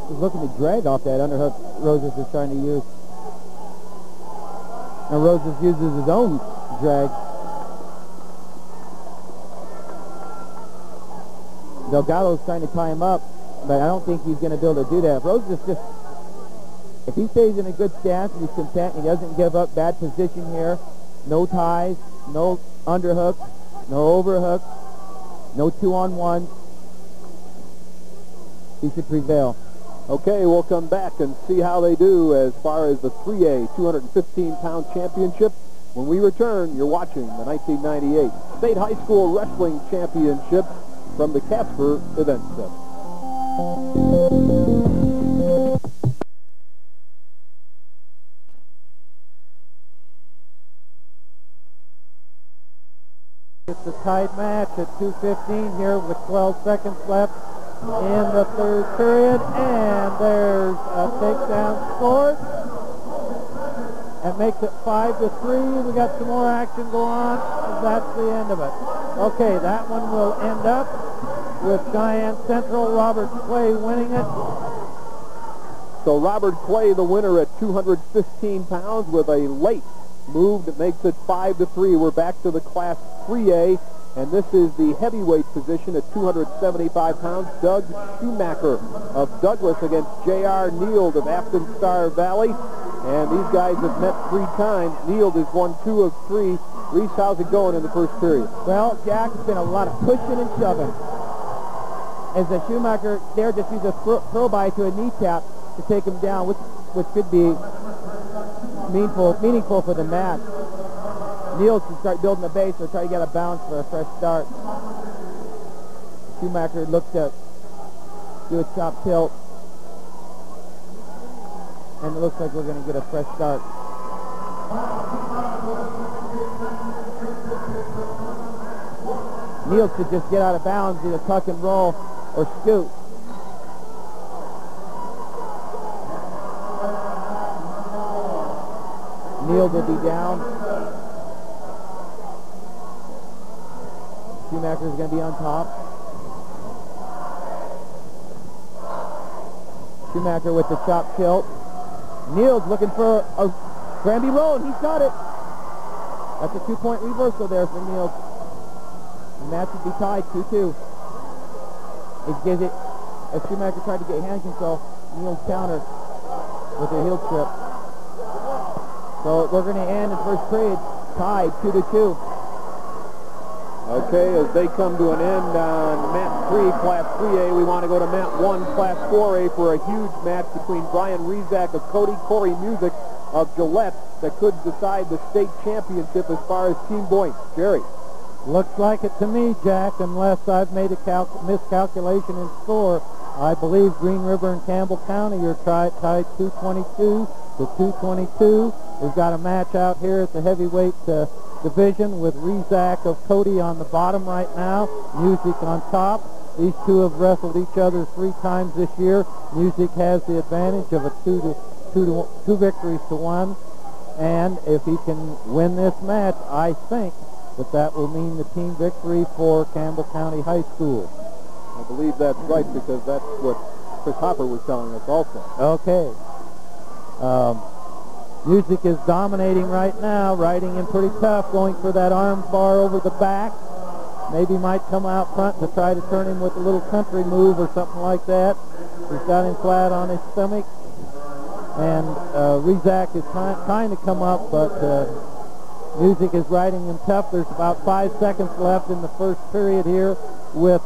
is looking to drag off that underhook Rosas is trying to use. And Rosas uses his own drag. Delgado's trying to tie him up, but I don't think he's going to be able to do that. Rosas if he stays in a good stance and he's content and he doesn't give up bad position here, no ties, no underhooks, no overhooks, no 2-on-1, he should prevail. Okay, we'll come back and see how they do as far as the 3A 215-pound championship. When we return, you're watching the 1998 State High School Wrestling Championship from the Casper Event Center. It's a tight match at 2:15 here with 12 seconds left in the third period, and there's a takedown scored. That makes it 5-3. We got some more action going on. That's the end of it. Okay, that one will end up with Cheyenne Central, Robert Clay winning it. So Robert Clay, the winner at 215 pounds with a late move that makes it 5-3. We're back to the Class 3A, and this is the heavyweight position at 275 pounds. Doug Schumacher of Douglas against J.R. Neild of Afton Star Valley. And these guys have met 3 times. Neild has won 2 of 3. Reese, how's it going in the first period? Well, Jack, it's been a lot of pushing and shoving. As the Schumacher there just used a throw by to a knee tap to take him down, which could be meaningful for the match. Neild should start building the base or try to get a bounce for a fresh start. Schumacher looks to do a chop tilt. And it looks like we're going to get a fresh start. Neild should just get out of bounds, either tuck and roll or scoot. Neild will be down. Schumacher is going to be on top. Schumacher with the chop tilt. Niels looking for a Granby roll, and he's got it. That's a 2-point reversal there for Niels. The match would be tied 2-2. It gives it, as Schumacher tried to get hand control, Niels counter with a heel trip. So we're going to end in first period tied 2-2. Okay, as they come to an end on Mat 3, Class 3A, we want to go to Mat 1, Class 4A for a huge match between Brian Rizak of Cody, Corey Music of Gillette that could decide the state championship as far as team points. Jerry. Looks like it to me, Jack, unless I've made a miscalculation in score. I believe Green River and Campbell County are tied 222 to 222. We've got a match out here at the heavyweight division with Rizak of Cody on the bottom right now, Music on top. These two have wrestled each other 3 times this year. Music has the advantage of a 2 victories to 1. And if he can win this match, I think that will mean the team victory for Campbell County High School. I believe that's right because that's what Chris Hopper was telling us also. Okay. Music is dominating right now, riding in pretty tough, going for that arm bar over the back. Maybe might come out front to try to turn him with a little country move or something like that. He's got him flat on his stomach. And Rizak is trying to come up, but Music is riding him tough. There's about 5 seconds left in the first period here with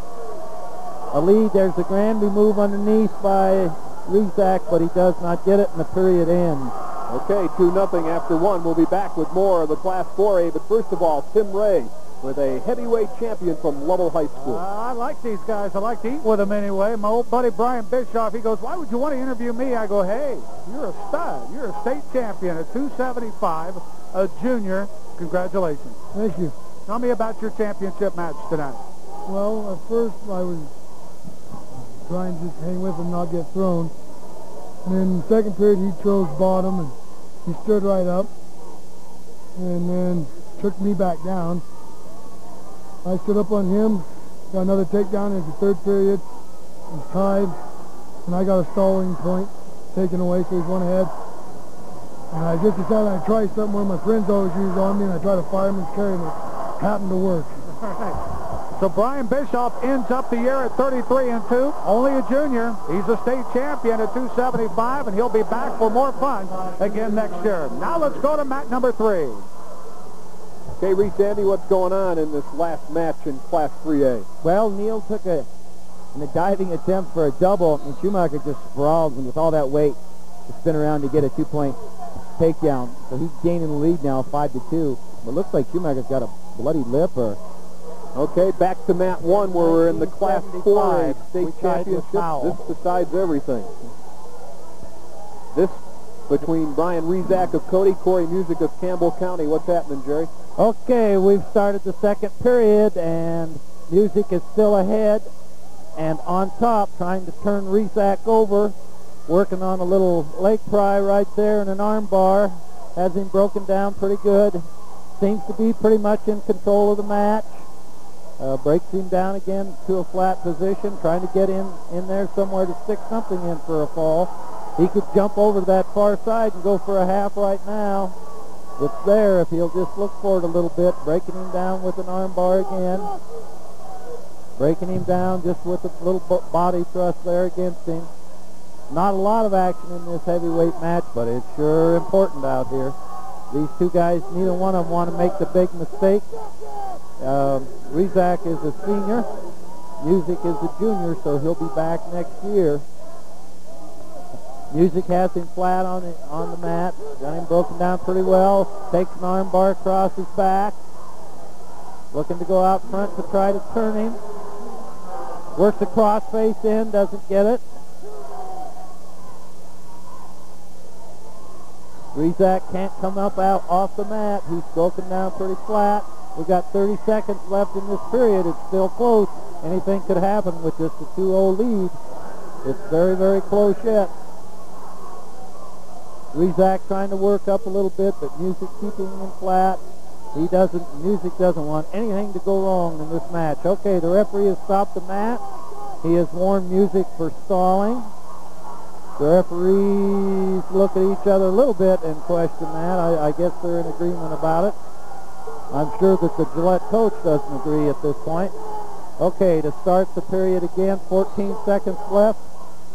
a lead. There's a Granby move underneath by Rizak, but he does not get it, and the period ends. Okay, 2-0 after 1. We'll be back with more of the Class 4A, but first of all, Tim Ray with a heavyweight champion from Lovell High School. I like these guys. I like to eat with them anyway. My old buddy Brian Bischoff, he goes, why would you want to interview me? I go, hey, you're a stud. You're a state champion at 275, a junior. Congratulations. Thank you. Tell me about your championship match tonight. Well, at first I was trying to just hang with him, not get thrown. And then in the second period, he chose bottom, and he stood right up, and then took me back down. I stood up on him, got another takedown in the third period, was tied, and I got a stalling point taken away, so he's one ahead. And I just decided I'd try something where my friends always use on me, and I try to fire him and carry him. It happened to work. All right. So Brian Bischoff ends up the year at 33-2, only a junior. He's a state champion at 275, and he'll be back for more fun again next year. Now let's go to mat number 3. Okay, Reese Andy, what's going on in this last match in Class 3A? Well, Neal took a diving attempt for a double, and Schumacher just sprawled with all that weight to spin around to get a 2-point takedown. So he's gaining the lead now, 5-2. But it looks like Schumacher's got a bloody lip or... Okay, back to mat 1 where we're in the Class 4A state championship. This decides everything. This between Brian Rizak of Cody, Corey Music of Campbell County. What's happening, Jerry? Okay, we've started the second period, and Music is still ahead and on top, trying to turn Rizak over, working on a little leg pry right there and an arm bar. Has him broken down pretty good. Seems to be pretty much in control of the match. Breaks him down again to a flat position, trying to get in there somewhere to stick something in for a fall. He could jump over to that far side and go for a half right now. It's there if he'll just look for it a little bit, breaking him down with an arm bar again. Breaking him down just with a little body thrust there against him. Not a lot of action in this heavyweight match, but it's sure important out here. These two guys, neither one of them want to make the big mistake. Rizak is a senior. Music is a junior, so he'll be back next year. Music has him flat on the mat. Got him broken down pretty well. Takes an arm bar across his back. Looking to go out front to try to turn him. Works a cross face in, doesn't get it. Rizak can't come up out off the mat. He's broken down pretty flat. We've got 30 seconds left in this period. It's still close. Anything could happen with just a 2-0 lead. It's very, very close yet. Rizak trying to work up a little bit, but Music keeping him flat. Music doesn't want anything to go wrong in this match. Okay, the referee has stopped the match. He has warned Music for stalling. The referees look at each other a little bit and question that. I guess they're in agreement about it. I'm sure that the Gillette coach doesn't agree at this point. Okay, to start the period again, 14 seconds left,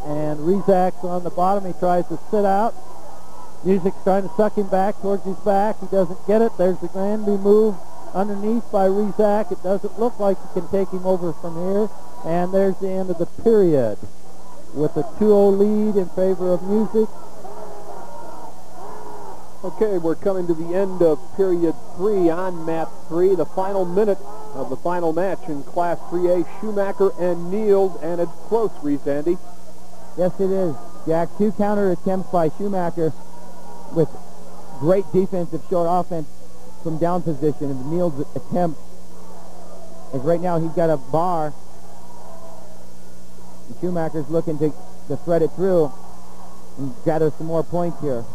and Rezak's on the bottom. He tries to sit out. Music's trying to suck him back towards his back. He doesn't get it. There's the Granby move underneath by Rezak. It doesn't look like he can take him over from here. And there's the end of the period with a 2-0 lead in favor of Music. Okay, we're coming to the end of period 3 on map 3, the final minute of the final match in Class 3A, Schumacher and Nield, and it's close, Reese Andy. Yes, it is, Jack. 2 counter attempts by Schumacher with great defensive short offense from down position, and Nield's attempt is right now he's got a bar. And Schumacher's looking to thread it through and gather some more points here.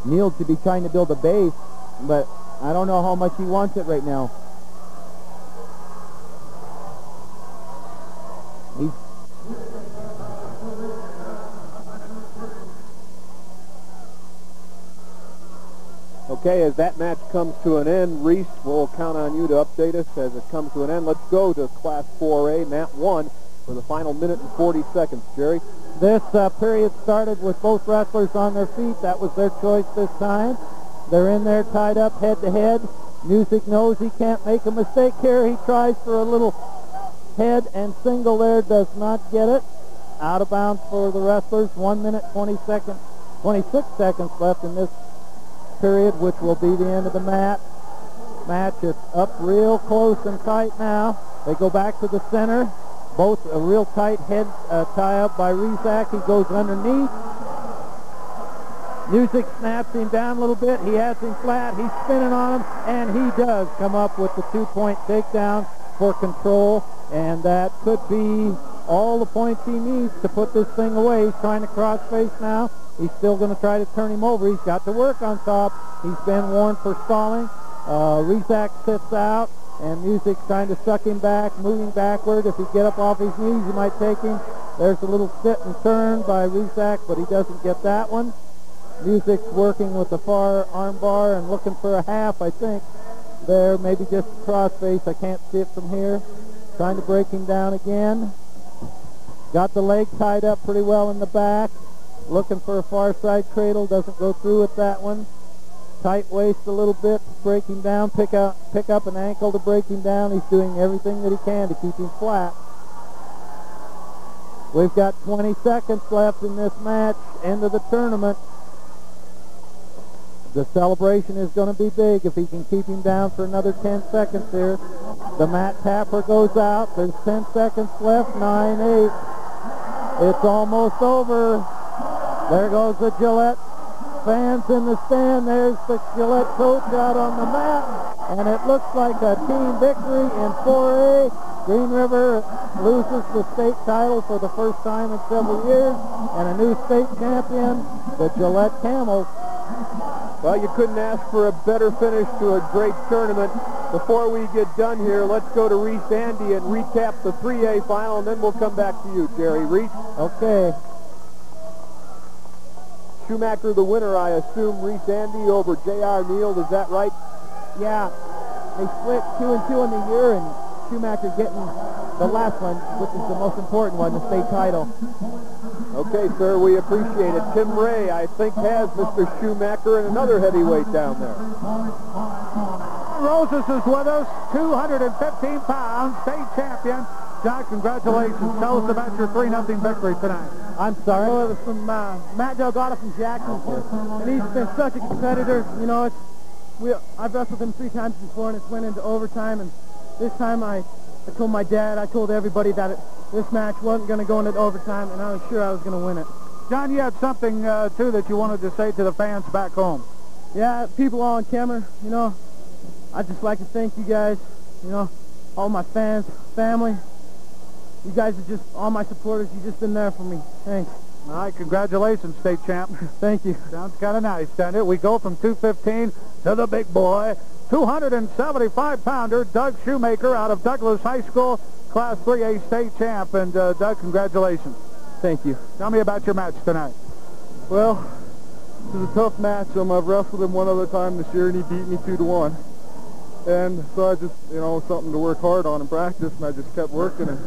Nield should be trying to build a base, but I don't know how much he wants it right now. He's Okay, as that match comes to an end, Reese, we'll count on you to update us as it comes to an end. Let's go to Class 4A, Mat 1, for the final minute and 40 seconds. Jerry? This period started with both wrestlers on their feet. That was their choice this time. They're in there tied up head-to-head. Music knows he can't make a mistake here. He tries for a little head and single there, does not get it. Out of bounds for the wrestlers. 1 minute, 26 seconds left in this period, which will be the end of the match. It's up real close and tight now. They go back to the center. Both a real tight head tie-up by Rezak. He goes underneath. Music snaps him down a little bit. He has him flat. He's spinning on him, and he does come up with the 2-point takedown for control, and that could be all the points he needs to put this thing away. He's trying to cross-face now. He's still going to try to turn him over. He's got to work on top. He's been warned for stalling. Rezak sits out, and Music's trying to suck him back, moving backward. If he get up off his knees, he might take him. There's a little sit and turn by Rezak, but he doesn't get that one. Music's working with the far arm bar and looking for a half, I think. There, maybe just cross-face. I can't see it from here. Trying to break him down again. Got the leg tied up pretty well in the back. Looking for a far side cradle. Doesn't go through with that one. Tight waist a little bit to break him down. Pick up an ankle to break him down. He's doing everything that he can to keep him flat. We've got 20 seconds left in this match. End of the tournament. The celebration is going to be big if he can keep him down for another 10 seconds here. The mat tapper goes out. There's 10 seconds left. 9-8. It's almost over. There goes the Gillette fans in the stand. There's the Gillette coach out on the mat. And it looks like a team victory in 4A. Green River loses the state title for the first time in several years. And a new state champion, the Gillette Camels. Well, you couldn't ask for a better finish to a great tournament. Before we get done here, let's go to Reese Andy and recap the 3A final, and then we'll come back to you, Jerry. Reese? Okay. Schumacher the winner, I assume. Reese Andy over J.R. Nield, is that right? Yeah. They split 2-2 in the year, and Schumacher getting the last one, which is the most important one, the state title. Okay, sir, we appreciate it. Tim Ray, I think, has Mr. Schumacher and another heavyweight down there. Roses is with us, 215 pounds, state champion. John, congratulations. Tell us about your 3-0 victory tonight. I'm sorry. Well, it was from Matt Delgado from Jackson, and he's been such a competitor. You know, I've wrestled him 3 times before, and it's went into overtime, and this time I told my dad, I told everybody that this match wasn't going to go into overtime, and I was sure I was going to win it. John, you had something, too, that you wanted to say to the fans back home. Yeah, people all on camera, you know, I'd just like to thank you guys, you know, all my fans, family. You guys are just all my supporters. You've just been there for me. Thanks. All right, congratulations, state champ. Thank you. Sounds kind of nice, doesn't it? We go from 215 to the big boy, 275-pounder Doug Schumacher out of Douglas High School, Class 3A state champ. And, Doug, congratulations. Thank you. Tell me about your match tonight. Well, this is a tough match. I've wrestled him one other time this year, and he beat me 2-1. And so I just, something to work hard on in practice, and I just kept working, and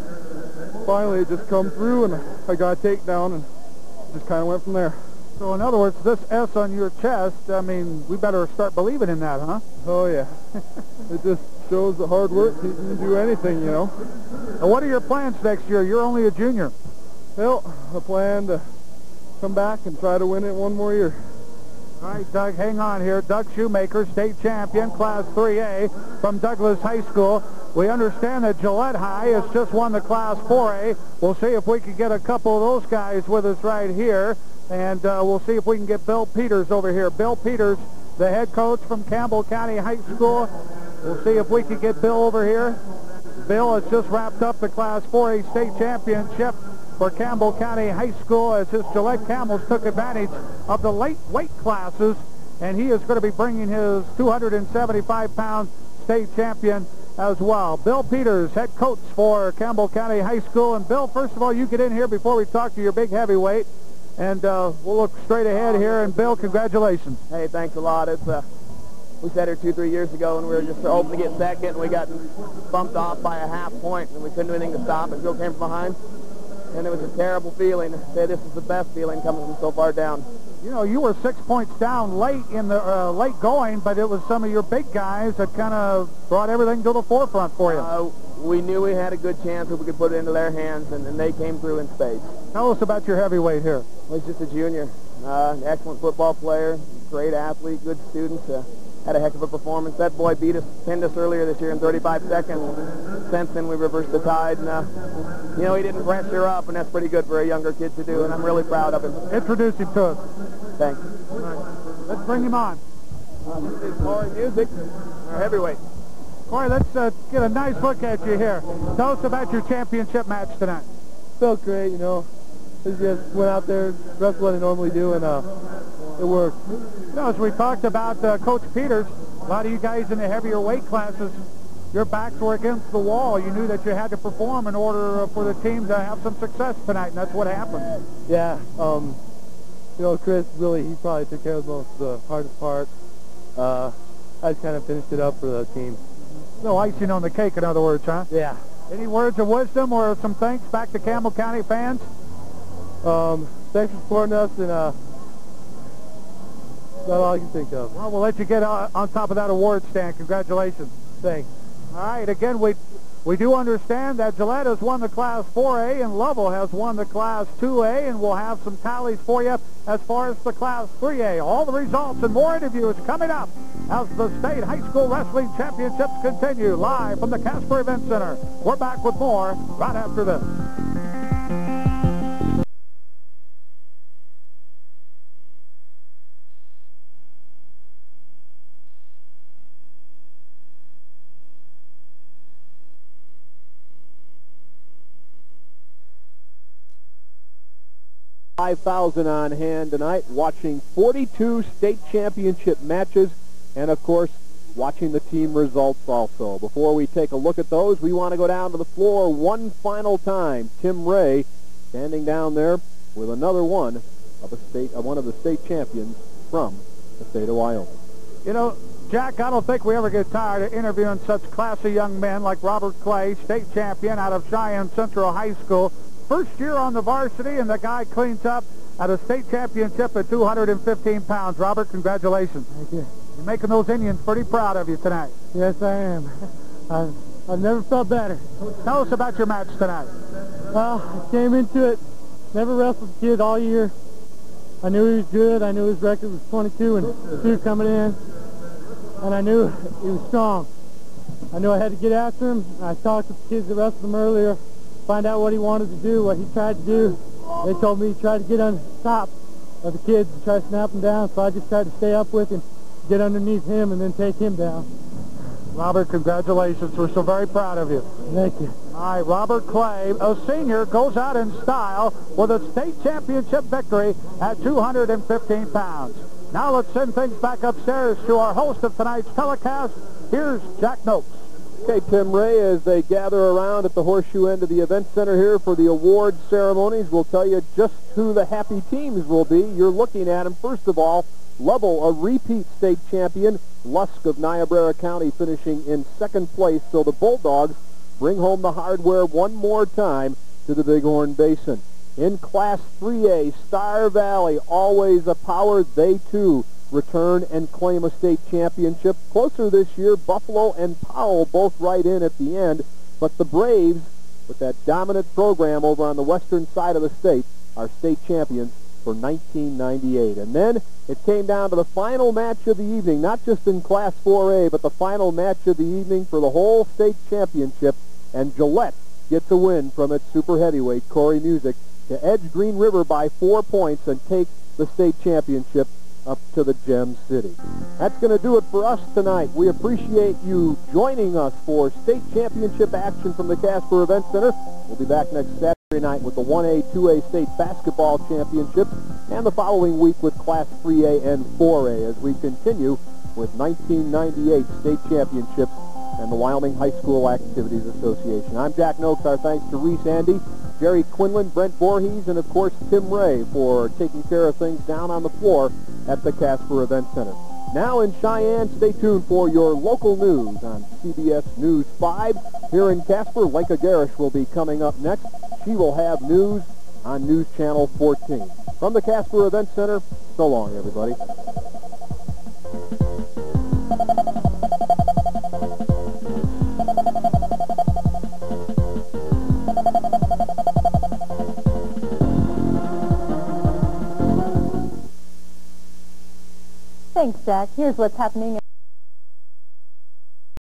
finally it just come through, and I got a takedown, and just kind of went from there. So in other words, this S on your chest, I mean, we better start believing in that, huh? Oh, yeah. It just shows that hard work. You can do anything, Now, what are your plans next year? You're only a junior. Well, I plan to come back and try to win it one more year. All right, Doug, hang on here. Doug Shoemaker, state champion, Class 3A from Douglas High School. We understand that Gillette High has just won the Class 4A. We'll see if we can get a couple of those guys with us right here. And we'll see if we can get Bill Peters over here. Bill Peters, the head coach from Campbell County High School. We'll see if we can get Bill over here. Bill has just wrapped up the Class 4A state championship for Campbell County High School as his Gillette Camels took advantage of the late weight classes, and he is going to be bringing his 275-pound state champion as well. Bill Peters, head coach for Campbell County High School. And Bill, first of all, you get in here before we talk to your big heavyweight, and we'll look straight ahead here. And Bill, congratulations. Hey, thanks a lot. It's we sat here 2-3 years ago, and we were just hoping to get second, and we got bumped off by a half point, and we couldn't do anything to stop it. Joe came from behind. And it was a terrible feeling. This is the best feeling coming from so far down. You were 6 points down late in the late going, but it was some of your big guys that kind of brought everything to the forefront for you. We knew we had a good chance if we could put it into their hands, and they came through in spades. Tell us about your heavyweight here. Well, he's just a junior. Excellent football player, great athlete, good student. Had a heck of a performance. That boy pinned us earlier this year in 35 seconds. Since then, we reversed the tide, and he didn't pressure up, and that's pretty good for a younger kid to do, and I'm really proud of him. Introduce him to us. Thanks. All right. Let's bring him on. This is Corey Music, our heavyweight. Corey, let's get a nice look at you here. Tell us about your championship match tonight. Felt great, I just went out there, wrestled what I normally do, and it worked. As we talked about Coach Peters, a lot of you guys in the heavier weight classes, your backs were against the wall. You knew that you had to perform in order for the team to have some success tonight, and that's what happened. Yeah, Chris, really, he probably took care of most of the hardest part. I just kind of finished it up for the team. No icing on the cake, in other words, huh? Yeah. Any words of wisdom or some thanks back to Campbell County fans? Thanks for supporting us, and that's all I can think of. Well, we'll let you get on top of that award stand. Congratulations. Thanks. All right, again, we do understand that Gillette has won the Class 4A and Lovell has won the Class 2A, and we'll have some tallies for you as far as the Class 3A. All the results and more interviews coming up as the State High School Wrestling Championships continue live from the Casper Event Center. We're back with more right after this. 5,000 on hand tonight, watching 42 state championship matches, and of course, watching the team results also. Before we take a look at those, we want to go down to the floor one final time. Tim Ray standing down there with another one of the state champions from the state of Wyoming. Jack, I don't think we ever get tired of interviewing such classy young men like Robert Clay, state champion out of Cheyenne Central High School. First year on the varsity, and the guy cleans up at a state championship at 215 pounds. Robert, congratulations. Thank you. You're making those Indians pretty proud of you tonight. Yes, I am. I've never felt better. Tell us about your match tonight. Well, I came into it, never wrestled the kid all year. I knew he was good. I knew his record was 22-2 coming in, and I knew he was strong. I knew I had to get after him. I talked to the kids that wrestled him earlier, find out what he wanted to do, what he tried to do. They told me he tried to get on top of the kids and try to snap them down, so I just tried to stay up with him, get underneath him, and then take him down. Robert, congratulations. We're so very proud of you. Thank you. All right, Robert Clay, a senior, goes out in style with a state championship victory at 215 pounds. Now let's send things back upstairs to our host of tonight's telecast. Here's Jack Noakes. Okay, Tim Ray, as they gather around at the horseshoe end of the event center here for the award ceremonies, we'll tell you just who the happy teams will be. You're looking at them. First of all, Lovell, a repeat state champion. Lusk of Niobrara County finishing in second place. So the Bulldogs bring home the hardware one more time to the Bighorn Basin. In Class 3A, Star Valley, always a power. They, too, return and claim a state championship. Closer this year, Buffalo and Powell both right in at the end. But the Braves, with that dominant program over on the western side of the state, are state champions for 1998. And then it came down to the final match of the evening, not just in Class 4A, but the final match of the evening for the whole state championship. And Gillette gets a win from its super heavyweight, Corey Music, to edge Green River by 4 points and take the state championship up to the Gem City. That's going to do it for us tonight. We appreciate you joining us for state championship action from the Casper Event Center. We'll be back next Saturday night with the 1A, 2A state basketball championships, and the following week with Class 3A and 4A as we continue with 1998 state championships and the Wyoming High School Activities Association. I'm Jack Noakes. Our thanks to Reese Andy, Jerry Quinlan, Brent Voorhees, and of course Tim Ray for taking care of things down on the floor at the Casper Event Center. Now in Cheyenne, stay tuned for your local news on CBS News 5. Here in Casper, Lenka Garish will be coming up next. She will have news on News Channel 14. From the Casper Event Center, so long, everybody. Thanks, Jack. Here's what's happening